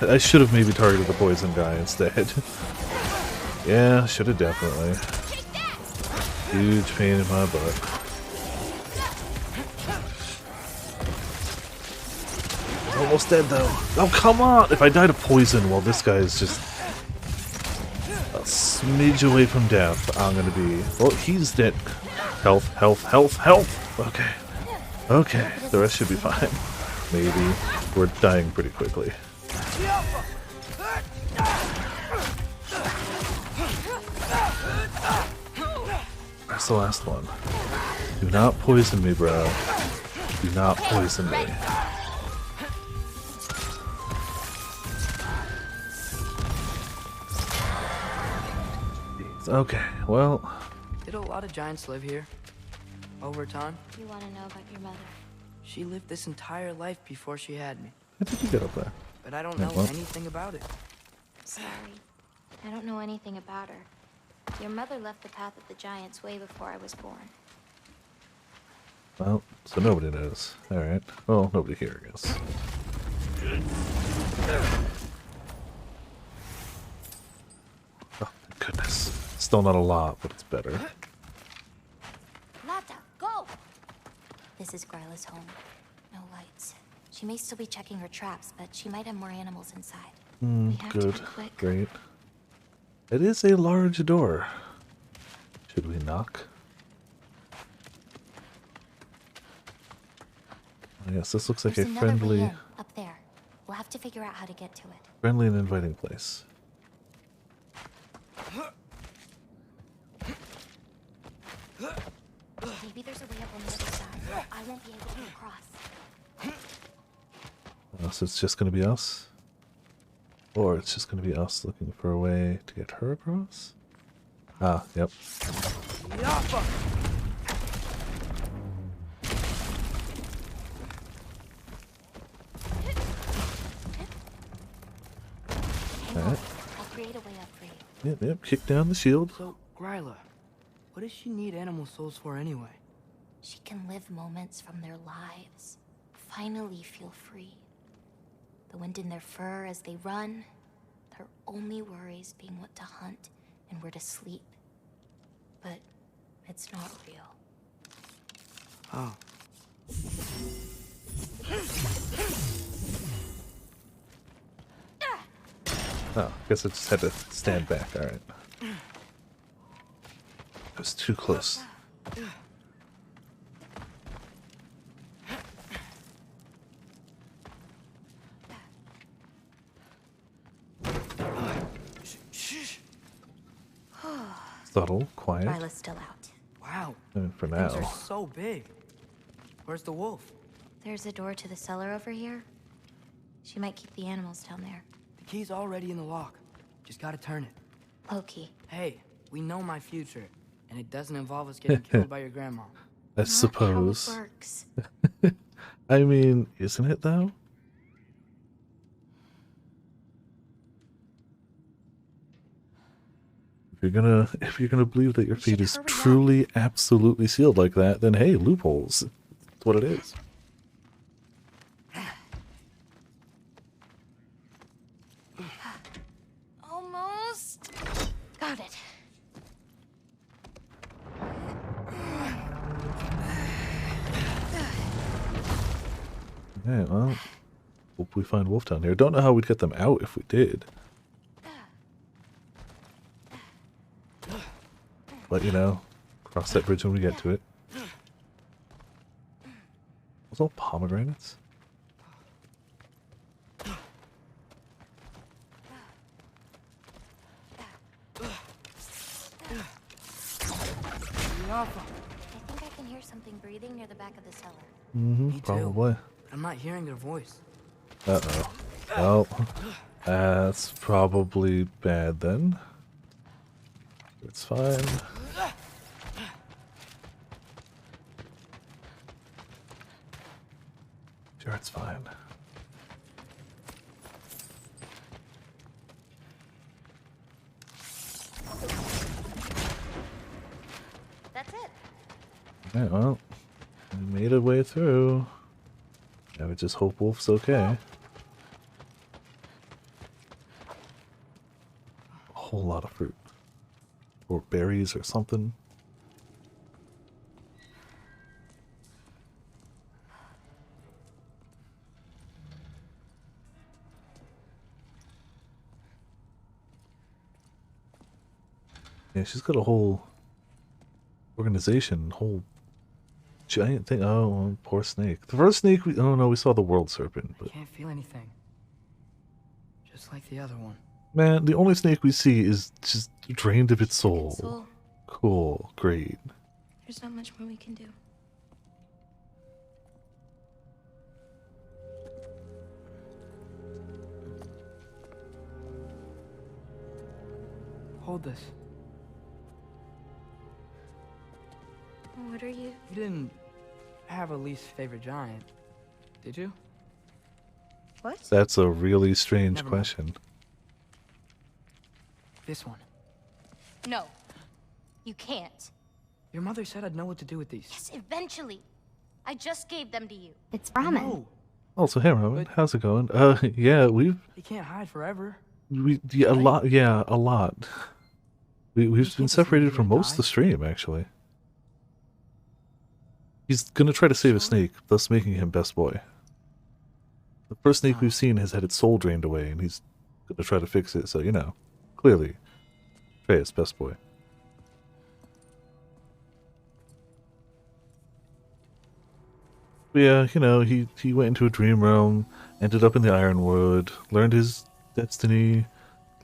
I should have maybe targeted the poison guy instead. Yeah, should have definitely. Huge pain in my butt. Almost dead though. Oh, come on! If I die to poison while this guy is just a smidge away from death, I'm gonna be... Well, he's dead. Health, health, health, health! Okay. Okay, the rest should be fine. Maybe. We're dying pretty quickly. That's the last one. Do not poison me, bro. Do not poison me. Okay, well... Did a lot of giants live here? Over time? You want to know about your mother? She lived this entire life before she had me. How did you get up there? But I don't know anything about it. Sorry. I don't know anything about her. Your mother left the path of the giants way before I was born. Well, so nobody knows. Alright. Well, nobody here, I guess. Oh, thank goodness. Still not a lot, but it's better. Lata, go! This is Gryla's home. No lights. She may still be checking her traps, but she might have more animals inside. We have to Good. be quick. Great. It is a large door. Should we knock? Oh, yes, this looks like There's a another way friendly... in, up there. We'll have to figure out how to get to it. Friendly and inviting place. Maybe there's a way up on the other side. I won't be able to get across. So it's just going to be us? Or it's just going to be us looking for a way to get her across? Ah, yep. a way up for you. Yep, kick down the shield. So, Gryla, what does she need animal souls for anyway? She can live moments from their lives. Finally feel free. The wind in their fur as they run. Their only worries being what to hunt and where to sleep. But it's not real. Oh. Oh, guess I just had to stand back. Alright. It was too close. Subtle, quiet. Ryla's still out. Wow. And for Things now. are so big. Where's the wolf? There's a door to the cellar over here. She might keep the animals down there. The key's already in the lock. Just gotta turn it. Loki. Hey, we know my future, and it doesn't involve us getting killed by your grandma. I suppose. How it works. I mean, isn't it though? If you're gonna believe that your fate is truly, absolutely sealed like that, then hey, loopholes. That's what it is. Almost. Got it. Yeah, well, hope we find Wolf down here. Don't know how we'd get them out if we did. But, you know, cross that bridge when we get to it. Those all pomegranates? I think I can hear something breathing near the back of the cellar. Mm-hmm, Me too. probably. I'm not hearing their voice. Uh-oh. Well, that's probably bad then. It's fine. Sure, it's fine. That's it. Alright, well, we made our way through. I would just hope Wolf's okay. A whole lot of fruit. Or berries or something. Yeah, she's got a whole organization, whole giant thing. Oh, poor snake. The first snake we... Oh no, we saw the world serpent. But Can't feel anything. Just like the other one. man, the only snake we see is just drained of its soul. Soul. Cool, great. There's not much more we can do. Hold this. What are you? You didn't have a least favorite giant, did you? What? That's a really strange Never mind. question. This one. No. You can't. Your mother said I'd know what to do with these. Yes, eventually. I just gave them to you. It's I ramen. know. Also, hey Roman, But- how's it going? Yeah, You can't hide forever. yeah, a lot. Yeah, a lot. We've can't been just separated leave from him to most of the die? stream, actually. He's gonna try to save a snake, thus making him best boy. The first snake we've seen has had its soul drained away, and he's gonna try to fix it. So you know, clearly, Trey's best boy. But yeah, you know, he went into a dream realm, ended up in the Ironwood, learned his destiny,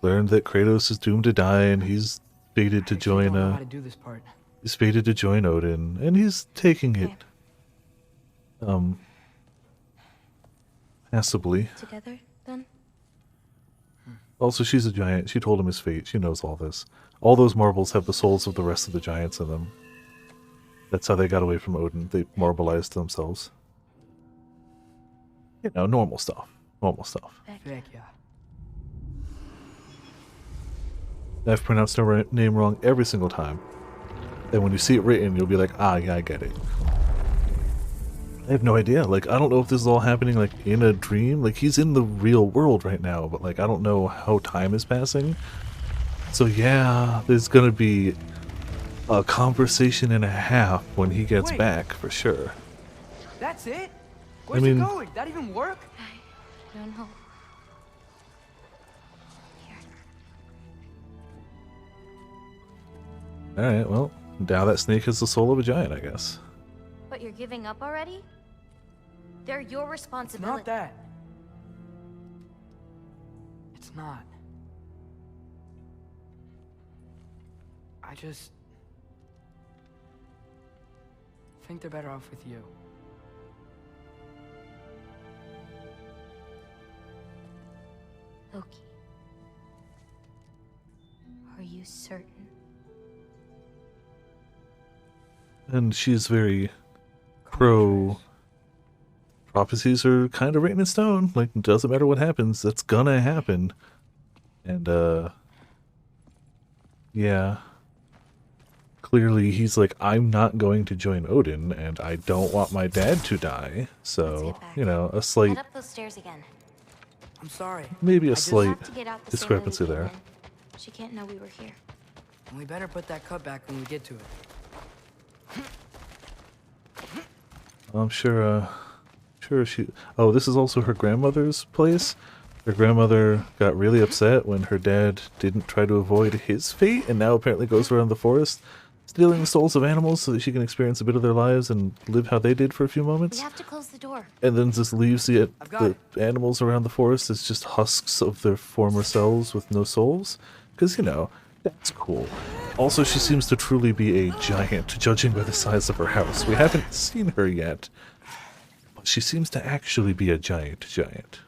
learned that Kratos is doomed to die, and he's fated to I actually join don't know how to do this part. he's fated to join Odin, and he's taking it passably. Together, then? Also, she's a giant. She told him his fate. She knows all this. All those marbles have the souls of the rest of the giants in them. That's how they got away from Odin. They marbleized themselves. You know, normal stuff. Normal stuff. Heck yeah. I've pronounced her name wrong every single time. And when you see it written, you'll be like, ah, yeah, I get it. I have no idea. Like, I don't know if this is all happening, like, in a dream. Like, he's in the real world right now, but, like, I don't know how time is passing. So, yeah, there's gonna be a conversation and a half when he gets back, for sure. That's it? Where's I mean, it going? That even work? I don't know. Alright, well, now that snake has the soul of a giant, I guess. But you're giving up already? They're your responsibility. Not that. It's not. I just think they're better off with you. Loki. Are you certain? And she's very pro. Prophecies are kind of written in stone. Like, it doesn't matter what happens, that's gonna happen. And, yeah. Clearly, he's like, I'm not going to join Odin, and I don't want my dad to die. So, you know, a slight. Head up those stairs again. I'm sorry. Maybe a We'll slight have to get out the same way we discrepancy came there. in. She can't know we were here. And we better put that cut back when we get to it. I'm sure she... Oh, this is also her grandmother's place? Her grandmother got really upset when her dad didn't try to avoid his fate, and now apparently goes around the forest, stealing the souls of animals so that she can experience a bit of their lives and live how they did for a few moments. We have to close the door. And then just leaves the animals around the forest as just husks of their former selves with no souls. Because, you know, that's cool. Also, she seems to truly be a giant, judging by the size of her house. We haven't seen her yet, but she seems to actually be a giant.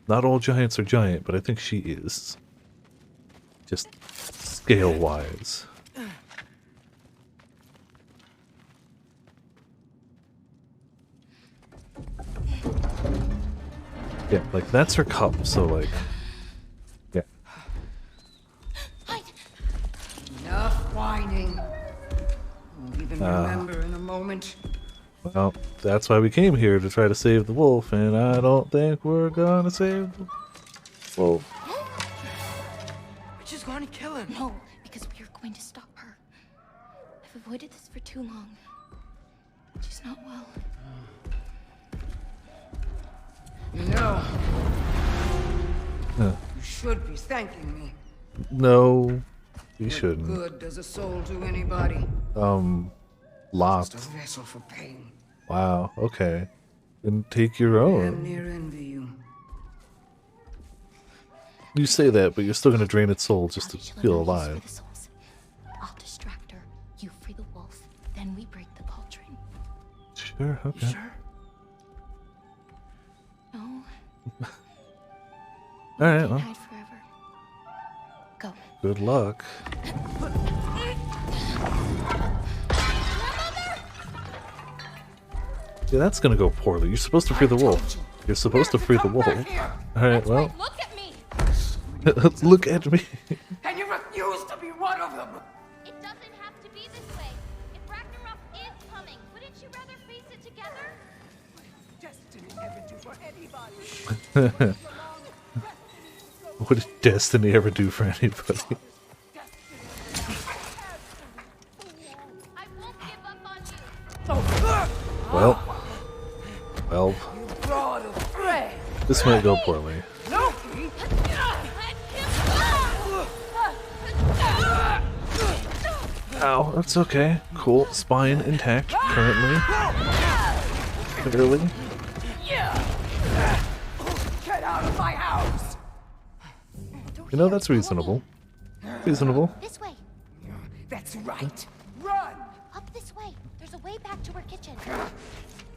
Not all giants are giant, but I think she is. Just scale-wise. Yeah, like, that's her cup, so, like... Yeah. Enough whining. You'll even remember in a moment. Well, that's why we came here, to try to save the wolf, and I don't think we're gonna save the wolf. We're just going to kill him. No, because we are going to stop her. I've avoided this for too long. She's not well. No. You should be thanking me. No, you What shouldn't. good does a soul do anybody? Lots. Just a vessel for pain. Wow, okay. Then take your Damn own. near envy you. You say that, but you're still gonna drain its soul just to feel alive. I'll distract her. You free the wolf. Then we break the cauldron. Sure, okay. Sure? No. Alright, well. Hide forever. Go. Good luck. Yeah, that's gonna go poorly. You're supposed to free the wolf. You're supposed to free the wolf. Alright, well. Look at me. Look at me. And you refuse to be one of them. It doesn't have to be this way. If Ragnarok is coming, wouldn't you rather face it together? Destiny ever do for anybody. What did destiny ever do for anybody? I won't give up on you. Well, God of War. this might go poorly. Loki. Ow, that's okay. Cool. Spine intact currently. Clearly. Get out of my house. You know, that's reasonable. Reasonable. This way. That's right. Run. Up this way. There's a way back to our kitchen.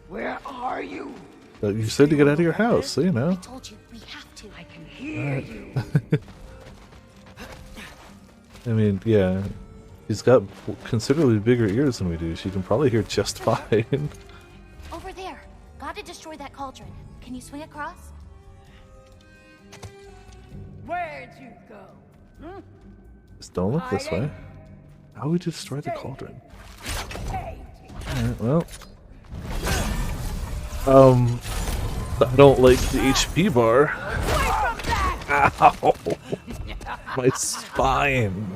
Where are you? You said to get out of your house, so you know. I told you we have to. I can hear you. I mean, yeah. She's got considerably bigger ears than we do. She can probably hear just fine. Over there. Gotta destroy that cauldron. Can you swing across? Where'd you go? Just don't look this way. How we destroy the cauldron? Alright, well. I don't like the HP bar. Ow! My spine.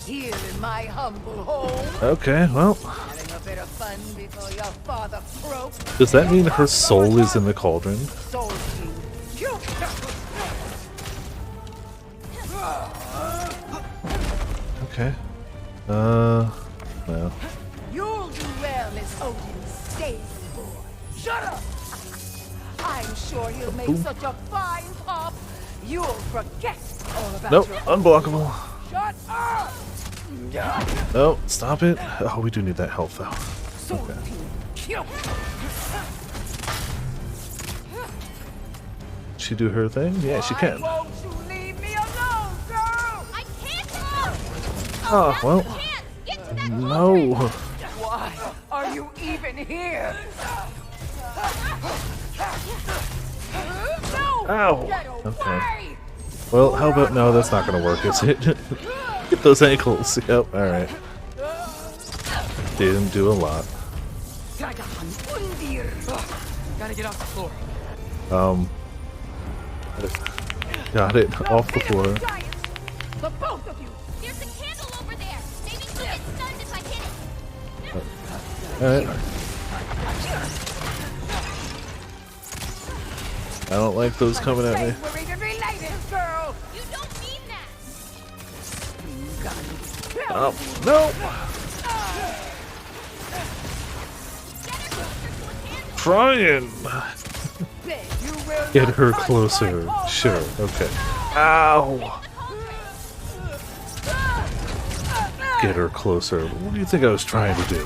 Here in my humble home. Okay, well. Having a bit of fun before your father croaked. Does that mean her soul is in the cauldron? Soul you. Okay. No. You'll do well as Odin's stable boy. Shut up! I'm sure he'll make such a fine pop, you'll forget all about Nope, your unblockable. Shut up! No, stop it. Oh, we do need that health though. Okay. She do her thing? Yeah, she can. Won't you leave me alone, girl? I can't! Oh, well. No. Why are you even here? No! Ow. Get Okay. away! Well, how about no? That's not gonna work, is it? Get those ankles. Yep. All right. Didn't do a lot. Gotta get off the floor. Got it off the floor. The both of you. There's a candle over there. Maybe she'll get stunned if I hit it. Alright. I don't like those coming at me. We're even related, girl. You don't mean that. Oh, no! Trying! Get her closer. Sure, okay. Ow! Get her closer. What do you think I was trying to do?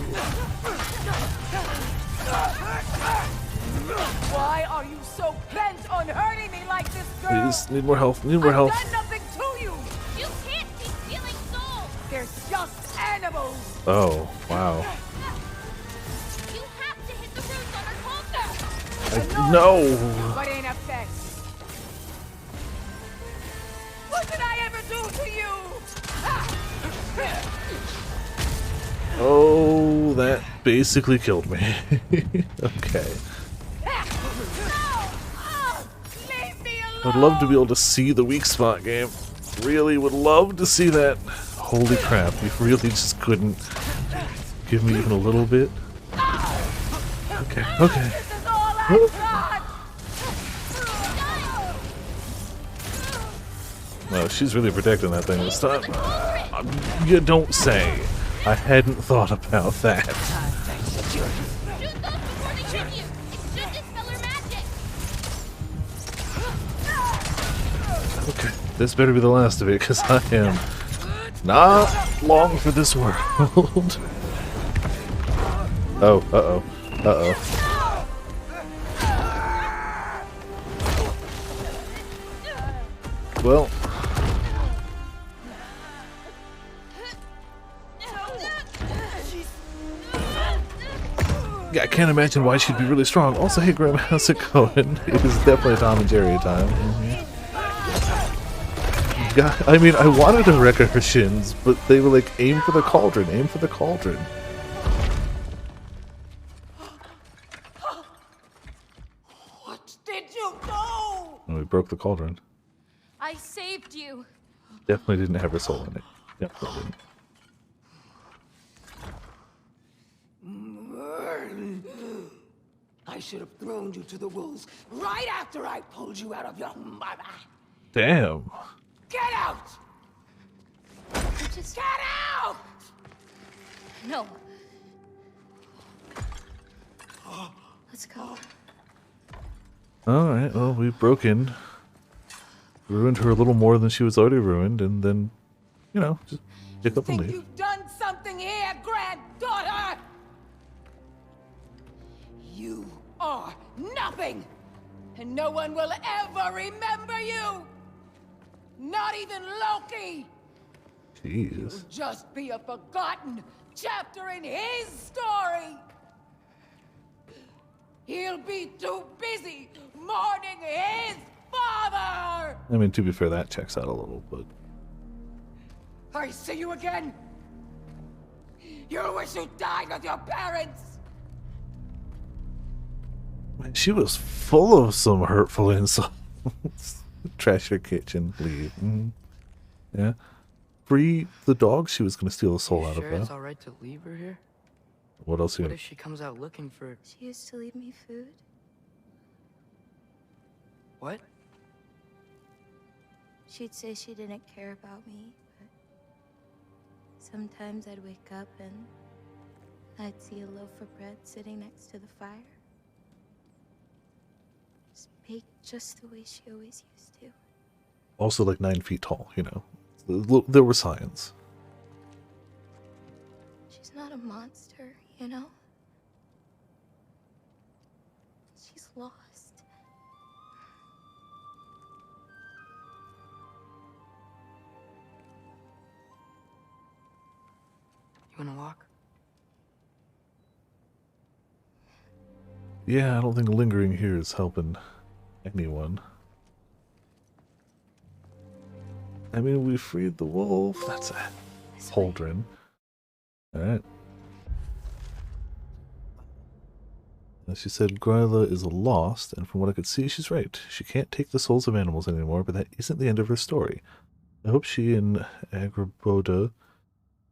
Why are you so bent on hurting me like this, girl? Please, need more health, need more health. I've done nothing to you. You can't keep stealing souls. They're just animals. Oh, wow. You have to hit the roots on her closer. No! But in effect. What did I ever do to you? Oh, that basically killed me. Okay. I'd love to be able to see the weak spot game. Really would love to see that. Holy crap, you really just couldn't give me even a little bit. Okay, okay. Well, she's really protecting that thing this time. You don't say. I hadn't thought about that. Shoot those before they hit you. It should dispel her magic. Okay, this better be the last of it, because I am not long for this world. Oh, uh-oh. Uh-oh. Well. Yeah, I can't imagine why she'd be really strong. Also, hey Graham, how's it going? It is definitely Tom and Jerry time. God, I mean, I wanted to wreck her shins, but they were like, aim for the cauldron, aim for the cauldron. What did you do? And we broke the cauldron. I saved you. Definitely didn't have her soul in it. Definitely didn't. I should have thrown you to the wolves right after I pulled you out of your mother. Damn. Get out! Just get out! No. Let's go. Alright, well, we broke in. Ruined her a little more than she was already ruined, and then, you know, just pick up and leave. You've done something here, granddaughter! You are nothing! And no one will ever remember you! Not even Loki! Jeez. You'll just be a forgotten chapter in his story! He'll be too busy mourning his Father! I mean, to be fair, that checks out a little, but I see you again! You wish you died with your parents! man, she was full of some hurtful insults. Trash your kitchen, leave. Yeah. Free the dog she was going to steal the soul out of, Sure, though. it's all right to leave her here. What else? What if she comes out looking for? She used to leave me food. What? She'd say she didn't care about me, but sometimes I'd wake up and I'd see a loaf of bread sitting next to the fire. Just baked just the way she always used to. Also, like 9 feet tall, you know. There were signs. She's not a monster, you know? She's lost. You wanna walk? Yeah, I don't think lingering here is helping anyone. I mean, we freed the wolf. That's a pauldron. Alright. And she said Gryla is lost, and from what I could see, she's right. She can't take the souls of animals anymore, but that isn't the end of her story. I hope she and Agraboda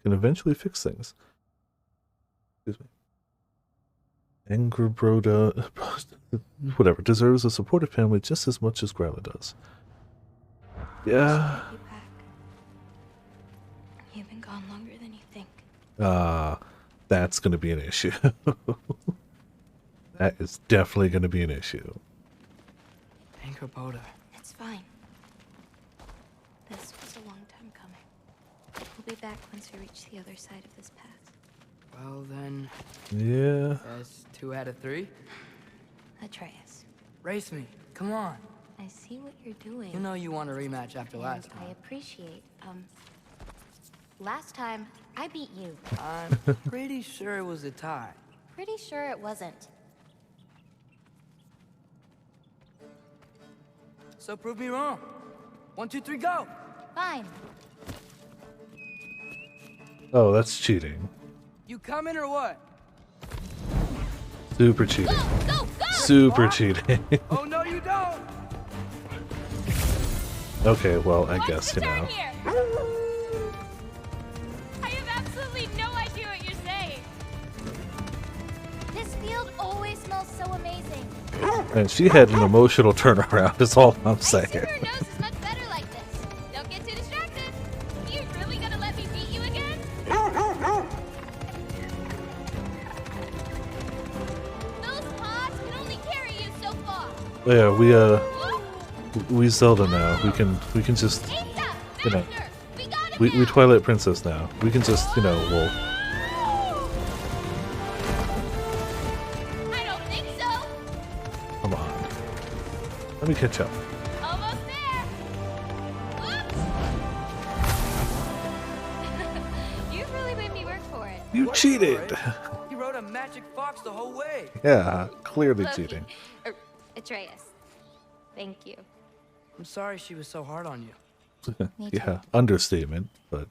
can eventually fix things. Excuse me. Agraboda, whatever, deserves a supportive family just as much as Gryla does. Yeah. You've been gone longer than you think. That's going to be an issue. That is definitely going to be an issue. Anchorboda. It's fine. This was a long time coming. We'll be back once we reach the other side of this path. Well then. Yeah. That's 2 out of 3. Atreus. Race me. Come on. I see what you're doing. You know you want a rematch after last I time. appreciate. Last time I beat you. I'm pretty sure it was a tie. Pretty sure it wasn't. So prove me wrong. 1, 2, 3, go. Fine. Oh, that's cheating. You coming or what? Super cheating. Go, go! Super cheating. Oh no, you don't. Okay, well, I guess, you know. Here? I have absolutely no idea what you're saying. This field always smells so amazing. And she had an emotional turnaround, is all I'm saying. Her nose is much better like this. Don't get too distracted. Are you really gonna let me beat you again? Those paws can only carry you so far. Yeah, we Zelda now. We can just, you know, we Twilight Princess now. We can just, you know, well. I don't think so. Come on. Let me catch up. Almost there. Whoops. You really made me work for it. You cheated. He rode a magic fox the whole way. Yeah, clearly Loki. cheating. Atreus. Thank you. I'm sorry she was so hard on you. Yeah, understatement, but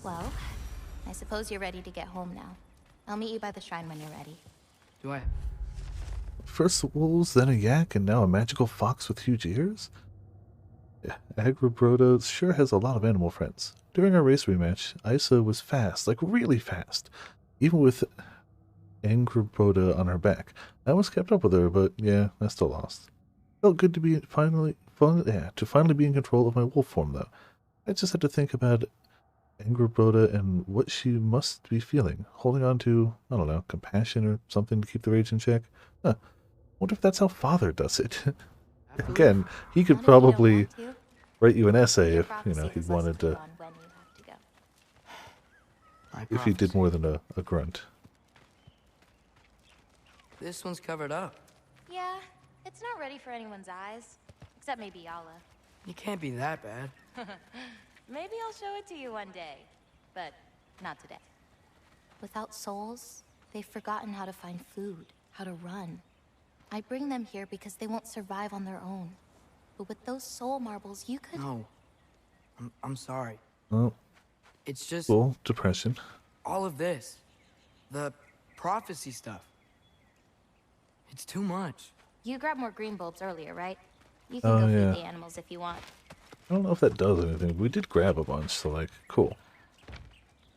Well, I suppose you're ready to get home now. I'll meet you by the shrine when you're ready. Do I? first the wolves, then a yak, and now a magical fox with huge ears? Yeah, Agrabroda sure has a lot of animal friends. During our race rematch, Isa was fast, like really fast, even with Agrabroda on her back. I almost kept up with her, but yeah, I still lost. Felt good to be finally be in control of my wolf form, though. I just had to think about Agrabroda and what she must be feeling, holding on to, I don't know, compassion or something to keep the rage in check. Huh. Wonder if that's how Father does it. Again, he could probably write you an essay if, you know, he wanted to. If he did more than a grunt. This one's covered up. Yeah, it's not ready for anyone's eyes. Except maybe Yala. You can't be that bad. Maybe I'll show it to you one day. But not today. Without souls, they've forgotten how to find food, how to run. I bring them here because they won't survive on their own. But with those soul marbles, you could... No. I'm sorry. Oh. It's just... Well, depression. all of this. The prophecy stuff. It's too much. You grabbed more green bulbs earlier, right? You can Oh, go yeah. feed the animals if you want. I don't know if that does anything. We did grab a bunch, so like, cool.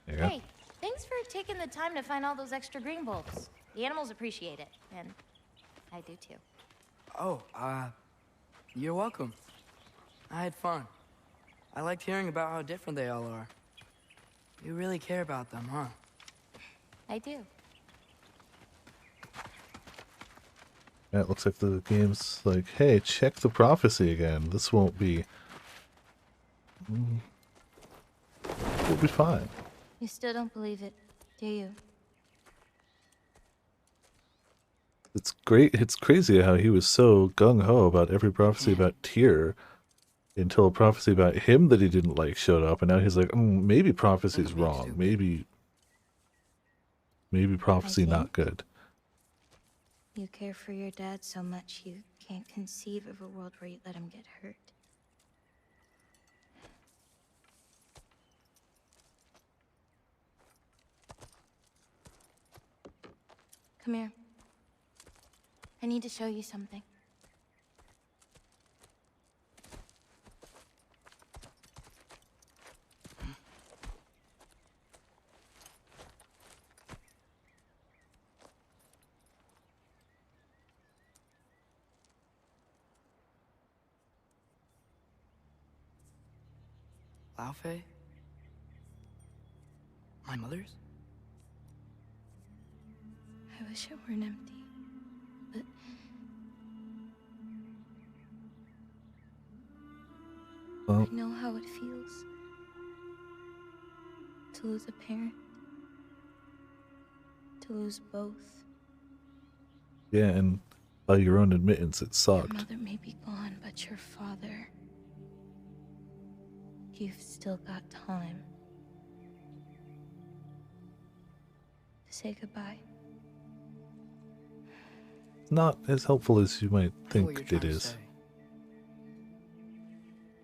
There you go. Hey, thanks for taking the time to find all those extra green bulbs. The animals appreciate it, and I do too. Oh, you're welcome. I had fun. I liked hearing about how different they all are. You really care about them, huh? I do. Yeah, it looks like the game's like, hey, check the prophecy again. This won't be... We'll be fine. You still don't believe it, do you? It's great. It's crazy how he was so gung-ho about every prophecy about Tyr until a prophecy about him that he didn't like showed up, and now he's like, maybe prophecy's wrong. Maybe prophecy not good. You care for your dad so much you can't conceive of a world where you let him get hurt. Come here. I need to show you something. Laufey? My mother's? I wish it weren't empty, but... Well, I know how it feels to lose a parent, to lose both. yeah, and by your own admittance, it Your sucked. mother may be gone, but your father... You've still got time to say goodbye. Not as helpful as you might I know what think you're it trying to is. say.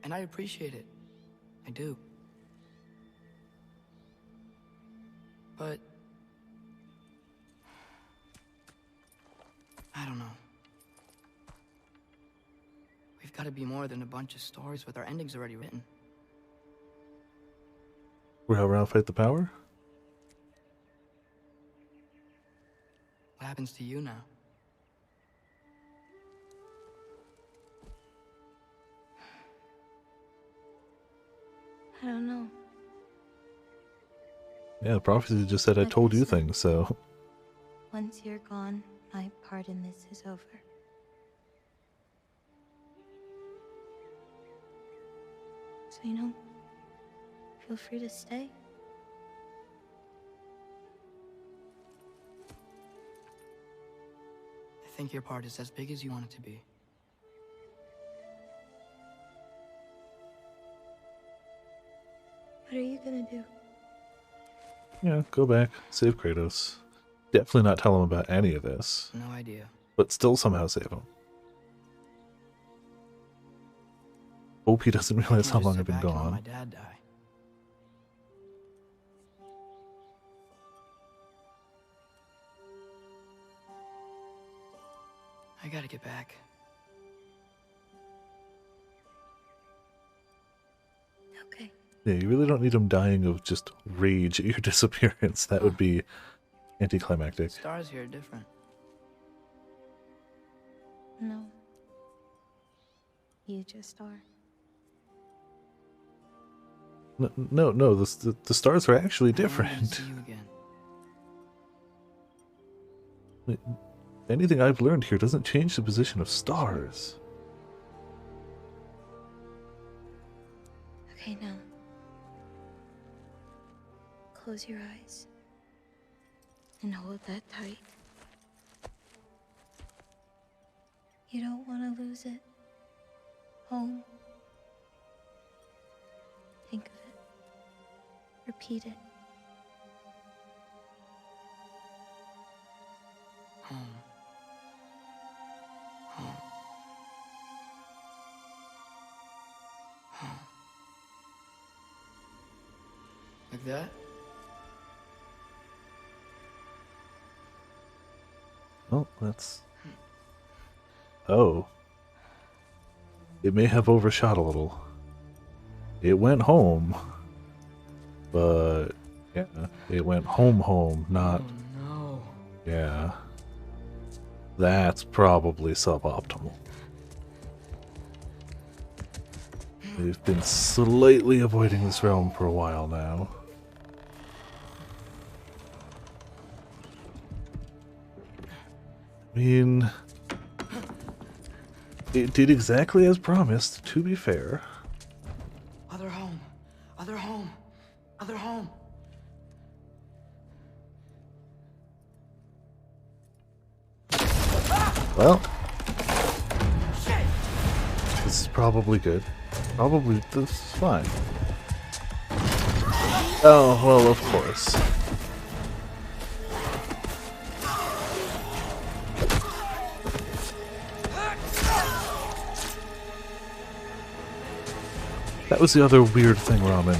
And I appreciate it. I do. But... I don't know. We've got to be more than a bunch of stories with our endings already written. We're how Ralph fight the power? What happens to you now? I don't know. Yeah, the prophecy just said I Like told I you said. things, so... Once you're gone, my part in this is over. So, you know, feel free to stay. I think your part is as big as you want it to be. What are you gonna do? Yeah, go back, save Kratos. Definitely not tell him about any of this, No idea. but still somehow save him. Hope he doesn't realize how Can't just long sit I've been back and let my gone. dad die. I gotta get back. Okay. Yeah, you really don't need him dying of just rage at your disappearance. That would be anticlimactic. Stars here are different. No. You just are. No, the stars are actually I wanted to different. see you again. Anything I've learned here doesn't change the position of stars. Okay, now. Close your eyes. And hold that tight. You don't want to lose it. Home. Think of it. Repeat it. Home. Like that? Oh, that's... Oh. It may have overshot a little. It went home. But, yeah, it went home, not... Oh no. Yeah. That's probably suboptimal. We've been slightly avoiding this realm for a while now. I mean, it did exactly as promised, to be fair. Other home. Other home. Other home. Well, this is probably good. Probably this is fine. Oh, well, of course. That was the other weird thing, Ramen.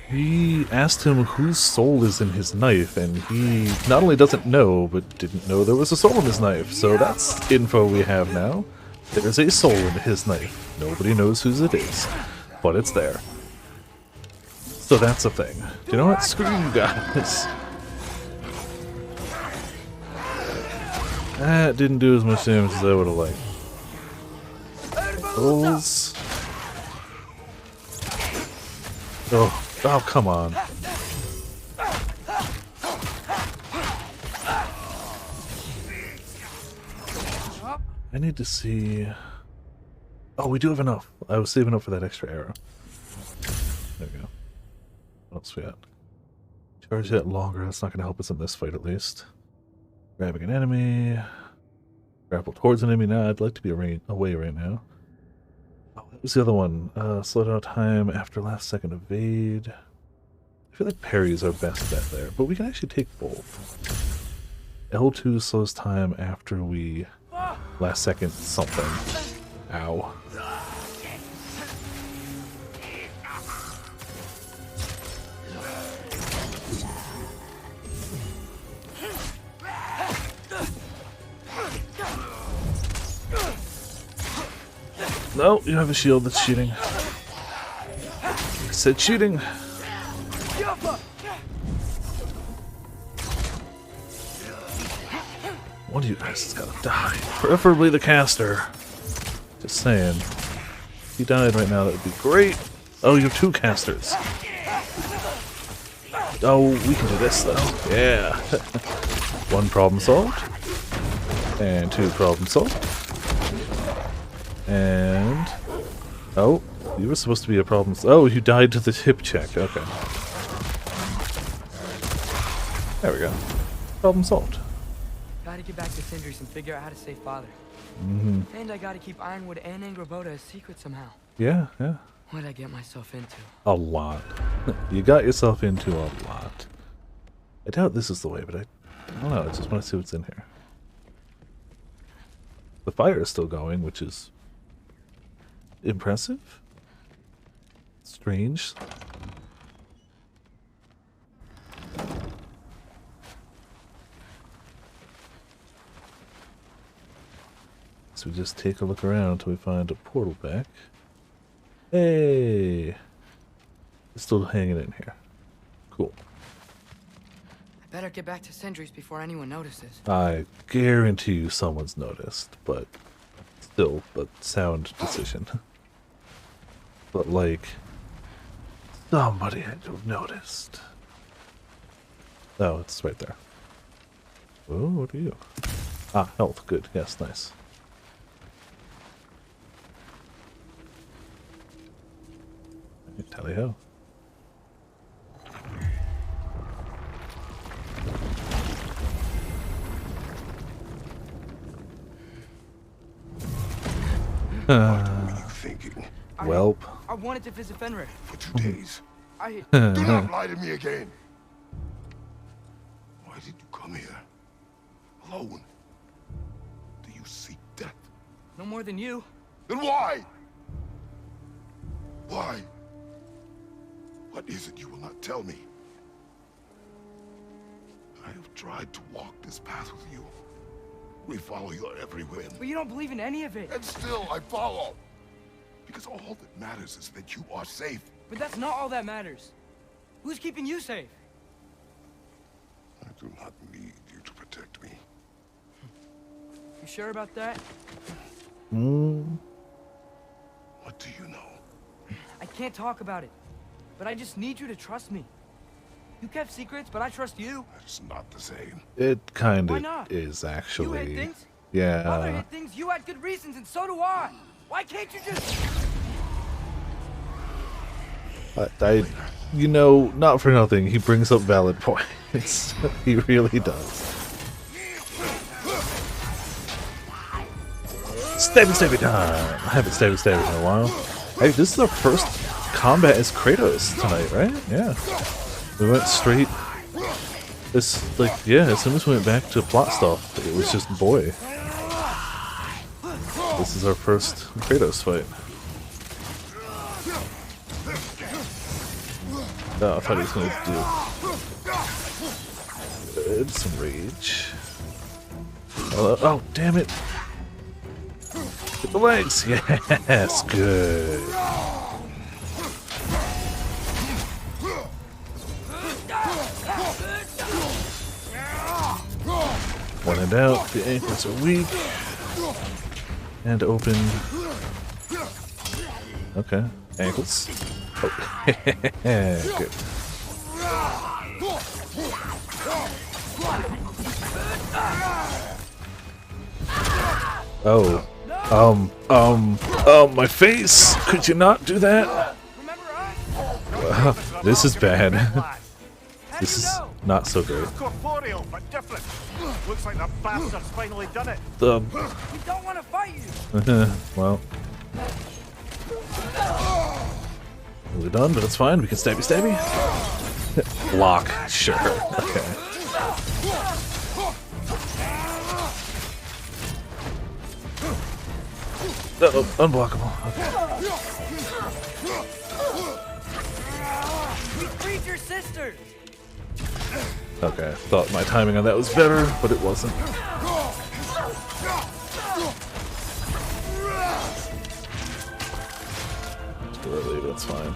He asked him whose soul is in his knife, and he not only doesn't know, but didn't know there was a soul in his knife. So that's info we have now. There's a soul in his knife. Nobody knows whose it is, but it's there. So that's a thing. Do you know what? Screw you guys. That didn't do as much damage as I would have liked. Souls. Oh, come on. I need to see... Oh, we do have enough. I was saving up for that extra arrow. There we go. What else we got? Charge that longer. That's not going to help us in this fight, at least. Grabbing an enemy. Grapple towards an enemy. Nah, I'd like to be away right now. Oh, that was the other one. Slow down time after last second evade. I feel like parry is our best bet there, but we can actually take both. L2 slows time after we last second something. Ow. No, you have a shield that's shooting. I said shooting. One of you guys has gotta die. Preferably the caster. Just saying. If he died right now, that would be great. Oh, you have two casters. Oh, we can do this though. Yeah. One problem solved. And two problem solved. And... Oh, you were supposed to be a problem. Oh, you died to the hip check. Okay. There we go. Problem solved. Gotta get back to Sindri's and figure out how to save Father. Mm-hmm. And I gotta keep Ironwood and Angrboda a secret somehow. Yeah, yeah. What'd I get myself into? A lot. You got yourself into a lot. I doubt this is the way, but I don't know. I just want to see what's in here. The fire is still going, which is impressive. Strange. So we just take a look around until we find a portal back. Hey! It's still hanging in here. Cool. I better get back to Sindri's before anyone notices. I guarantee you someone's noticed, but still a sound decision. But like, somebody had to have noticed. Oh, it's right there. Oh, what are you? Ah, health. Good. Yes, nice. Tally ho. Thinking. Welp. I wanted to visit Fenrir. For 2 days. I... Do not lie to me again. Why did you come here? Alone? Do you seek death? No more than you. Then why? Why? What is it you will not tell me? I have tried to walk this path with you. We follow your every whim. But you don't believe in any of it. And still I follow. Because all that matters is that you are safe. But that's not all that matters. Who's keeping you safe? I do not need you to protect me. You sure about that? What do you know? I can't talk about it. But I just need you to trust me. You kept secrets, but I trust you. It's not the same. It kind Why of not? is You actually. hid things. Yeah. Mother hid things. You had good reasons, and so do I. Why can't you just... You know, not for nothing, he brings up valid points. He really does. Stabby time! I haven't stabby in a while. Hey, this is our first combat as Kratos tonight, right? Yeah. We went straight... It's like, yeah, as soon as we went back to plot stuff, it was just boy. This is our first Kratos fight. Oh, I thought he was going to do some rage. Oh, damn it! Hit the legs! Yes, good. When in doubt, the ankles are weak. And open. Okay, ankles. Oh, good. My face! Could you not do that? This is bad. This is not so great. Corporeal, but different. Looks like the bastard's finally done it. We don't want to fight you. Well. Really done, but it's fine. We can stabby. Block, sure. Okay. Uh-oh, unblockable. Okay. We freed your sisters. Okay, thought my timing on that was better, but it wasn't. Really, that's fine.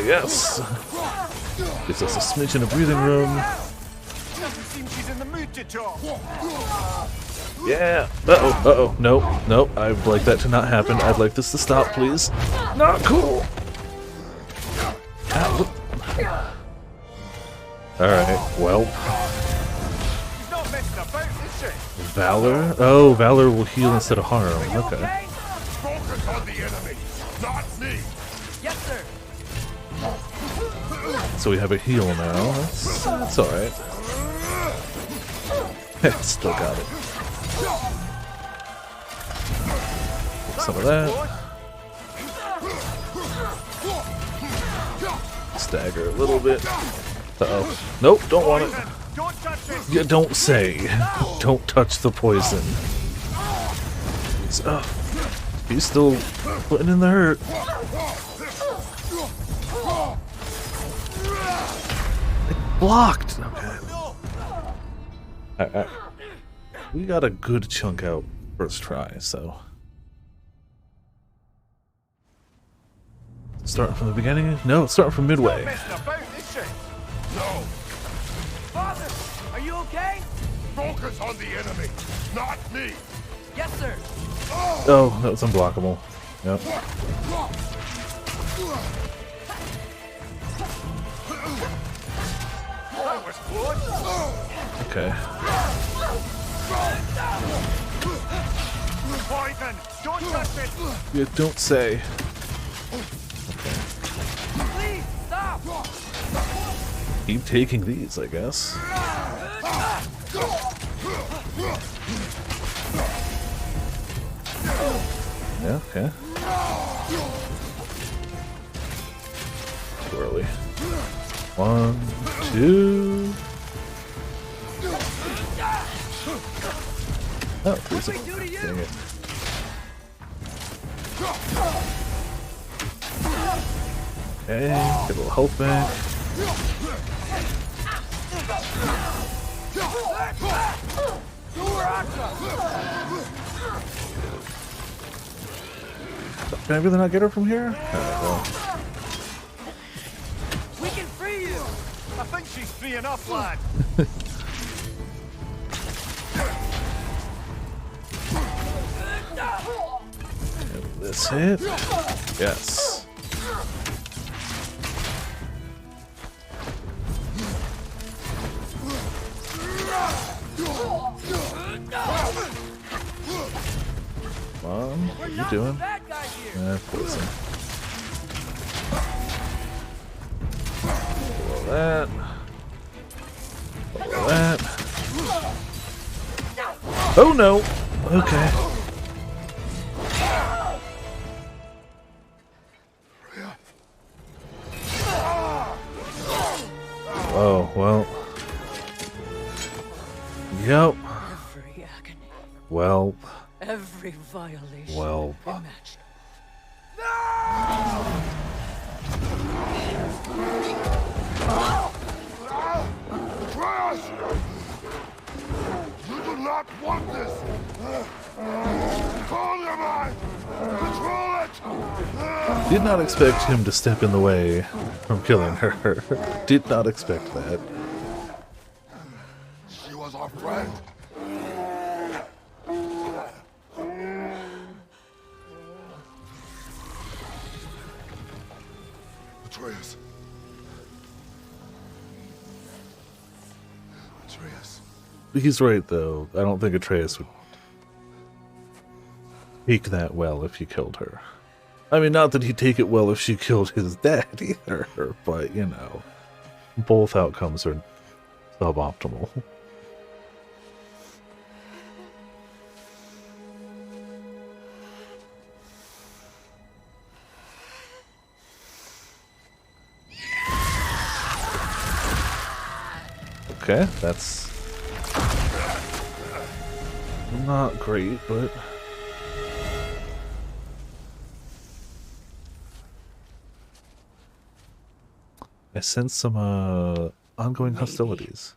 Yes! Gives us a smidgen of breathing room. Doesn't seem she's in the mood to talk. Yeah! Uh-oh, no, I'd like that to not happen. I'd like this to stop, please. Not cool! Alright, well. She's not messing about, is she? Valor? Oh, Valor will heal instead of harm. Okay. Focus on the enemy, not me. Yes, sir. So we have a heal now. That's alright. Still got it. Some of that. Stagger a little bit. Uh-oh. Nope, don't want it. You don't say. Don't touch the poison. He's still putting in the hurt. It blocked. Okay. We got a good chunk out first try, so. Starting from the beginning? No, starting from midway. No. Father, are you okay? Focus on the enemy, not me. Yes, sir. Oh, that was unblockable. Yep. That was close. Okay. Poison! Don't touch it! You don't say. Please stop. Keep taking these, I guess. Yeah, okay. Too early. 1, 2. Oh, please. Dang it. Okay, get a little health back. Can I really not get her from here? Well. We can free you! I think she's free enough, lad. This hit? Yes. Come on, what are you doing? Poison. Follow that. Follow that. Oh no! Okay. Oh, well. Yep. Every agony. Well. Every violation. Well. Imagined. You do not want this! Control your mind! Control it! Did not expect him to step in the way from killing her. Did not expect that. She was our friend. Atreus. Atreus. He's right, though. I don't think Atreus would take that well if he killed her. I mean, not that he'd take it well if she killed his dad either, but, you know, both outcomes are suboptimal. Okay, that's not great, but I sense some ongoing hostilities.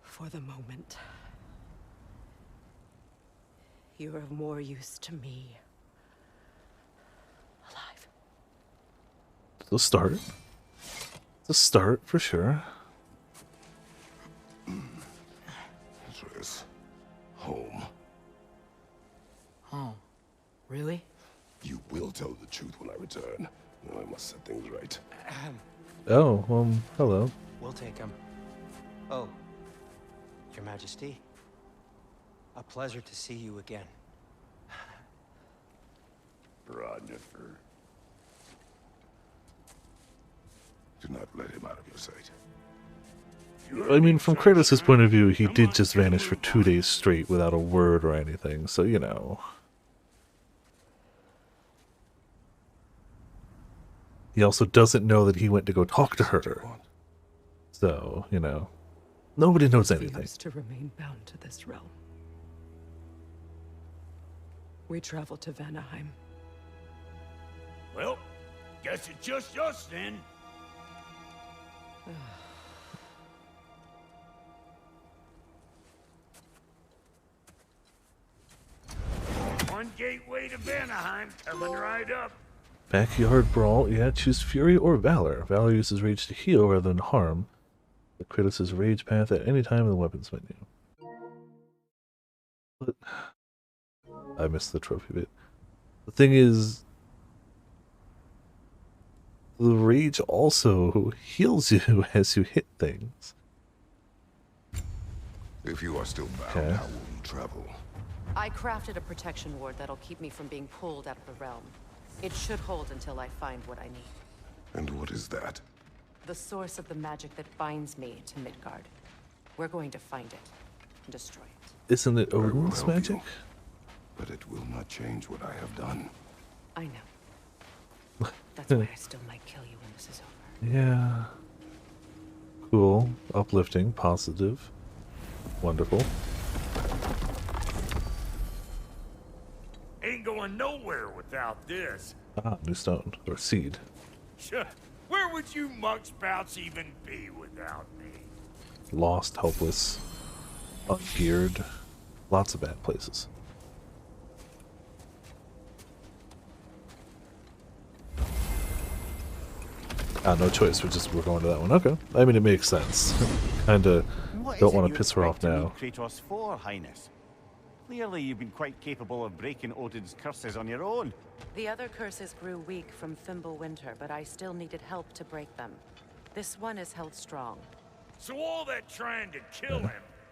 For the moment, you are of more use to me. Alive. It's a start. It's a start for sure. Atreus. Home. Oh, really? You will tell the truth when I return. I must set things right. Oh, hello. We'll take him. Oh, Your Majesty. A pleasure to see you again. Rodnifer. Do not let him out of your sight. I mean, from Kratos' point of view, he did just vanish for 2 days straight without a word or anything, so, you know. He also doesn't know that he went to go talk to her. So, you know, nobody knows anything. Refuse to remain bound to this realm. We travel to Vanaheim. Well, guess it's just us then. One gateway to Vanaheim coming right up. Backyard brawl, yeah, choose fury or valor. Valor uses rage to heal rather than harm. The Kratos' rage path at any time in the weapons menu. But I missed the trophy bit. The thing is, the rage also heals you as you hit things. If you are still bound, Okay. how will you travel? I crafted a protection ward that'll keep me from being pulled out of the realm. It should hold until I find what I need. And what is that? The source of the magic that binds me to Midgard. We're going to find it and destroy it. Isn't it Odin's help you. magic? But it will not change what I have done. I know. That's why I still might kill you when this is over. Yeah. Cool. Uplifting. Positive. Wonderful. there without this. Ah, new stone or seed. Where would you muckspouts even be without me? Lost, helpless, ungeared, lots of bad places. Ah, no choice. We're going to that one. Okay. I mean, it makes sense. Kinda don't want to piss her off now. Kratos for, Highness? Clearly, you've been quite capable of breaking Odin's curses on your own. The other curses grew weak from Fimbulwinter, but I still needed help to break them. This one is held strong. So all that trying to kill him,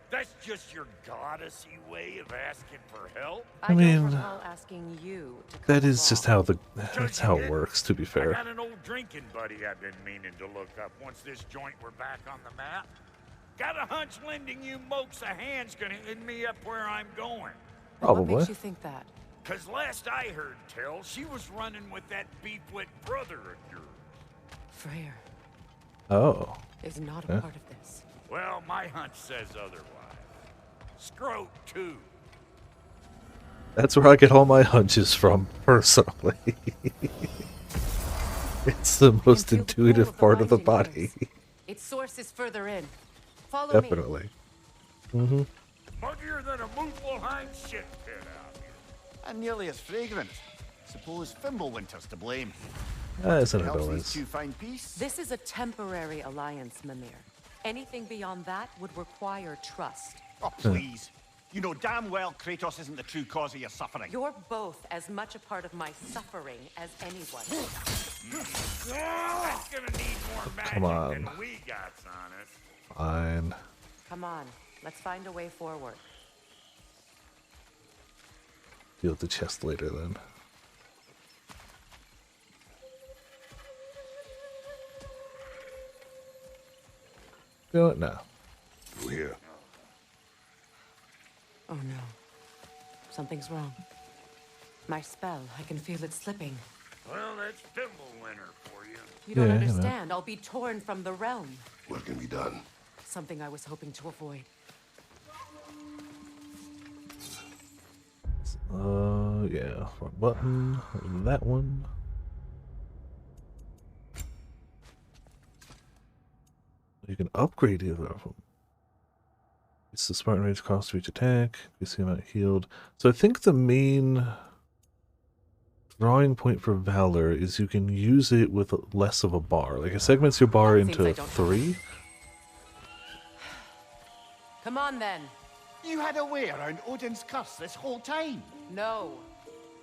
that's just your goddessy way of asking for help? I mean, don't recall asking you to come that is just how that's how it did? works, to be I fair. got an old drinking buddy I've been meaning to look up once this joint were back on the map. Got a hunch lending you mokes a hand's gonna end me up where I'm going. Probably. What makes you think that? 'Cause last I heard tell, she was running with that beefwit brother of yours. Freyr Oh. is not a part of this. Well, my hunch says otherwise. Scrote, too. That's where I get all my hunches from, personally. It's the most intuitive part of the body. Its source is further in. Follow Definitely. Mm-hmm. Muggier than a Muspelheim shit pit out here. And nearly as fragrant. Suppose Fimbulwinter's to blame. Isn't it Helps always? these two find peace. This is a temporary alliance, Mimir. Anything beyond that would require trust. Oh, please. You know damn well Kratos isn't the true cause of your suffering. You're both as much a part of my suffering as anyone. That's gonna need more magic Come on. than we got on us. Fine. Come on, let's find a way forward. Deal with the chest later then. Do it now. Through here. Oh no. Something's wrong. My spell, I can feel it slipping. Well, that's Fimbulwinter for you. You don't Yeah, I know. understand. I'll be torn from the realm. What can be done? Something I was hoping to avoid. Yeah. Front button. That one. You can upgrade either of them. It's the Spartan range cost to each attack. You see amount healed. So I think the main drawing point for Valor is you can use it with less of a bar. Like it segments your bar That seems I into don't 3. Come on then. You had a way around Odin's curse this whole time. No.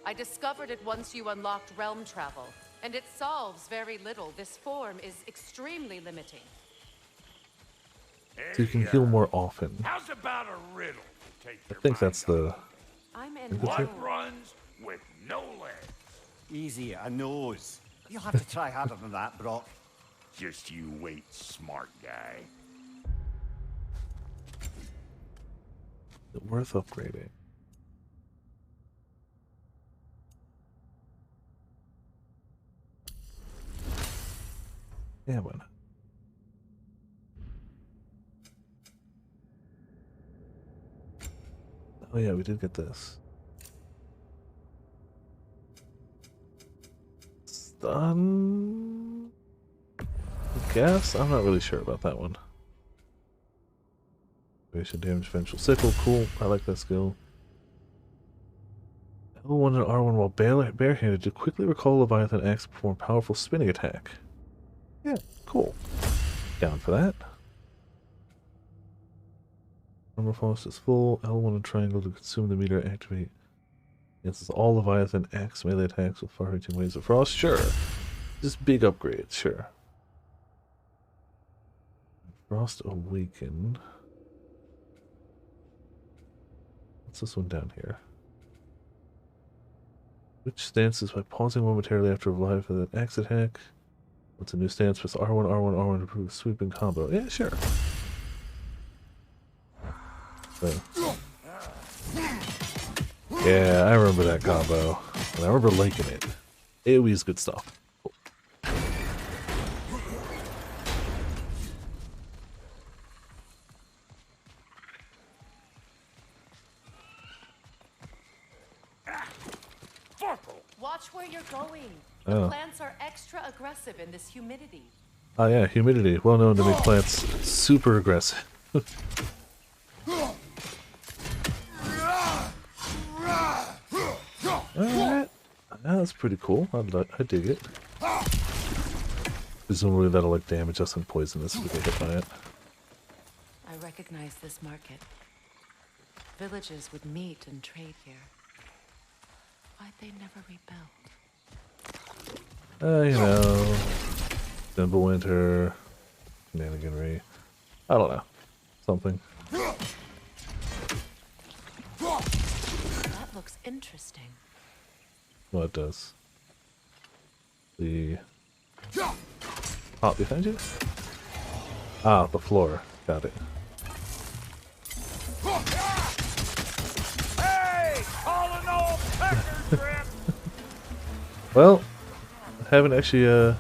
I discovered it once you unlocked realm travel, and it solves very little. This form is extremely limiting. So you can heal more often. How's about a riddle to take I your think mind that's the... off? I'm think in that's it. What runs with no legs? Easy, a nose. You'll have to try harder than that, Brock. Just you wait, smart guy. Is it worth upgrading? Yeah, why not? Oh yeah, we did get this. Stun? I guess? I'm not really sure about that one. Duration damage, vengeful sickle, cool. I like that skill. L1 and R1 while barehanded to quickly recall Leviathan Axe to perform powerful spinning attack. Yeah, cool. Down for that. Armor Frost is full. L1 and triangle to consume the meter activate. Against all Leviathan Axe melee attacks with far-reaching waves of frost. Sure. Just big upgrades, sure. Frost Awaken. What's this one down here? Which stances by pausing momentarily after a Leviathan Axe attack? What's a new stance? Press R1, R1, R1 to improve sweeping combo. Yeah, sure. Yeah, I remember that combo. And I remember liking it. AoE's good stuff. Watch where you're going. The Oh. plants are extra aggressive in this humidity. Oh yeah, humidity. Well known to make plants super aggressive. Alright. That's pretty cool. I dig it. Presumably that'll like damage us and poison us if we get hit by it. I recognize this market. Villages would meet and trade here. Why'd they never rebuild? You know, Winter, shenaniganry. I don't know. Something. That looks interesting. Well, it does. The... Oh, behind you? Ah, the floor. Got it. Hey! Calling all pecker grip! Well, I haven't actually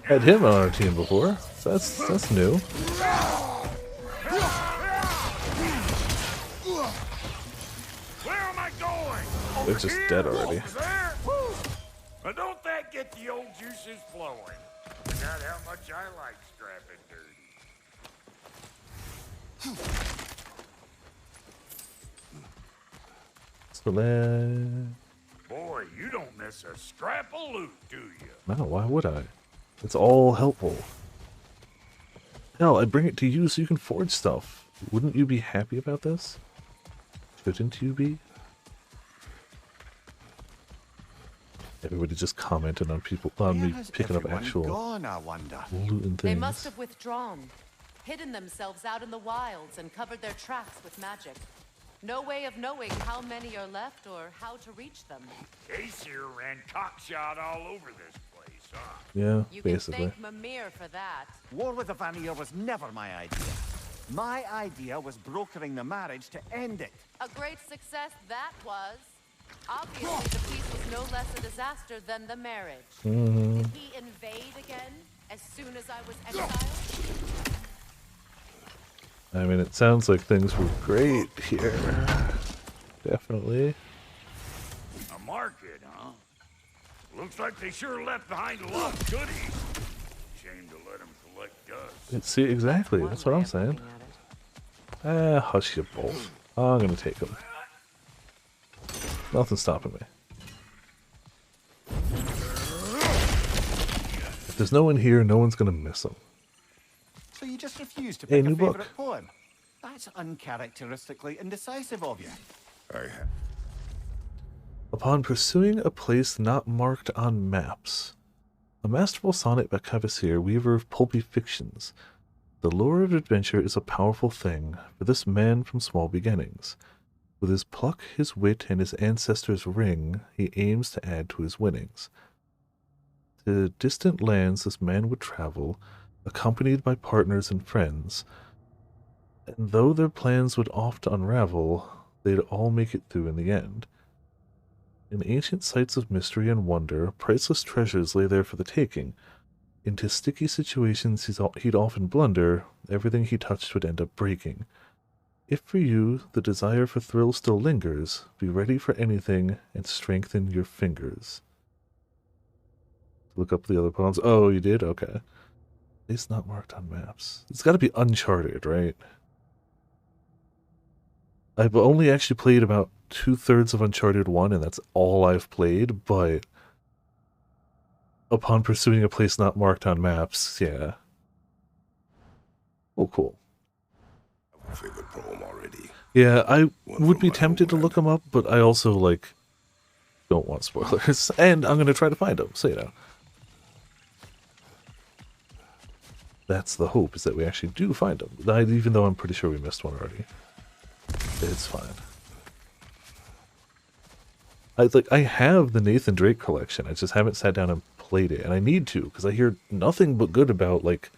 had him on our team before, so that's new. Where am I going? They're just dead already. Over there? Now don't that get the old juices flowing? Forgot how much I like scrapping dirty. Select. Boy, you don't miss a scrap of loot, do you? No, why would I? It's all helpful. Hell, I bring it to you so you can forge stuff. Wouldn't you be happy about this? Shouldn't you be? Everybody just commented on me picking up actual gone, I wonder? loot and They things. must have withdrawn, hidden themselves out in the wilds, and covered their tracks with magic. No way of knowing how many are left or how to reach them. Case here ran cockshot all over this place, huh? Yeah, You basically. can thank Mimir for that. War with the Vanir was never my idea. My idea was brokering the marriage to end it. A great success that was. Obviously, the peace was no less a disaster than the marriage. Did he invade again as soon as I was exiled? I mean, it sounds like things were great here. Definitely. A market, huh? Looks like they sure left behind a lot of goodies. Shame to let them collect dust. See, exactly. That's what I'm saying. Hush you both. I'm gonna take them. Nothing's stopping me. If there's no one here, no one's gonna miss them. So you just refused to Hey, pick a new book. favorite poem? That's uncharacteristically indecisive of you. Upon pursuing a place not marked on maps. A masterful sonnet by Cavasier, weaver of pulpy fictions. The lure of adventure is a powerful thing for this man from small beginnings. With his pluck, his wit, and his ancestors' ring, he aims to add to his winnings. To distant lands this man would travel, accompanied by partners and friends. And though their plans would oft unravel, they'd all make it through in the end. In ancient sites of mystery and wonder, priceless treasures lay there for the taking. Into sticky situations he'd often blunder, everything he touched would end up breaking. If for you the desire for thrill still lingers, be ready for anything and strengthen your fingers. Look up the other poems. Oh, you did? Okay. It's not marked on maps. It's got to be Uncharted, right? I've only actually played about 2/3 of Uncharted 1, and that's all I've played, but upon pursuing a place not marked on maps, yeah. Oh, cool. Favorite poem already. Yeah, I would be tempted to look them up, but I also, like, don't want spoilers, and I'm going to try to find them, so, you know. That's the hope, is that we actually do find them, even though I'm pretty sure we missed one already. It's fine. I have the Nathan Drake collection. I just haven't sat down and played it, and I need to because I hear nothing but good about like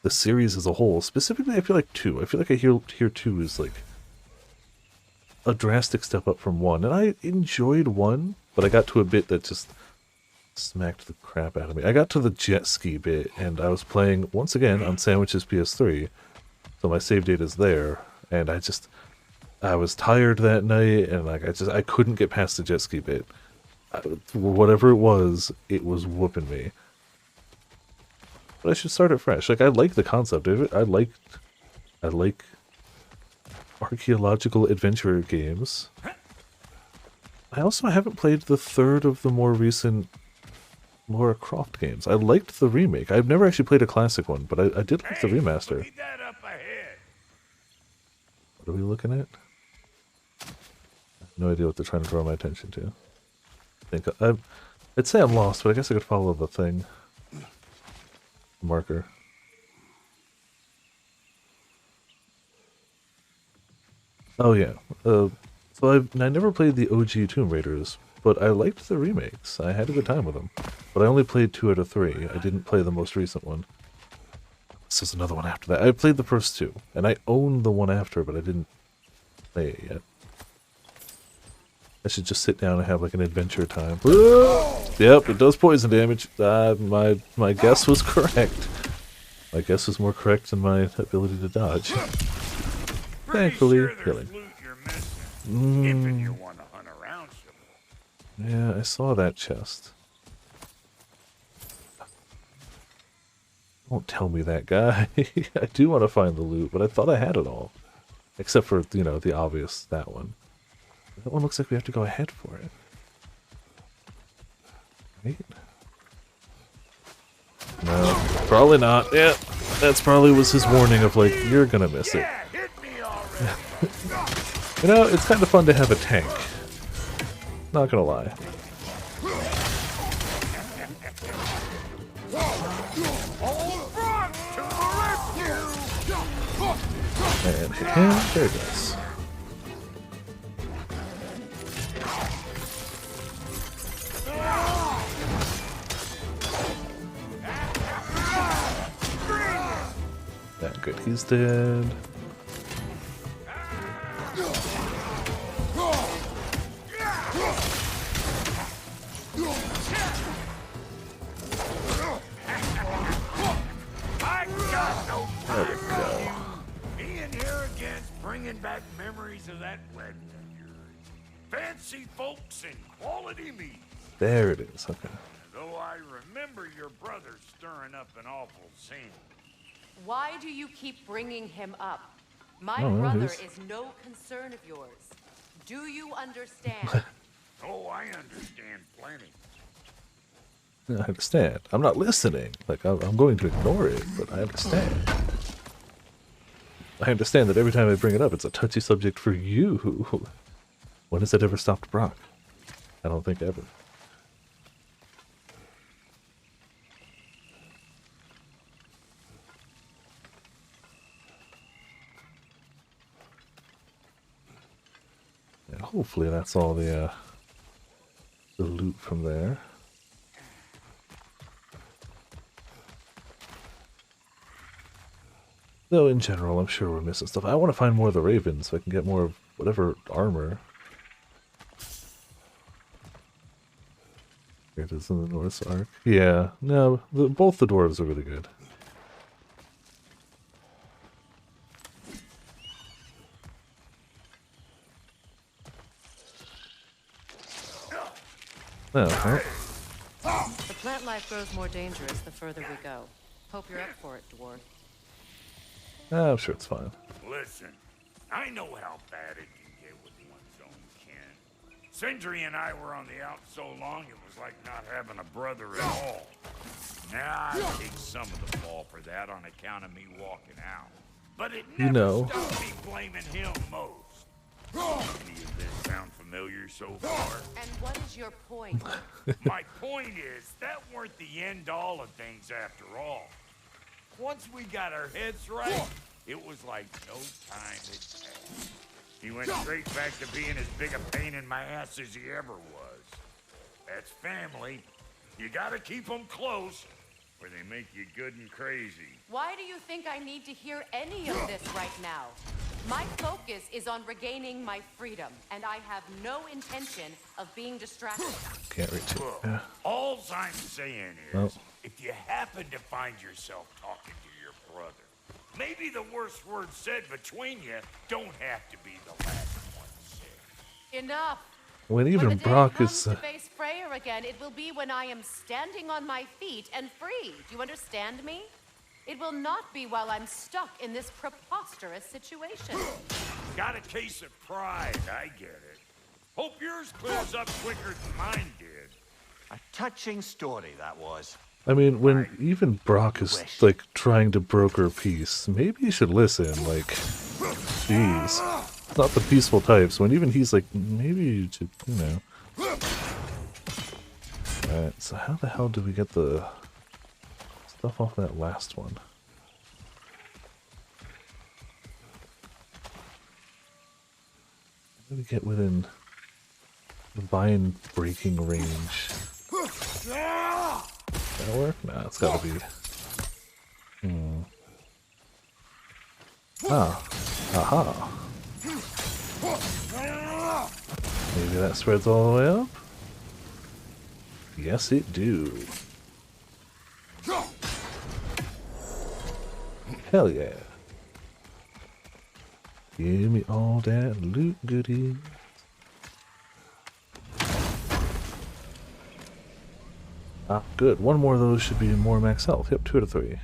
the series as a whole. Specifically, I feel like 2. I feel like I hear 2 is like a drastic step up from 1, and I enjoyed 1, but I got to a bit that just smacked the crap out of me. I got to the jet ski bit, and I was playing once again on Sandwich's PS3, so my save data is there, and I was tired that night, and like I couldn't get past the jet ski bit. Whatever it was whooping me. But I should start it fresh. Like, I like the concept of it. I like archaeological adventure games. I also haven't played the third of the more recent Lara Croft games. I liked the remake. I've never actually played a classic one, but I did like the remaster. That up ahead. What are we looking at? I have no idea what they're trying to draw my attention to. I'd say I'm lost, but I guess I could follow the thing. Marker. Oh yeah. So I never played the OG Tomb Raiders, but I liked the remakes. I had a good time with them. But I only played 2 out of 3. I didn't play the most recent one. This is another one after that. I played the first 2, and I owned the one after, but I didn't play it yet. I should just sit down and have like an adventure time. Yep, it does poison damage. My guess was correct. My guess was more correct than my ability to dodge. Thankfully, healing. Yeah, I saw that chest. Don't tell me that, guy. I do want to find the loot, but I thought I had it all. Except for, you know, the obvious, that one. That one looks like we have to go ahead for it. Right? No, probably not. Yeah, that's probably was his warning of like, you're gonna miss it. You know, it's kind of fun to have a tank. Not gonna lie. And hit him. There it goes. Yeah, good. He's dead. Back memories of that wedding of yours. Fancy folks and quality meat. There it is, okay. Though I remember your brother stirring up an awful scene. Why do you keep bringing him up? My Oh, brother he's- is no concern of yours. Do you understand? Oh, I understand plenty. I understand. I'm not listening. Like, I'm going to ignore it, but I understand. I understand that every time I bring it up, it's a touchy subject for you. When has that ever stopped Brock? I don't think ever. And hopefully that's all the loot from there. Though in general, I'm sure we're missing stuff. I want to find more of the ravens so I can get more of whatever armor. Here it is in the North Ark. Yeah, no, both the dwarves are really good. Oh, well. The plant life grows more dangerous the further we go. Hope you're up for it, dwarf. I'm sure it's fine. Listen, I know how bad it can get with one's own kin. Sindri and I were on the out so long it was like not having a brother at all. Now I take some of the fall for that on account of me walking out. But it never stopped me blaming him most. Any of this sound familiar so far? And what is your point? My point is, that weren't the end all of things after all. Once we got our heads right, it was like no time had passed. He went straight back to being as big a pain in my ass as he ever was. That's family. You gotta keep them close, or they make you good and crazy. Why do you think I need to hear any of this right now? My focus is on regaining my freedom, and I have no intention of being distracted. Can't reach it. Yeah. All I'm saying is, if you happen to find yourself talking to your brother, maybe the worst words said between you don't have to be the last one said. Enough! when When even the day Brock comes is. to face Freyr again, it will be when I am standing on my feet and free. Do you understand me? It will not be while I'm stuck in this preposterous situation. Got a case of pride, I get it. Hope yours clears up quicker than mine did. A touching story, that was. I mean, when even Brock is like trying to broker peace, maybe you should listen. Like, jeez, it's not the peaceful types. When even he's like, maybe you should, you know. All right, so how the hell did we get the stuff off that last one? How did we get within vine breaking range? That'll work? Nah, it's gotta be. Ah. Aha. Maybe that spreads all the way up? Yes, it do. Hell yeah. Give me all that loot goodies. Ah, good. One more of those should be more max health. Yep, 2 out of 3.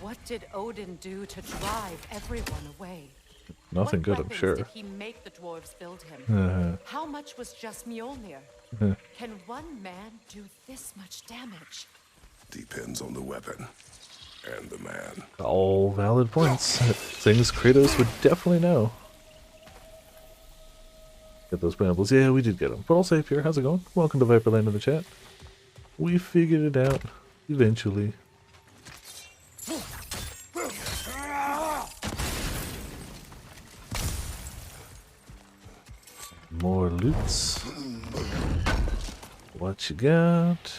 What did Odin do to drive everyone away? Nothing What good, I'm weapons sure. did he make the dwarves build him? How much was just Mjolnir? Can one man do this much damage? Depends on the weapon and the man. All valid points. Things Kratos would definitely know. Get those brambles. Yeah, we did get them. But all safe here. How's it going? Welcome to Viperland in the chat. We figured it out. Eventually. More loots. What you got?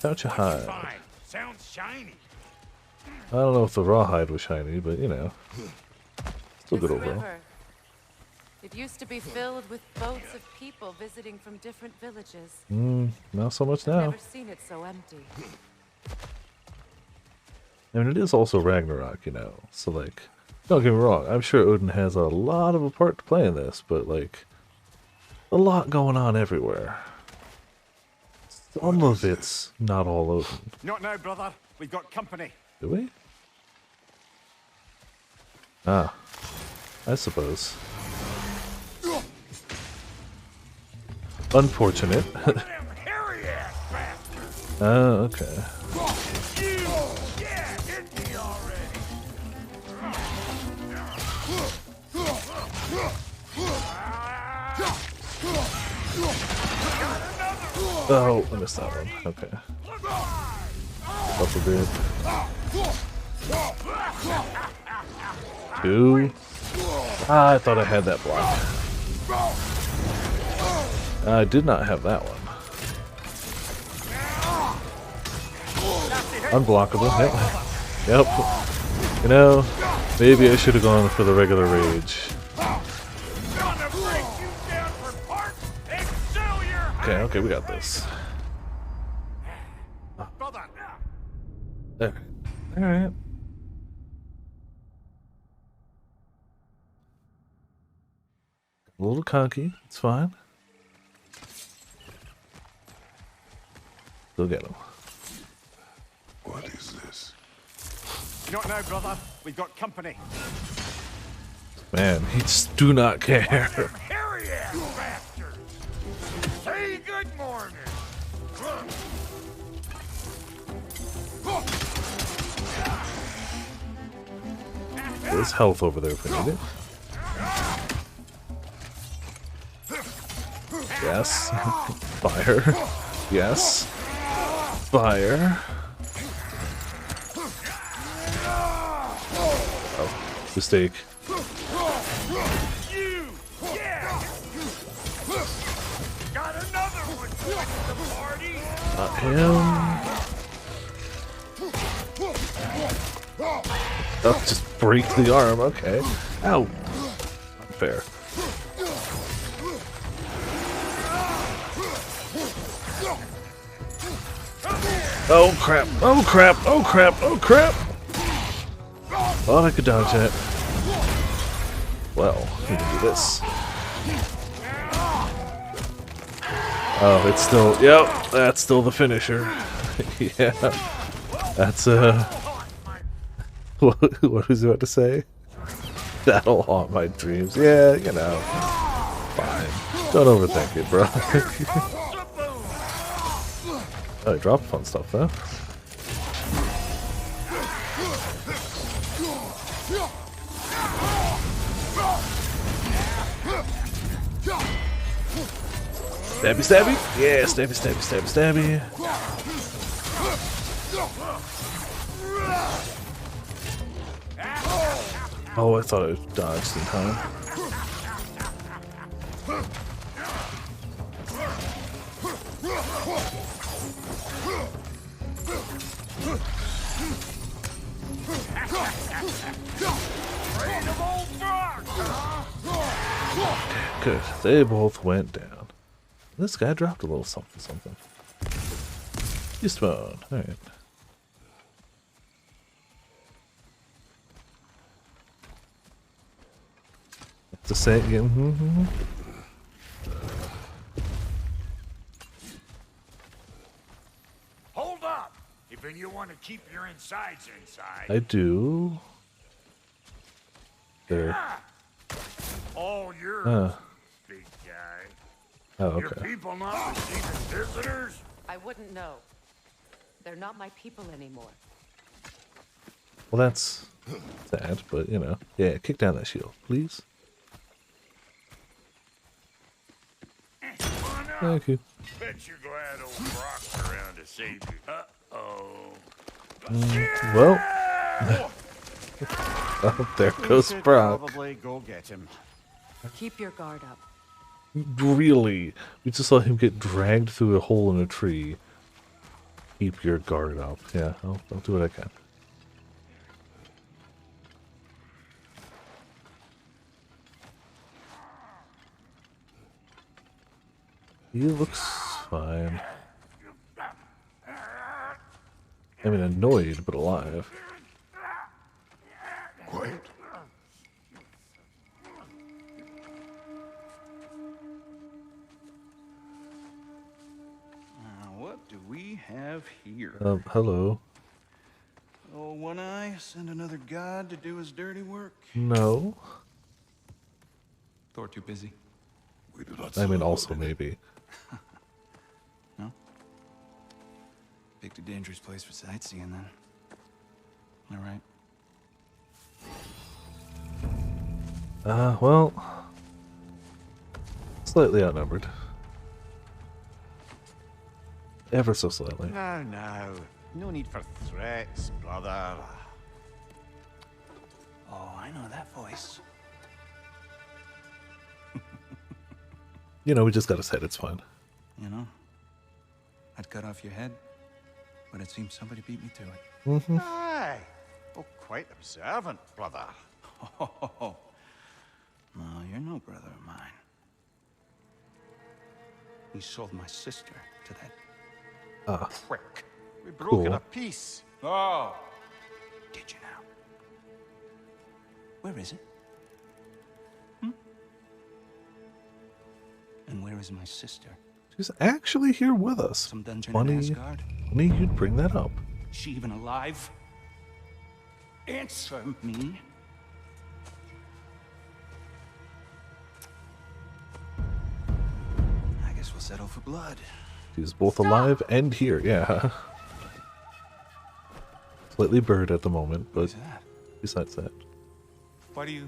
Pouch of hide. Fine. Sounds shiny. I don't know if the rawhide was shiny, but you know. Still good This overall. river, it used to be filled with boats of people visiting from different villages. Not so much I've now. never seen it so empty. I mean, it is also Ragnarok, you know. So, like, don't get me wrong. I'm sure Odin has a lot of a part to play in this, but, like, a lot going on everywhere. Some of it's not all Odin. Not now, brother. We've got company. Do we? Ah, I suppose. Unfortunate. Oh, okay. Oh, I missed that one. Okay. Up a bit. 2. Ah, I thought I had that block. I did not have that one. Unblockable. Yep. Yep. You know, maybe I should have gone for the regular rage. Okay, okay, we got this. There. Alright. A little cocky, it's fine. Still get him. What is this? Not now, brother. We've got company. Man, he just do not care. Hairy ass bastards! Say good morning! There's health over there if we need it. Yes. Fire. Yes. Fire. Oh, mistake. You! Yeah! Got another one joining the party! Not him. Oh, just break the arm. Okay. Ow. Unfair. Oh crap! Oh crap! Oh crap! Oh crap! Thought I could dodge that. Well, we can do this. Oh, it's still, yep, that's still the finisher. Yeah, that's, what was he about to say? That'll haunt my dreams. Yeah, you know, fine. Don't overthink it, bro. Oh, I dropped fun stuff, though. Stabby, stabby. Yeah, stabby, stabby, stabby, stabby. Oh, I thought I dodged in time. Good. They both went down. This guy dropped a little something, something. East phone. Alright. To say it again. Hold up! If you want to keep your insides inside. I do. There. All yours, big guy. Oh, okay. Your people not receiving visitors? I wouldn't know. They're not my people anymore. Well, that's sad, but you know. Yeah, kick down that shield, please. Thank you. Bet you're glad old Brock's around to save you. Uh-oh. Well. Oh, there goes Brock. Probably go get him. Keep your guard up. Really? We just saw him get dragged through a hole in a tree. Keep your guard up. Yeah, I'll do what I can. He looks fine. I mean, annoyed, but alive. Quiet. What do we have here? Hello. Oh, One Eye, send another god to do his dirty work? No. Thor too busy. We do not I mean, also maybe. No? Picked a dangerous place for sightseeing, then. All right. Well, slightly outnumbered. Ever so slightly. No. No need for threats, brother. Oh, I know that voice. You know, we just got his head, it's fine. You know, I'd cut off your head, but it seems somebody beat me to it. Mm-hmm. Aye. Oh, quite observant, brother. Oh, no, you're no brother of mine. You sold my sister to that prick. We broke it a piece. Oh. Did you now? Where is it? And where is my sister? She's actually here with us. Some dungeon Funny, in Asgard? funny you'd bring that up. Is she even alive? Answer me. I guess we'll settle for blood. She's both alive and here, yeah. Slightly bird at the moment, but besides that. Why do you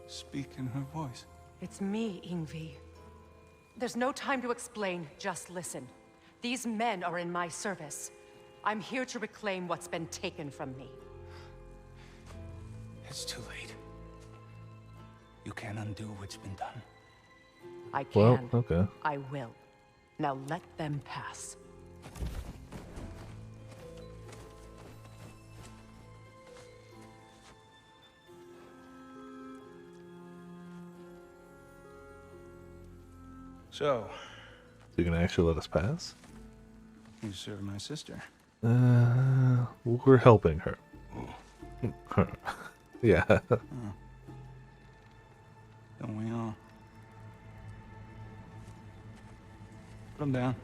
speak in her voice? It's me, Ingvi. There's no time to explain, just listen. These men are in my service. I'm here to reclaim what's been taken from me. It's too late. You can't undo what's been done. I can. Well, okay. I will. Now let them pass. So, You can actually let us pass? you serve my sister. We're helping her. Her. Yeah. Don't we all? Put him down.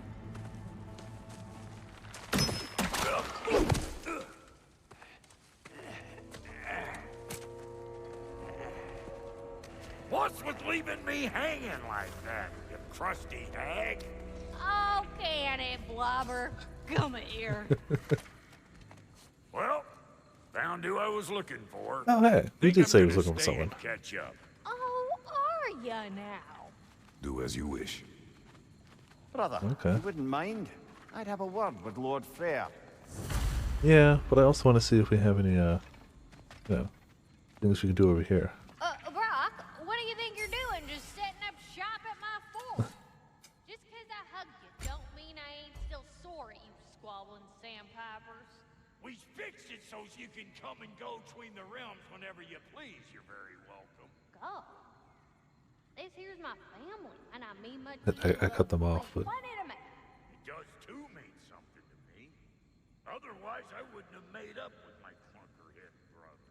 What's with leaving me hanging like that, you crusty hag? Oh, can it, Blobber? Come here. Well, found who I was looking for. Oh, hey. You Think did I'm say he was gonna looking for stay someone. and catch up. Oh, are ya now? Do as you wish. Brother, Okay. you wouldn't mind? I'd have a word with Lord Freyr. Yeah, but I also want to see if we have any, you know, things we can do over here. Brock, what do you think you're doing? Just setting up shop at my fort? Just 'cause I hugged you don't mean I ain't still sore at you squabbling sandpipers. We fixed it so you can come and go between the realms whenever you please. You're very welcome. Go. This here's my family, and I mean much. I cut them off, but Plenty to me. It does too mean something to me. Otherwise, I wouldn't have made up with my clunkerhead brother.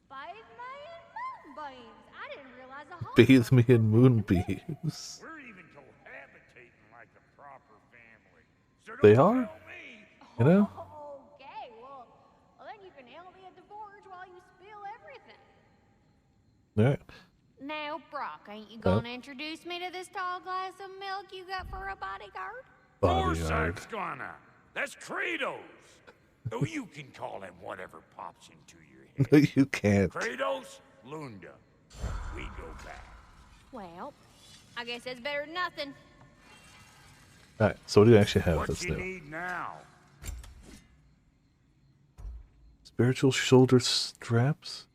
5 million moonbeams. I didn't realize the whole. bathe me in moonbeams. We're even cohabitating like a proper family. So They don't are? tell me. You know? Okay, well, then you can help me at the forge while you spill everything. Alright. Now, Brock, ain't you gonna introduce me to this tall glass of milk you got for a bodyguard? Bodyguard. Gonna. That's Kratos. Though you can call him whatever pops into your head. No, you can't. Kratos, Lunda. We go back. Well, I guess that's better than nothing. Alright, so what do you actually have What that's you new? need now? Spiritual shoulder straps.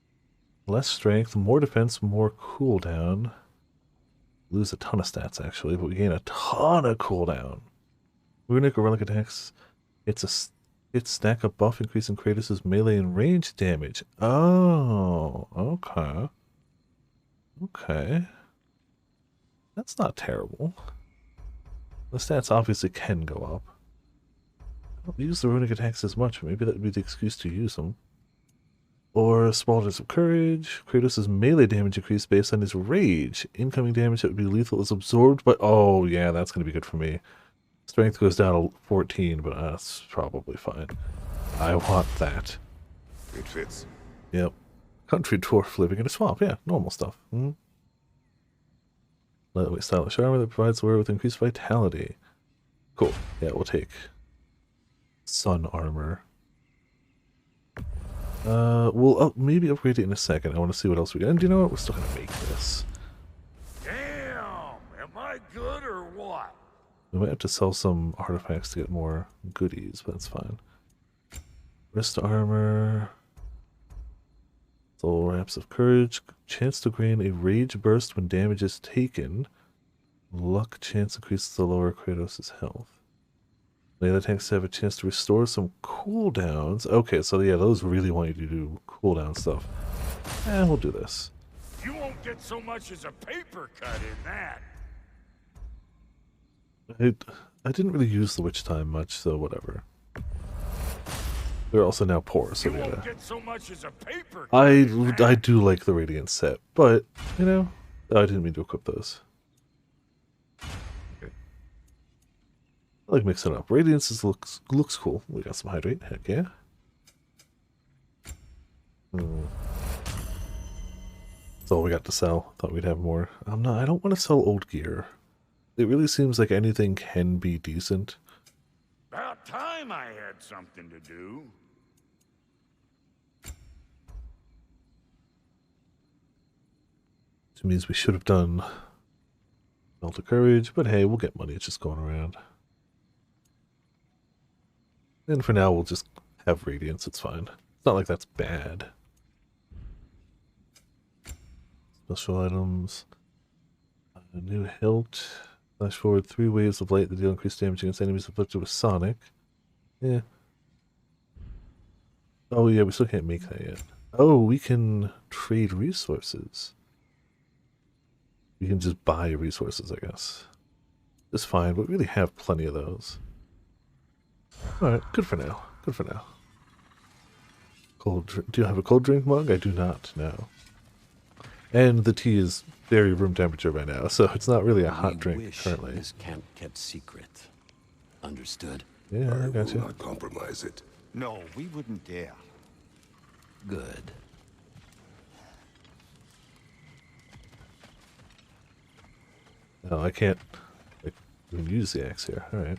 Less strength, more defense, more cooldown. Lose a ton of stats actually, but we gain a ton of cooldown. Runic or relic attacks. It's stack a buff increasing Kratos' melee and range damage. Oh, okay. Okay. That's not terrible. The stats obviously can go up. I don't use the runic attacks as much. Maybe that would be the excuse to use them. Or small dose of courage. Kratos' melee damage increased based on his rage. Incoming damage that would be lethal is absorbed by... Oh, yeah, that's going to be good for me. Strength goes down to 14, but that's probably fine. I want that. It fits. Yep. Country dwarf living in a swamp. Yeah, normal stuff. Lightweight stylish armor that provides the wearer with increased vitality. Cool. Yeah, we'll take sun armor. We'll maybe upgrade it in a second. I want to see what else we got. And you know what? We're still going to make this. Damn! Am I good or what? We might have to sell some artifacts to get more goodies, but that's fine. Wrist armor. Soul wraps of courage. Chance to gain a rage burst when damage is taken. Luck chance increases the lower Kratos' health. Melee attacks have a chance to restore some cooldowns. Okay, so yeah, those really want you to do cooldown stuff. And we'll do this. You won't get so much as a paper cut in that. I didn't really use the witch time much, so whatever. They're also now poor, so we gotta... Get so much as a paper cut I do like the Radiant set, but, you know, I didn't mean to equip those. Okay. I like mixing it up. Radiance looks cool. We got some Hydrate, heck yeah. That's all we got to sell. Thought we'd have more. I don't want to sell old gear. It really seems like anything can be decent. About time I had something to do. Which means we should have done Belt of Courage, but hey, we'll get money. It's just going around. And for now, we'll just have Radiance. It's fine. It's not like that's bad. Special items. A new hilt. Flash forward 3 waves of light that deal increased damage against enemies afflicted with Sonic. Yeah. Oh yeah, we still can't make that yet. Oh, we can trade resources. We can just buy resources, I guess. It's fine, but we really have plenty of those. Alright, good for now. Good for now. Cold drink. Do you have a cold drink mug? I do not, no. And the tea is very room temperature by now, so it's not really a hot drink currently. This can't kept secret. Understood? Yeah, I got you. Not compromise it. No, we wouldn't dare. Good. No, I can't even use the axe here. Alright.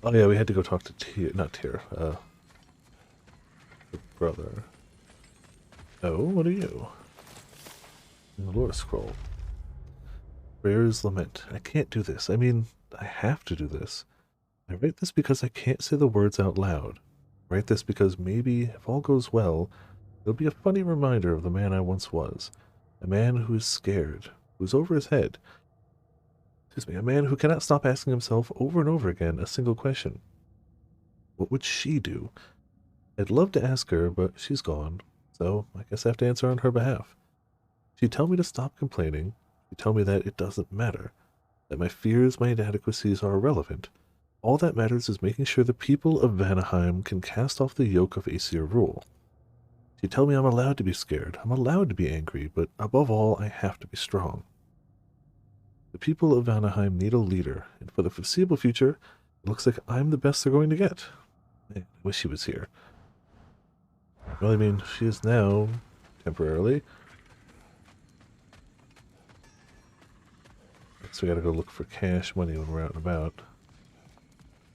Oh yeah, we had to go talk to the brother. Oh, what are you? The lore scroll. Freya's Lament. I can't do this. I mean, I have to do this. I write this because I can't say the words out loud. I write this because maybe, if all goes well, it'll be a funny reminder of the man I once was. A man who is scared, who's over his head. Excuse me, a man who cannot stop asking himself over and over again a single question. What would she do? I'd love to ask her, but she's gone, so I guess I have to answer on her behalf. She'd tell me to stop complaining. She'd tell me that it doesn't matter, that my fears, my inadequacies are irrelevant. All that matters is making sure the people of Vanaheim can cast off the yoke of Aesir rule. She'd tell me I'm allowed to be scared, I'm allowed to be angry, but above all, I have to be strong. The people of Vanaheim need a leader, and for the foreseeable future, it looks like I'm the best they're going to get. Man, I wish she was here. Well, I mean, she is now, temporarily. So we gotta go look for cash money when we're out and about.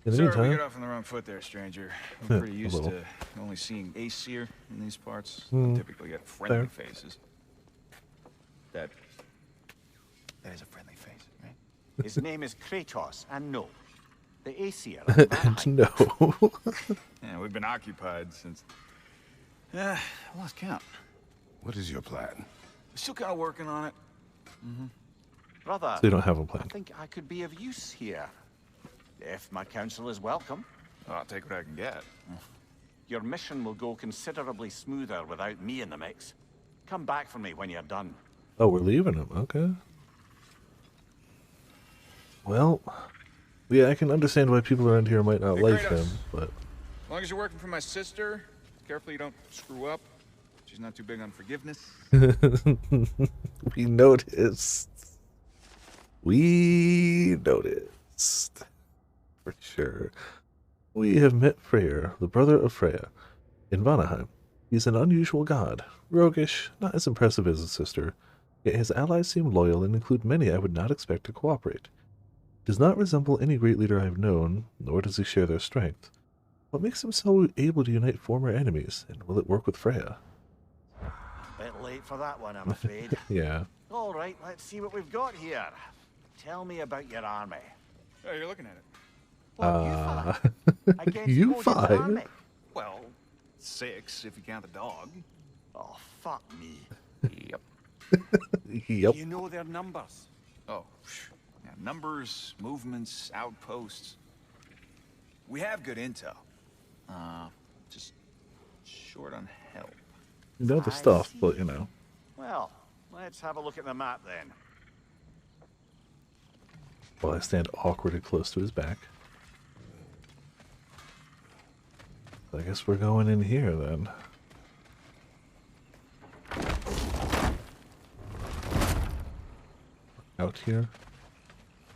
In the Sorry, meantime, we got off on the wrong foot there, stranger. I'm pretty used to only seeing Aesir in these parts. Don't typically get friendly faces. That is a friendly face, right? His name is Kratos, and no, the Aesir. And no. Yeah, we've been occupied since. I lost count. What is your plan? Still kind of working on it. Brother, so you don't have a plan. I think I could be of use here. If my counsel is welcome. I'll take what I can get. Your mission will go considerably smoother without me in the mix. Come back for me when you're done. Oh, we're leaving him. Okay. Well, yeah, I can understand why people around here might not like him, but... As long as you're working for my sister, carefully you don't screw up. She's not too big on forgiveness. We noticed. We noticed. For sure. We have met Freyr, the brother of Freya, in Vanaheim. He's an unusual god, roguish, not as impressive as his sister, yet his allies seem loyal and include many I would not expect to cooperate. He does not resemble any great leader I have known, nor does he share their strength. What makes him so able to unite former enemies, and will it work with Freya? Bit late for that one, I'm afraid. Yeah. All right, let's see what we've got here. Tell me about your army. Oh, you're looking at it. Well, you five? Well, 6 if you count the dog. Oh, fuck me. Yep. Yep. You know their numbers. Oh, yeah, numbers, movements, outposts. We have good intel. Just short on help. You know the stuff, but you know. Well, let's have a look at the map then. While I stand awkwardly close to his back. I guess we're going in here then. Out here.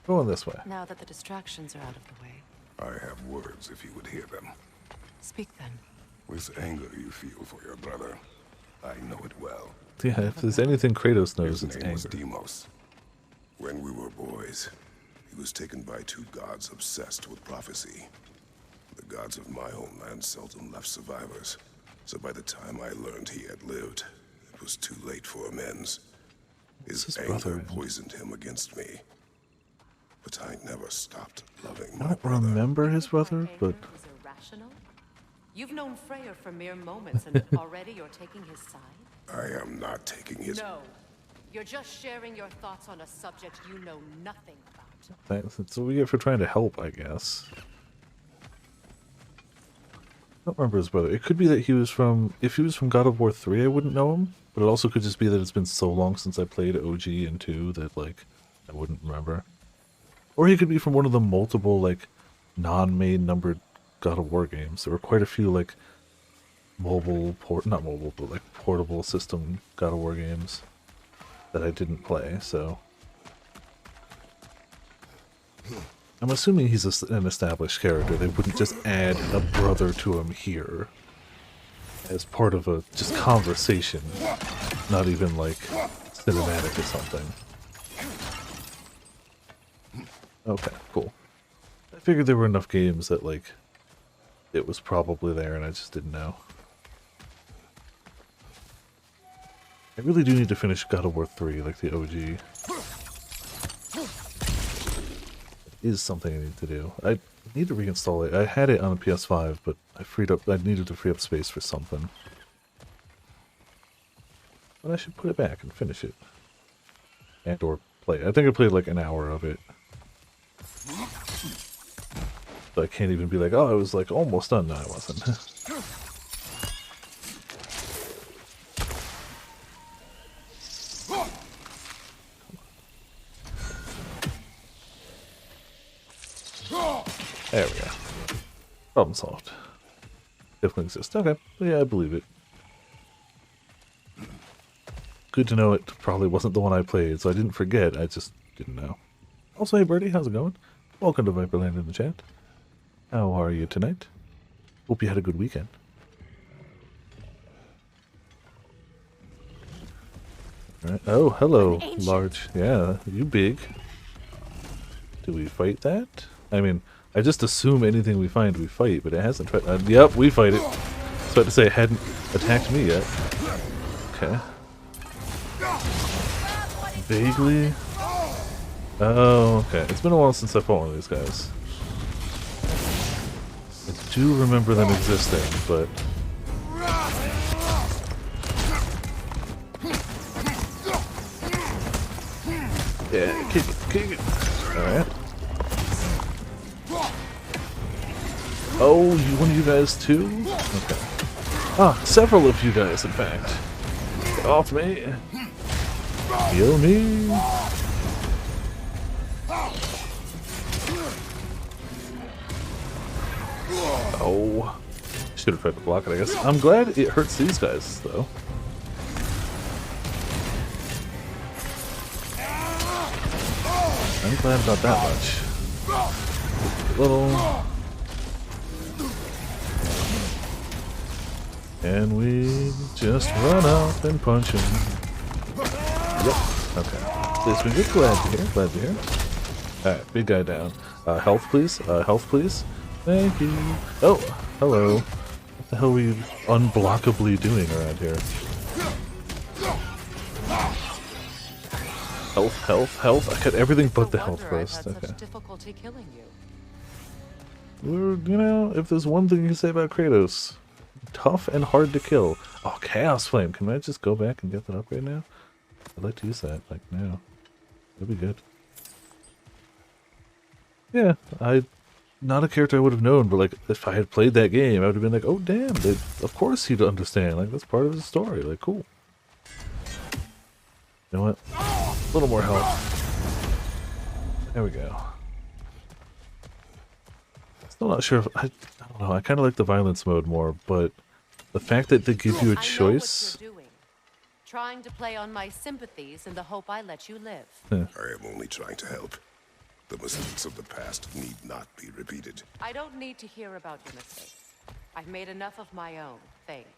Going this way. Now that the distractions are out of the way. I have words if you would hear them. Speak then. With anger you feel for your brother. I know it well. Yeah, if there's anything Kratos knows, His it's name was anger. Deimos. When we were boys, he was taken by 2 gods obsessed with prophecy. The gods of my homeland seldom left survivors, so by the time I learned he had lived, it was too late for amends. His anger poisoned him against me. But I never stopped loving I my don't brother. remember his brother, but Is irrational? You've known Freyr for mere moments and already you're taking his side? I am not taking his... No. You're just sharing your thoughts on a subject you know nothing about. that's what we get for trying to help, I guess. I don't remember his brother. It could be that he was from... If he was from God of War 3, I wouldn't know him. But it also could just be that it's been so long since I played OG and 2 that, like, I wouldn't remember. Or he could be from one of the multiple, like, non-main numbered God of War games. There were quite a few, like, not mobile, but like portable system God of War games that I didn't play, so I'm assuming he's an established character. They wouldn't just add a brother to him here as part of a just conversation, not even like cinematic or something. Okay, cool. I figured there were enough games that like it was probably there and I just didn't know. I really do need to finish God of War 3, like the OG. It is something I need to do. I need to reinstall it. I had it on the PS5, but I needed to free up space for something. But I should put it back and finish it. And or play it. I think I played like an hour of it. So I can't even be like, oh, I was like almost done. No, I wasn't. There we go. Problem solved. Definitely exists. Okay. Yeah, I believe it. Good to know it probably wasn't the one I played, so I didn't forget. I just didn't know. Also, hey Birdie, how's it going? Welcome to Viperland in the chat. How are you tonight? Hope you had a good weekend. All right. Oh, hello, large. Yeah, you big. Do we fight that? I mean, I just assume anything we find we fight, but it hasn't tried. Yep, we fight it. I was about to say it hadn't attacked me yet. Okay. Vaguely. Oh, okay. It's been a while since I fought one of these guys. I do remember them existing, but... Yeah, kick it. Alright. Oh, one of you guys too? Okay. Ah, several of you guys, in fact. Get off me. Heal me. Oh. Should have tried to block it, I guess. I'm glad it hurts these guys, though. I'm glad about that much. A little. And we just run up and punch him. Yep. Okay. This been good. Glad to hear. Alright, big guy down. Health please. Health please. Thank you. Oh, hello. What the hell were you unblockably doing around here? Health. I got everything but the health first. Okay. Difficulty killing you. You know, if there's one thing you can say about Kratos, tough and hard to kill. Oh, Chaos Flame. Can I just go back and get that upgrade now? I'd like to use that, like, now. That'd be good. Yeah, not a character I would have known, but, like, if I had played that game, I would have been like, oh, damn, of course he'd understand. Like, that's part of the story. Like, cool. You know what? A little more health. There we go. Still not sure if I don't know. I kind of like the violence mode more, but the fact that they give you a choice. I know what you're doing. Trying to play on my sympathies in the hope I let you live. I am only trying to help. The mistakes of the past need not be repeated. I don't need to hear about your mistakes. I've made enough of my own, thanks.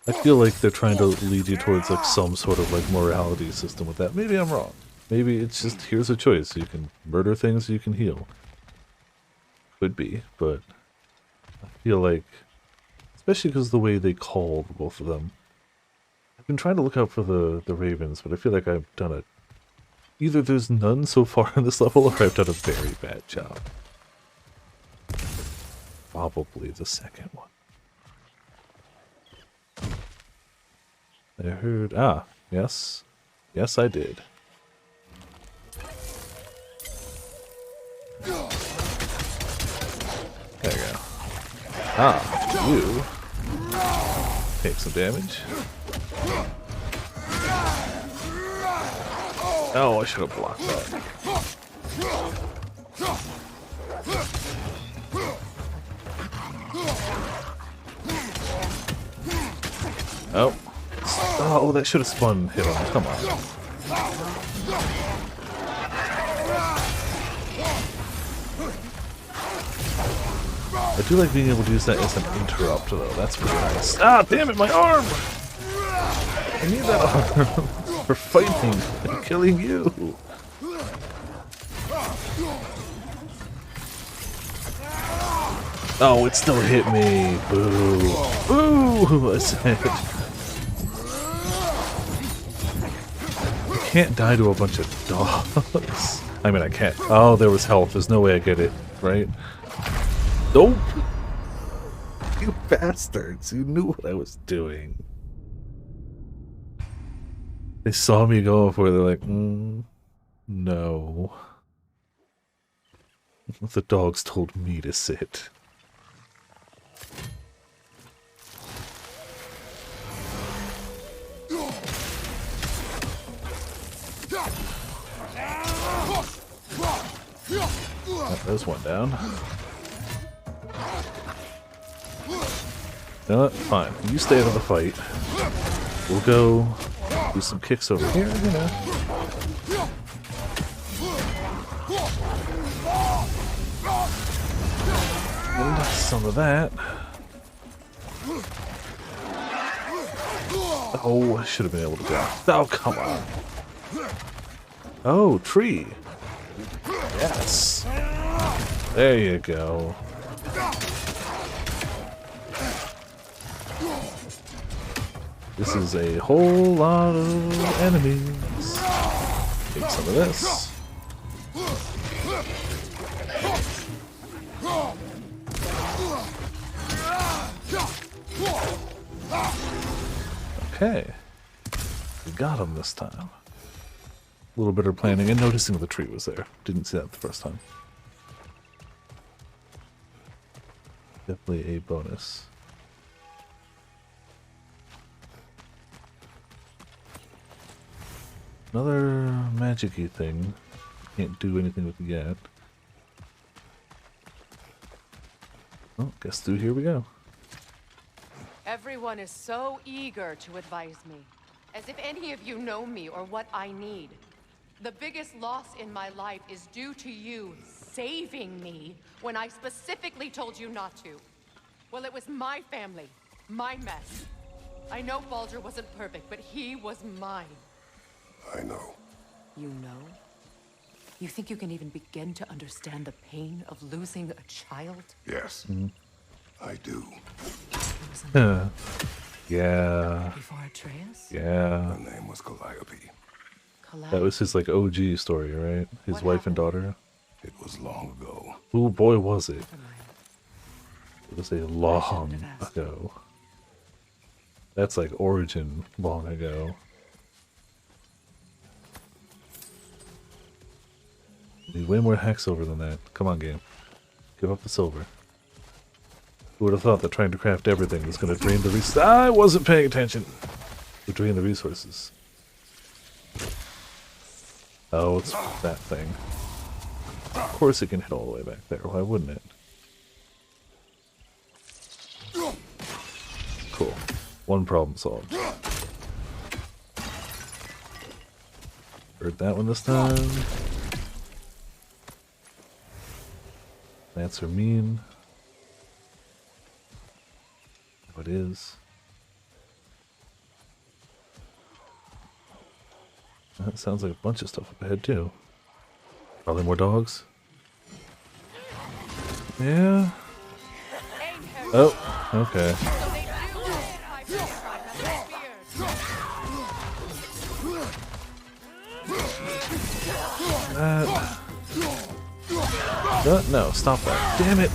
I feel like they're trying to lead you towards like some sort of like morality system with that. Maybe I'm wrong. Maybe it's just here's a choice. You can murder things, you can heal. Could be, but I feel like, especially because of the way they called both of them. I've been trying to look out for the ravens, but I feel like I've done it. Either there's none so far in this level, or I've done a very bad job. Probably the second one. I heard... Ah, yes. Yes, I did. There we go. Ah, you take some damage. Oh, I should have blocked that. Oh. Oh, that should have spun hit on him. Come on. I do like being able to use that as an interrupt, though. That's pretty nice. Ah, damn it, my arm! I need that arm for fighting and killing you. Oh, it still hit me. Boo. Boo! I said. I can't die to a bunch of dogs. I mean, I can't. Oh, there was health. There's no way I get it, right? Nope. You bastards. You knew what I was doing. They saw me going for it. They're like, no. The dogs told me to sit. Oh, there's one down. No, fine. You stay out of the fight. We'll go do some kicks over here, you know. And some of that. Oh, I should have been able to go. Oh, come on. Oh, tree. Yes. There you go. This is a whole lot of enemies. Take some of this. Okay. We got him this time. A little better planning and noticing the tree was there. Didn't see that the first time. Definitely a bonus. Another magic-y thing. Can't do anything with it yet. Oh, guess through here we go. Everyone is so eager to advise me, as if any of you know me or what I need. The biggest loss in my life is due to you saving me when I specifically told you not to. Well, it was my family, my mess. I know Baldur wasn't perfect, but he was mine. I know. You know? You think you can even begin to understand the pain of losing a child? Yes. I do. Yeah. Before Atreus? Yeah. Her name was Calliope. That was his, like, OG story, right? His wife and daughter. It was long ago. Ooh, boy, was it. It was a long ago. That's like origin long ago. Need way more hack silver than that. Come on, game. Give up the silver. Who would have thought that trying to craft everything was going to drain the resources? I wasn't paying attention. To drain the resources. Oh, it's that thing. Of course it can hit all the way back there. Why wouldn't it? Cool. One problem solved. Heard that one this time. Plants are mean. What is? That sounds like a bunch of stuff up ahead too. Probably more dogs. Yeah. Oh, okay. No, stop that. Damn it.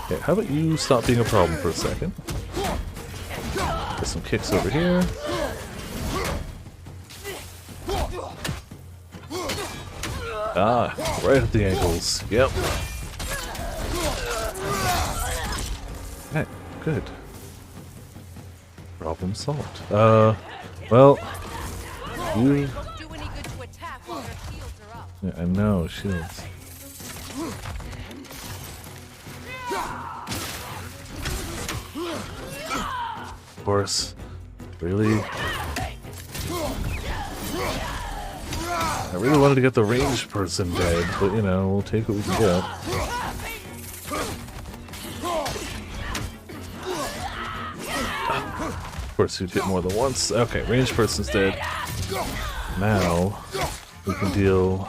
Okay, how about you stop being a problem for a second? Get some kicks over here. Ah, right at the ankles. Yep. Okay, good. Problem solved. Well, you... Don't do any good to attack while their shields are up. Yeah, I know, shields. Of course. Really? I really wanted to get the ranged person dead, but you know, we'll take what we can get. Of course, you'd hit more than once. Okay, ranged person's dead. Now, we can deal...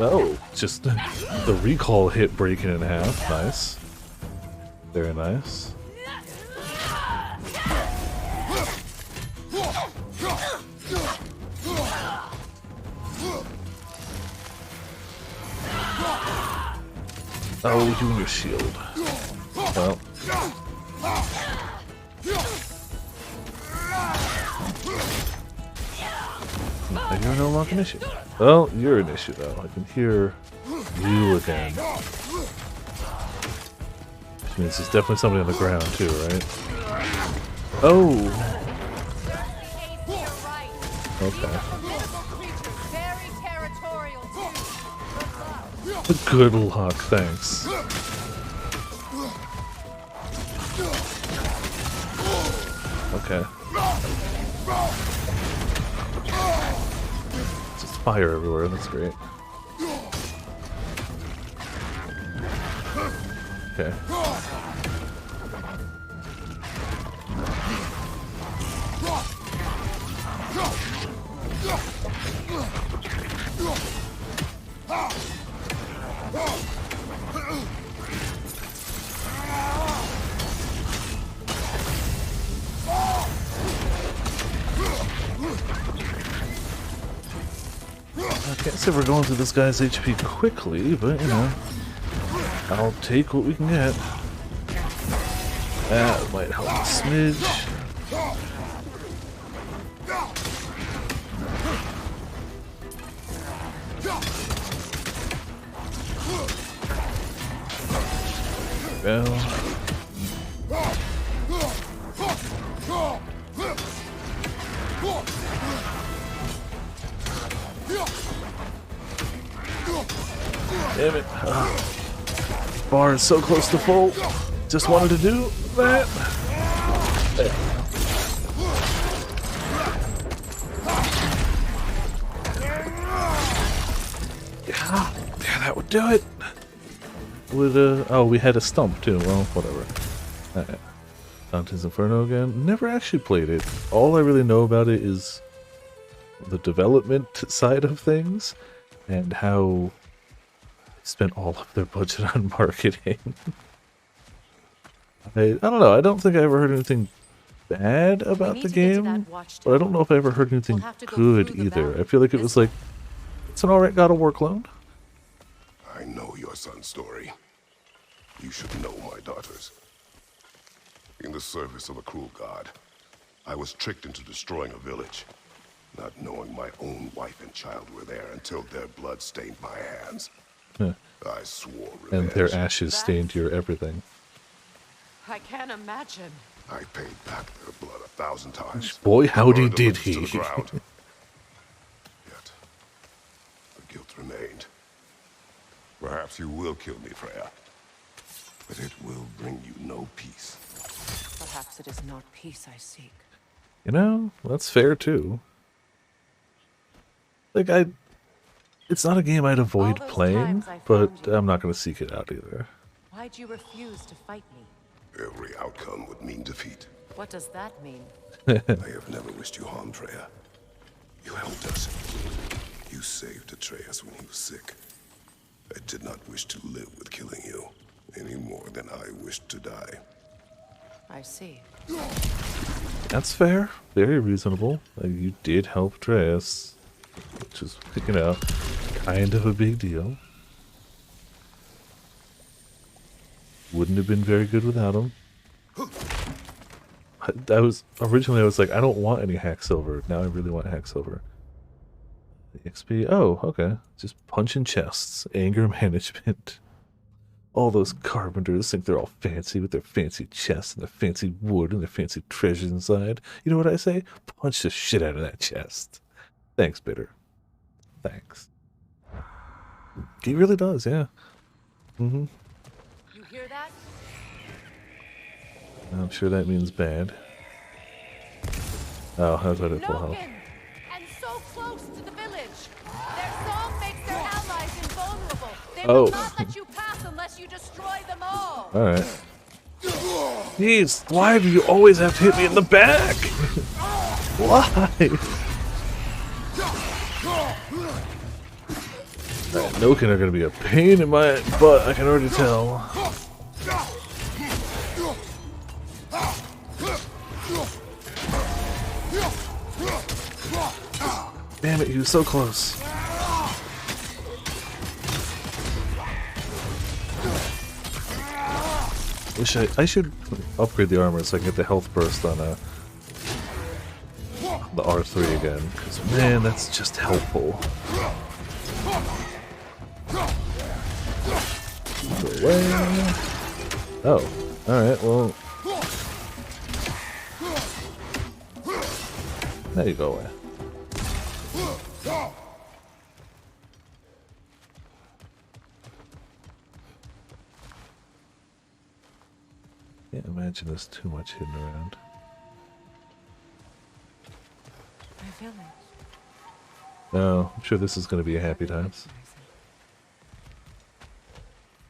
Oh, just the recall hit breaking in half. Nice. Very nice. Oh, you and your shield. Well. You're no longer an issue. Well, you're an issue though. I can hear you again. Which means there's definitely somebody on the ground too, right? Oh! Okay. Good luck, thanks. Okay. Just fire everywhere, that's great. Okay. I can't say we're going through this guy's HP quickly, but you know, I'll take what we can get. That might help a smidge. Well. Damn it. Bar is so close to full. Just wanted to do that. Yeah, that would do it. With oh, we had a stump too. Well, whatever. Dante's Inferno again. Never actually played it. All I really know about it is the development side of things and how spent all of their budget on marketing. I don't know. I don't think I ever heard anything bad about the game, but I don't know if I ever heard anything good either. I feel like it was like, it's an alright God of War clone. I know your son's story. You should know my daughter's. In the service of a cruel god, I was tricked into destroying a village, not knowing my own wife and child were there until their blood stained my hands. Huh. I swore revenge. And their ashes stained your everything. I can't imagine. I paid back their blood 1,000 times. Boy, howdy did he. Yet, the guilt remained. Perhaps you will kill me, Freya. But it will bring you no peace. Perhaps it is not peace I seek. You know, that's fair too. Like, it's not a game I'd avoid playing, but I'm not going to seek it out either. Why'd you refuse to fight me? Every outcome would mean defeat. What does that mean? I have never wished you harm, Freya. You helped us. You saved Atreus when he was sick. I did not wish to live with killing you, any more than I wished to die. I see. That's fair. Very reasonable. Like, you did help Atreus, which is, you know, kind of a big deal. Wouldn't have been very good without him. I was like, I don't want any hack silver. Now I really want hack silver. The XP. Oh, okay. Just punching chests. Anger management. All those carpenters think they're all fancy with their fancy chests and their fancy wood and their fancy treasures inside. You know what I say? Punch the shit out of that chest. Thanks, Bitter. Thanks. He really does, yeah. Mm-hmm. You hear that? I'm sure that means bad. Oh, how's that at full health? And so close to the village. Their song makes their allies invulnerable. They will not let you pass unless you destroy them all. Alright. Jeez, why do you always have to hit me in the back? Why? That Noken are gonna be a pain in my butt, I can already tell. Damn it, he was so close. I should upgrade the armor so I can get the health burst on the R3 again, because man, that's just helpful. Go away. Oh, alright, well. Now you go away. Can't imagine there's too much hidden around. My village. No, I'm sure this is going to be a happy times.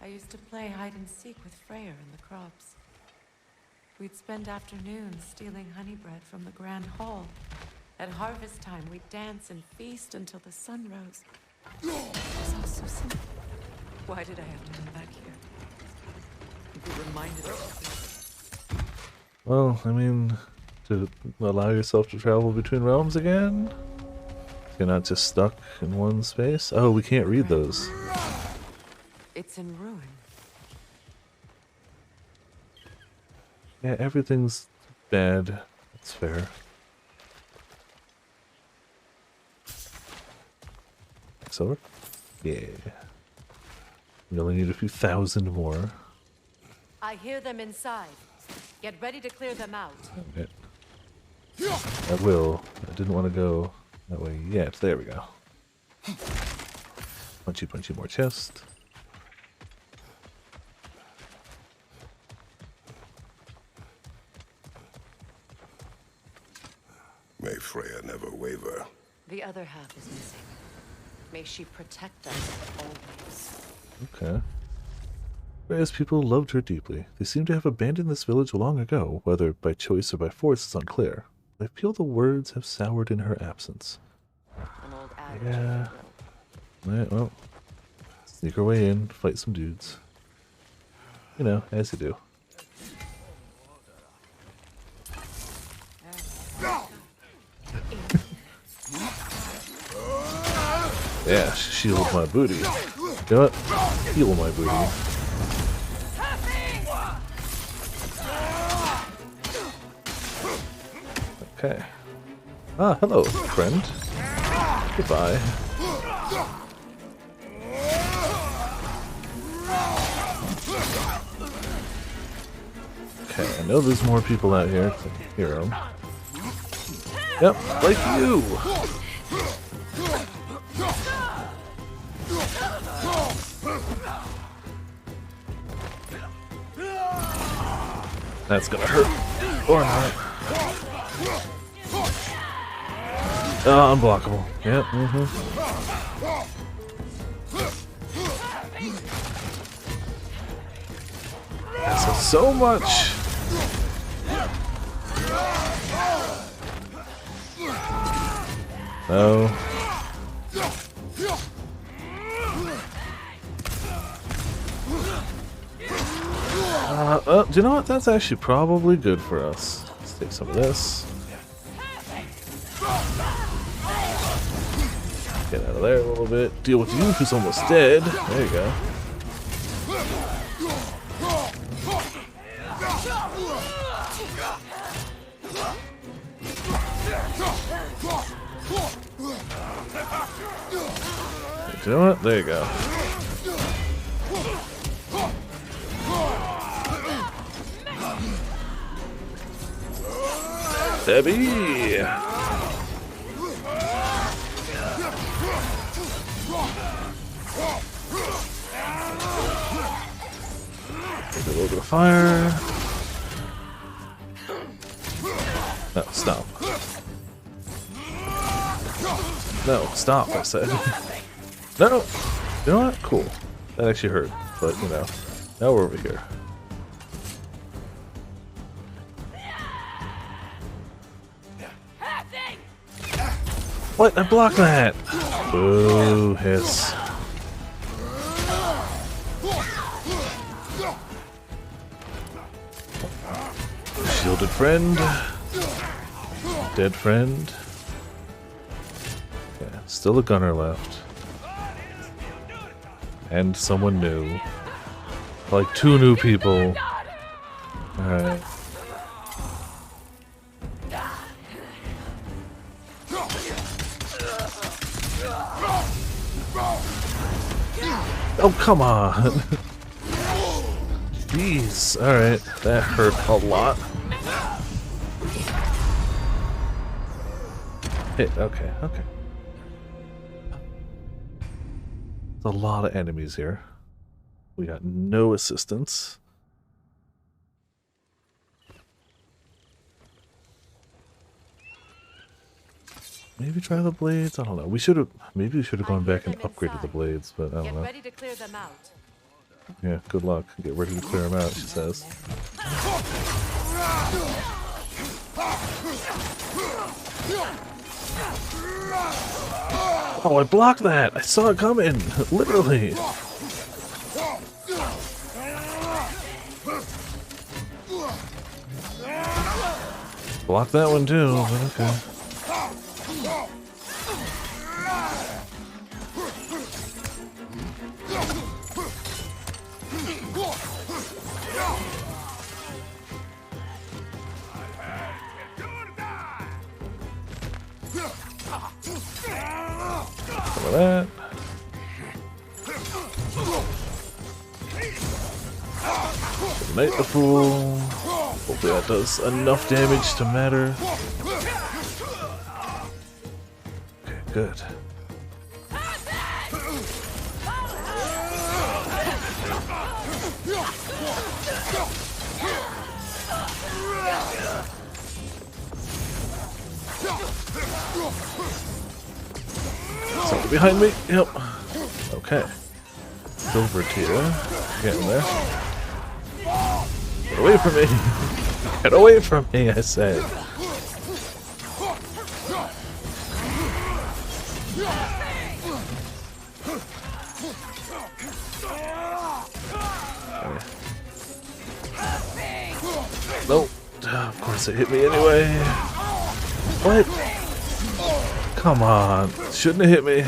I used to play hide and seek with Freyr in the crops. We'd spend afternoons stealing honey bread from the grand hall. At harvest time, we'd dance and feast until the sun rose. It was all so simple. Why did I have to come back here? Be reminded of it. Well, I mean, to allow yourself to travel between realms again? You're not just stuck in one space? Oh, we can't read those. It's in ruin. Yeah, everything's bad. That's fair. So, yeah. We only need a few thousand more. I hear them inside. Get ready to clear them out. Okay. I will. I didn't want to go that way yet. There we go. Punchy, punchy, more chest. May Freya never waver. The other half is missing. May she protect us always. Okay. Freya's people loved her deeply. They seem to have abandoned this village long ago, whether by choice or by force is unclear. I feel the words have soured in her absence. An old adage. Yeah. Alright, well. Sneak our way in, fight some dudes. You know, as you do. Yeah, shield my booty. You know what? Heal my booty. Okay. Ah, hello, friend. Goodbye. Okay, I know there's more people out here. I can hear them. Yep, like you! That's gonna hurt. Or not. Unblockable. Yep, That's so much! No. Do you know what? That's actually probably good for us. Let's take some of this. Get out of there a little bit. Deal with you, who's almost dead. There you go. Do you know what? There you go. Debbie! little bit of fire. No, stop. No, stop, I said. No! You know what? Cool. That actually hurt, but you know. Now we're over here. What? I blocked that! Boo, hiss. Shielded friend. Dead friend. Yeah, still a gunner left. And someone new. Like 2 new people. Alright. Oh, come on! Jeez, alright, that hurt a lot. Hit, okay, okay. There's a lot of enemies here. We got no assistance. Maybe try the blades? I don't know. Maybe we should have gone back and upgraded the blades, but I don't know. Get ready to clear them out. Yeah, good luck. Get ready to clear them out, she says. Oh, I blocked that! I saw it coming! Literally! Blocked that one too, but okay. Some of that. Ignite the fool. Hopefully that does enough damage to matter. Okay, good. Something behind me. Yep. Okay. Silver tier. Getting there. Get away from me! Get away from me, I said. Okay. Nope. Of course it hit me anyway. What? Come on. Shouldn't have hit me.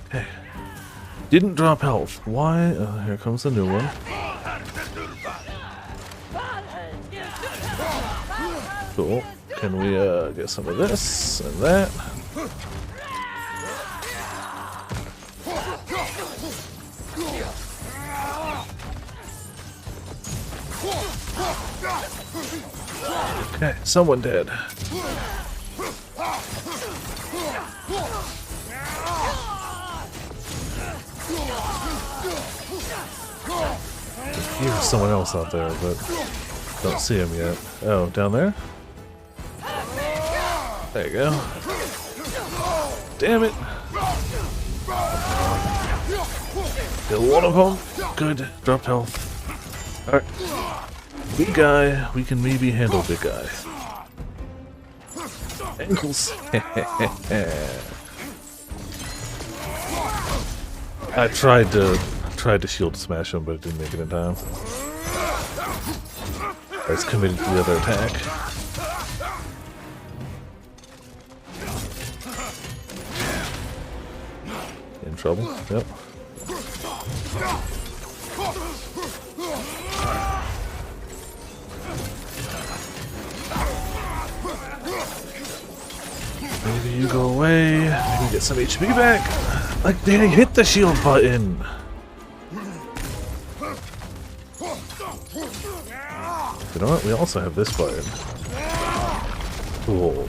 Okay. Didn't drop health. Why? Here comes a new one. Cool. Can we get some of this and that? Okay, someone dead. Here's someone else out there, but don't see him yet. Oh, down there? There you go. Damn it! Kill one of them. Good. Dropped health. Alright. Big guy. We can maybe handle big guy. Ankles. I tried to shield smash him, but it didn't make it in time. I was committed to the other attack. In trouble? Yep. Maybe you go away. Maybe get some HP back. Like, dang, hit the shield button. You know what? We also have this button. Cool.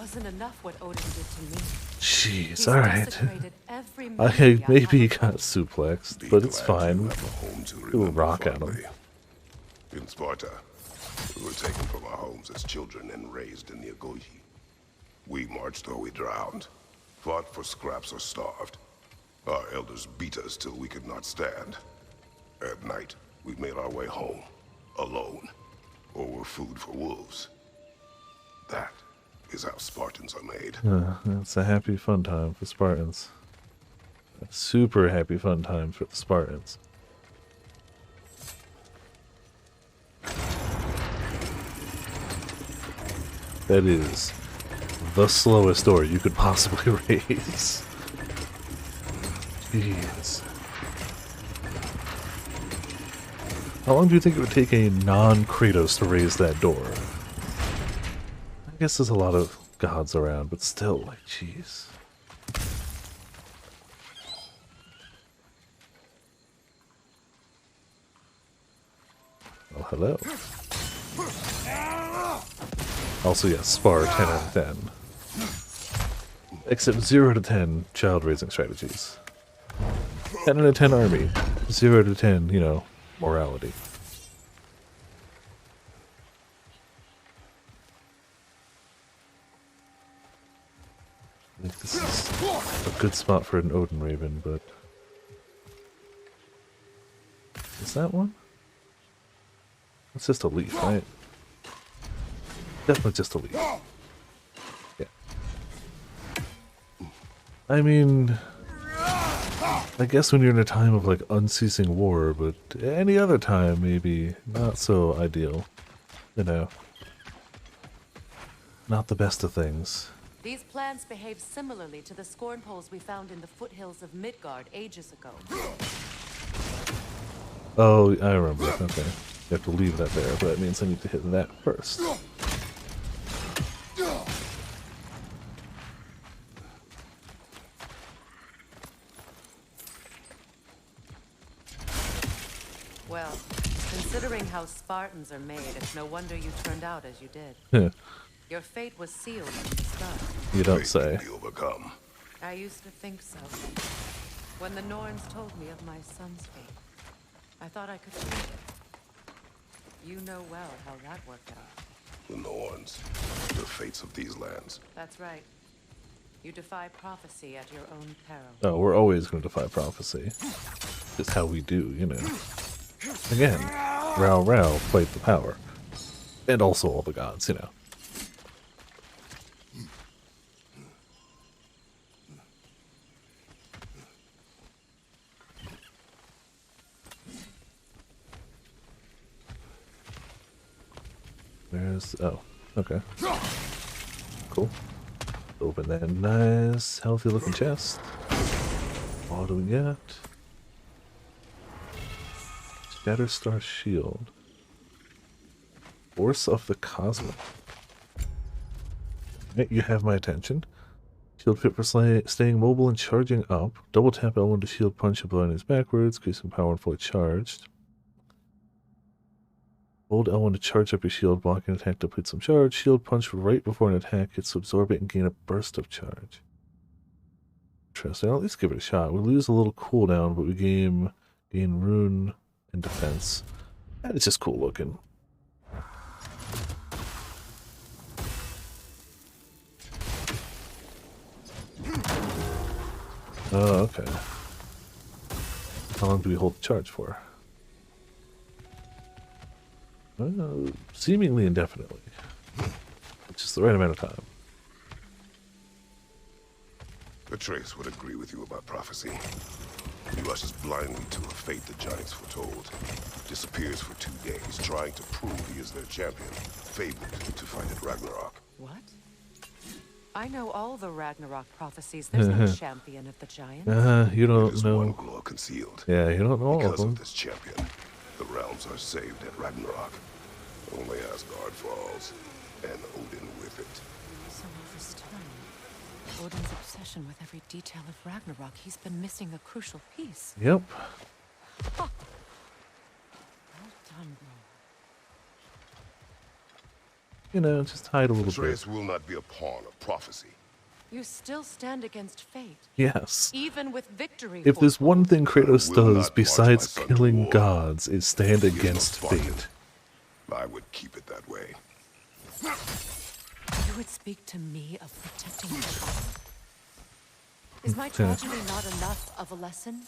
wasn't enough what Odin did to me. Jeez, He's alright. desecrated every I memory maybe have got of suplexed, Be but it's glad fine. you have a home to Do a remember rock at him. fondly. In Sparta, we were taken from our homes as children and raised in the Agogi. We marched or we drowned, fought for scraps or starved. Our elders beat us till we could not stand. At night, we made our way home, alone, or were food for wolves. That is how Spartans are made. It's a happy fun time for Spartans. A super happy fun time for the Spartans. That is the slowest door you could possibly raise. Jeez. How long do you think it would take a non-Kratos to raise that door? I guess there's a lot of gods around, but still, like, jeez. Oh, hello. Also, yes, Spar 10 out of 10. Except 0 to 10 child raising strategies. 10 out of 10 army. 0 to 10, you know, morality. I think this is a good spot for an Odin Raven, but... Is that one? It's just a leaf, right? Definitely just a leaf. Yeah. I mean... I guess when you're in a time of, like, unceasing war, but any other time, maybe not so ideal. You know. Not the best of things. These plants behave similarly to the scorn poles we found in the foothills of Midgard ages ago. Oh, I remember. Okay. You have to leave that there, but that means I need to hit that first. Well, considering how Spartans are made, it's no wonder you turned out as you did. Yeah. Your fate was sealed from the start. You don't say. Overcome. I used to think so. When the Norns told me of my son's fate, I thought I could change it. You know well how that worked out. The Norns, the fates of these lands. That's right. You defy prophecy at your own peril. Oh, we're always going to defy prophecy. Just how we do, you know. Again, Rao Rao played the power. And also all the gods, you know. There's... oh, okay. Cool. Open that nice, healthy looking chest. What do we get? Shatterstar Shield. Force of the Cosmic. Right, you have my attention. Shield fit for staying mobile and charging up. Double tap L1 to shield punch if enemies backwards, increasing power when fully charged. Hold L1 to charge up your shield, block an attack to put some charge. Shield punch right before an attack hits to absorb it and gain a burst of charge. Interesting. I'll at least give it a shot. We lose a little cooldown, but we gain rune and defense. And it's just cool looking. Oh, okay. How long do we hold the charge for? Seemingly indefinitely. Just the right amount of time. Atreus would agree with you about prophecy. He rushes blindly to a fate the giants foretold. Disappears for 2 days, trying to prove he is their champion. Fabled to fight at Ragnarok. What? I know all the Ragnarok prophecies. There's no champion of the giants. You don't There's know. one glow concealed. Yeah, you don't know all of Because them. of this champion, the realms are saved at Ragnarok. Only Asgard falls, and Odin with it. So all this time, Odin's obsession with every detail of Ragnarok, he's been missing a crucial piece. Yep. Well done, bro. you know, just hide a little Atreus bit. will not be a pawn of prophecy. You still stand against fate. Yes. Even with victory. If there's one thing Kratos will does not march besides my son to killing war. gods, is stand He is no against Spartan. fate. I would keep it that way. You would speak to me of protecting my child? Is my tragedy not enough of a lesson?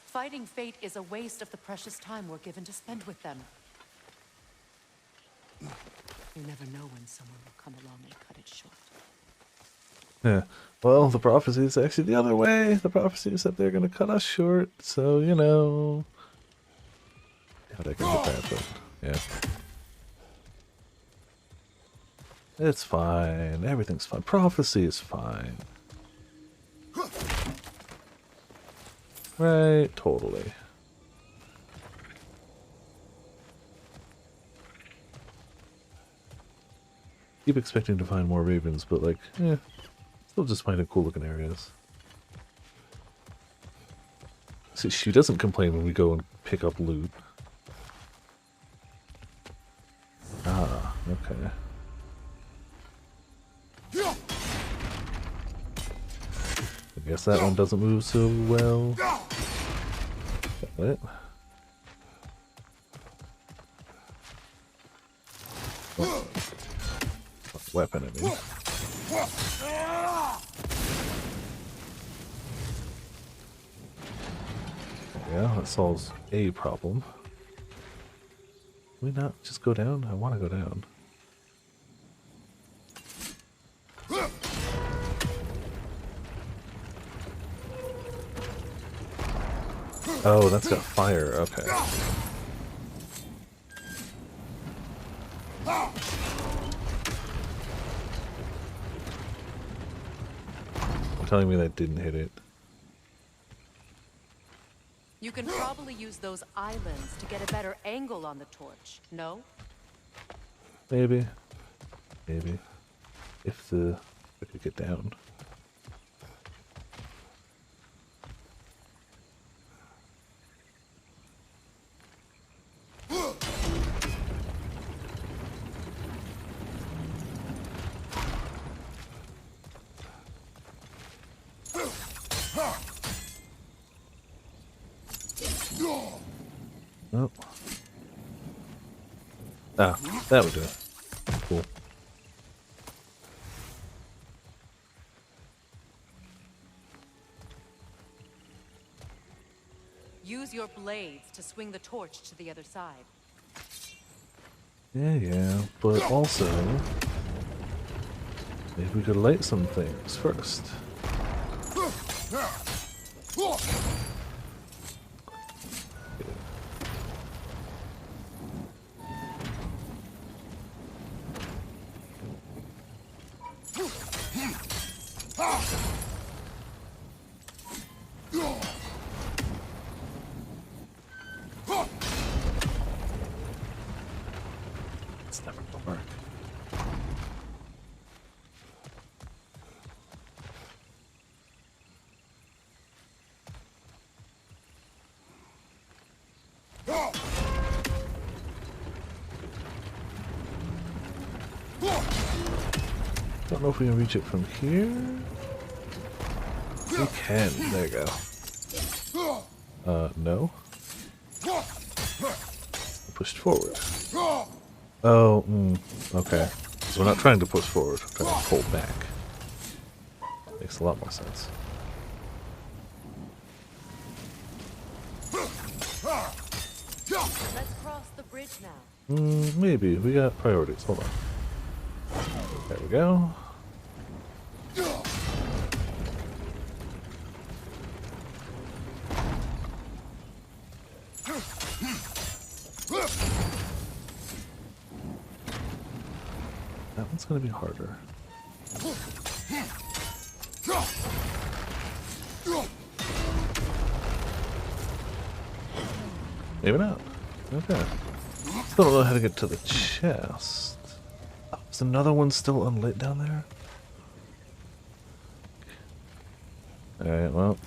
Fighting fate is a waste of the precious time we're given to spend with them. You never know when someone will come along and cut it short. Yeah. Well, the prophecy is actually the other way. The prophecy is that they're going to cut us short. So, you know. How'd I get that? But, yeah. It's fine. Everything's fine. Prophecy is fine. Right, totally. Keep expecting to find more ravens, but like, still just finding cool looking areas. See, she doesn't complain when we go and pick up loot. Ah, okay. I guess that one doesn't move so well. Got it. Oh. Weapon, I mean. Yeah, that solves a problem. Can we not just go down? I want to go down. Oh, that's got fire. Okay. You're telling me that didn't hit it. You can probably use those islands to get a better angle on the torch, no? Maybe. Maybe. If I could get down. Oh. Ah, that would do it. Cool. Use your blades to swing the torch to the other side. Yeah, but also maybe we could light some things first. It's never gonna work. Don't know if we can reach it from here. We can. There you go. No. Pushed forward. Oh, okay. So we're not trying to push forward, we're trying to pull back. Makes a lot more sense. Let's cross the bridge now. Maybe. We got priorities. Hold on. There we go. That one's gonna be harder. Maybe not. Okay. Still don't know how to get to the chest. Oh, is another one still unlit down there? Alright, well.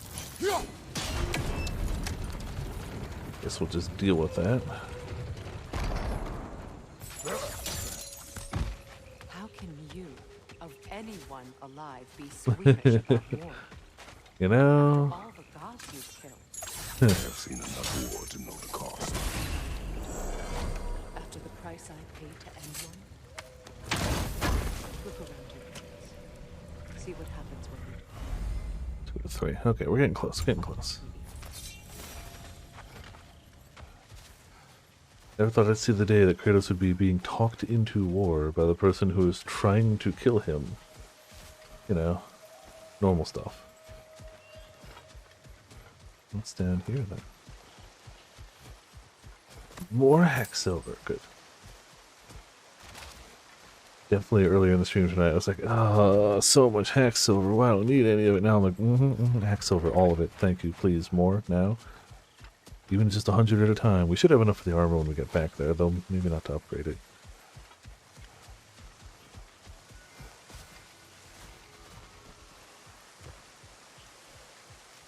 Guess we'll just deal with that. anyone alive be squeamish about war? You know. All the gods you've killed. I have seen enough war to know the cost. After the price I paid to end one? Look around you, please. See what happens when you... 2 to 3. Okay, we're getting close, getting close. Never thought I'd see the day that Kratos would be being talked into war by the person who is trying to kill him. You know, normal stuff. What's down here then? More hex silver, good. Definitely earlier in the stream tonight, I was like, ah, so much hex silver. Well, I don't need any of it now. I'm like, hex silver, all of it. Thank you, please, more now. Even just 100 at a time. We should have enough for the armor when we get back there, though maybe not to upgrade it.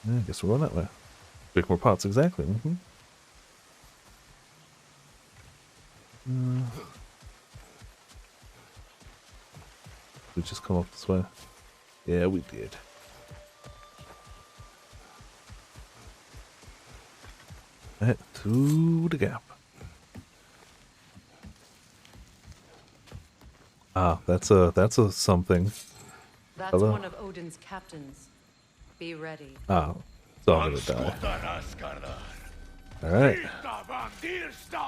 Yeah, I guess we're going that way. Make more pots, exactly. We just come up this way. Yeah, we did. Right, through the gap. Ah, that's a something. That's Hello? one of Odin's captains. Be ready. Ah, it's all gonna die. Alright.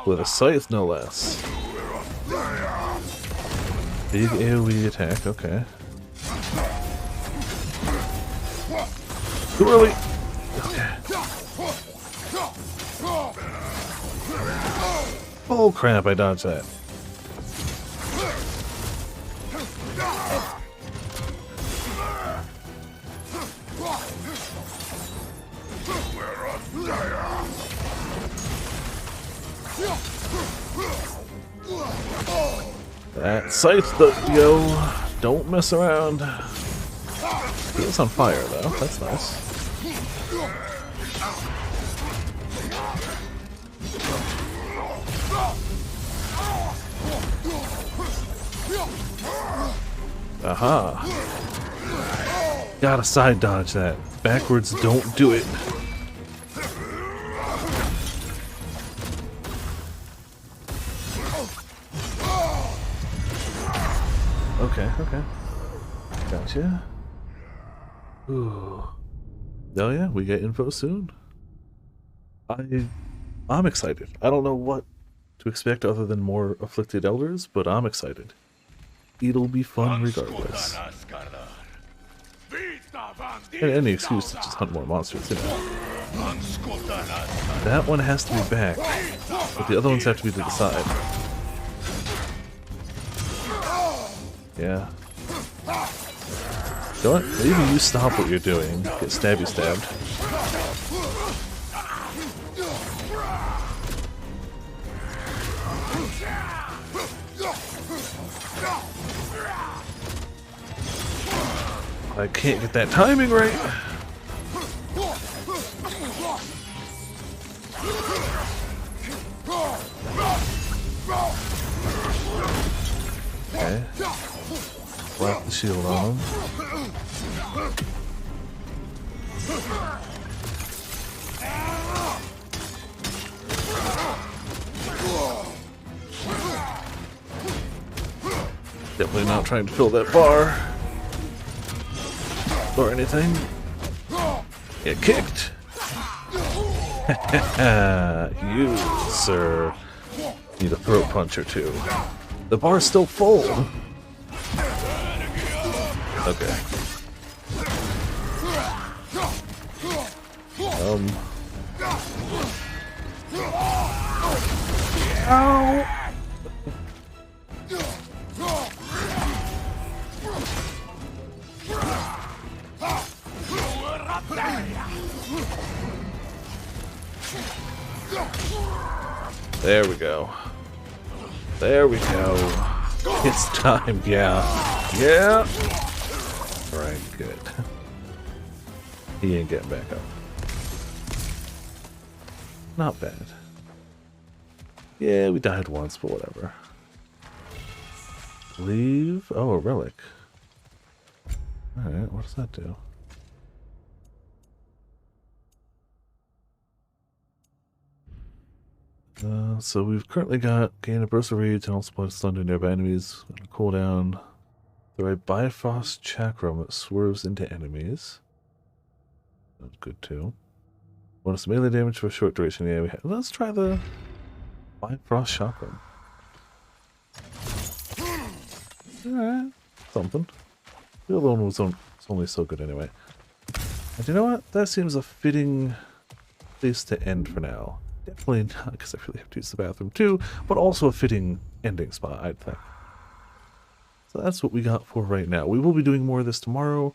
With a scythe, no less. Big AoE attack, okay. Too early! Okay. Oh crap, I dodged that. That scythe, yo, don't mess around. It's on fire though, that's nice. Aha. Gotta side dodge that. Backwards, don't do it. Okay, okay. Gotcha. Ooh. Oh yeah, we get info soon. I'm excited. I don't know what to expect other than more afflicted elders, but I'm excited. It'll be fun regardless. And any excuse to just hunt more monsters, you know. That one has to be back, but the other ones have to be to the side. Yeah. You know what? Maybe you stop what you're doing. Get stabby stabbed. I can't get that timing right. Okay. Slap the shield on him. Definitely not trying to fill that bar. Or anything. Get kicked. You, sir, need a throat punch or two. The bar's still full. Okay. Ow! There we go. There we go. It's time, yeah. Yeah! Alright, good. He ain't getting back up. Not bad. Yeah, we died once, but whatever. Leave. Oh, a relic. Alright, what does that do? So we've currently got gain a burst of rage and also apply stun to nearby enemies. Cooldown. The right Bifrost Chakram that swerves into enemies. That's good too. Bonus melee damage for a short duration. Yeah, let's try the Bifrost Chakram. Alright, something. The other one was only so good anyway. And you know what? That seems a fitting place to end for now. Definitely not because I really have to use the bathroom too, but also a fitting ending spot, I'd think. So that's what we got for right now. We will be doing more of this tomorrow.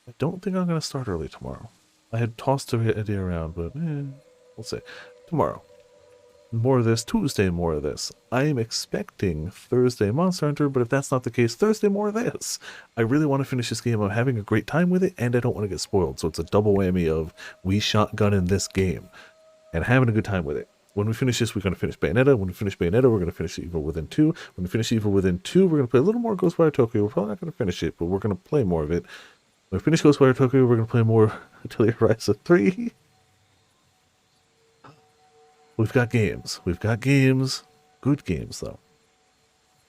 I don't think I'm going to start early tomorrow. I had tossed the idea around, but we'll see. Tomorrow. More of this. Tuesday, more of this. I am expecting Thursday Monster Hunter, but if that's not the case, Thursday, more of this. I really want to finish this game. I'm having a great time with it, and I don't want to get spoiled. So it's a double whammy of we shotgun in this game and having a good time with it. When we finish this, we're going to finish Bayonetta. When we finish Bayonetta, we're going to finish Evil Within 2. When we finish Evil Within 2, we're going to play a little more Ghostwire Tokyo. We're probably not going to finish it, but we're going to play more of it. When we finish Ghostwire Tokyo, we're going to play more Atelier Rise of 3. We've got games. We've got games. Good games, though.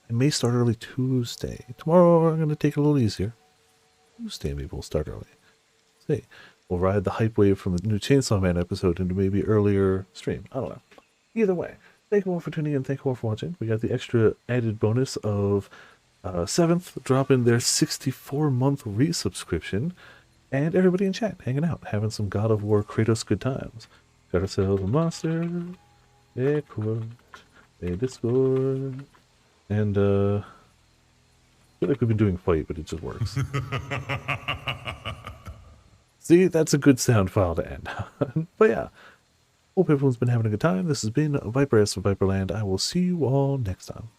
I may start early Tuesday. Tomorrow, I'm going to take it a little easier. Tuesday, maybe we'll start early. See. We'll ride the hype wave from the new Chainsaw Man episode into maybe earlier stream. I don't know. Either way, thank you all for tuning in. Thank you all for watching. We got the extra added bonus of 7th dropping their 64-month resubscription. And everybody in chat hanging out, having some God of War Kratos good times. Got ourselves a monster, a court, a Discord, and I feel like we've been doing fight, but it just works. See, that's a good sound file to end on. But yeah, hope everyone's been having a good time. This has been Viper S of Viperland. I will see you all next time.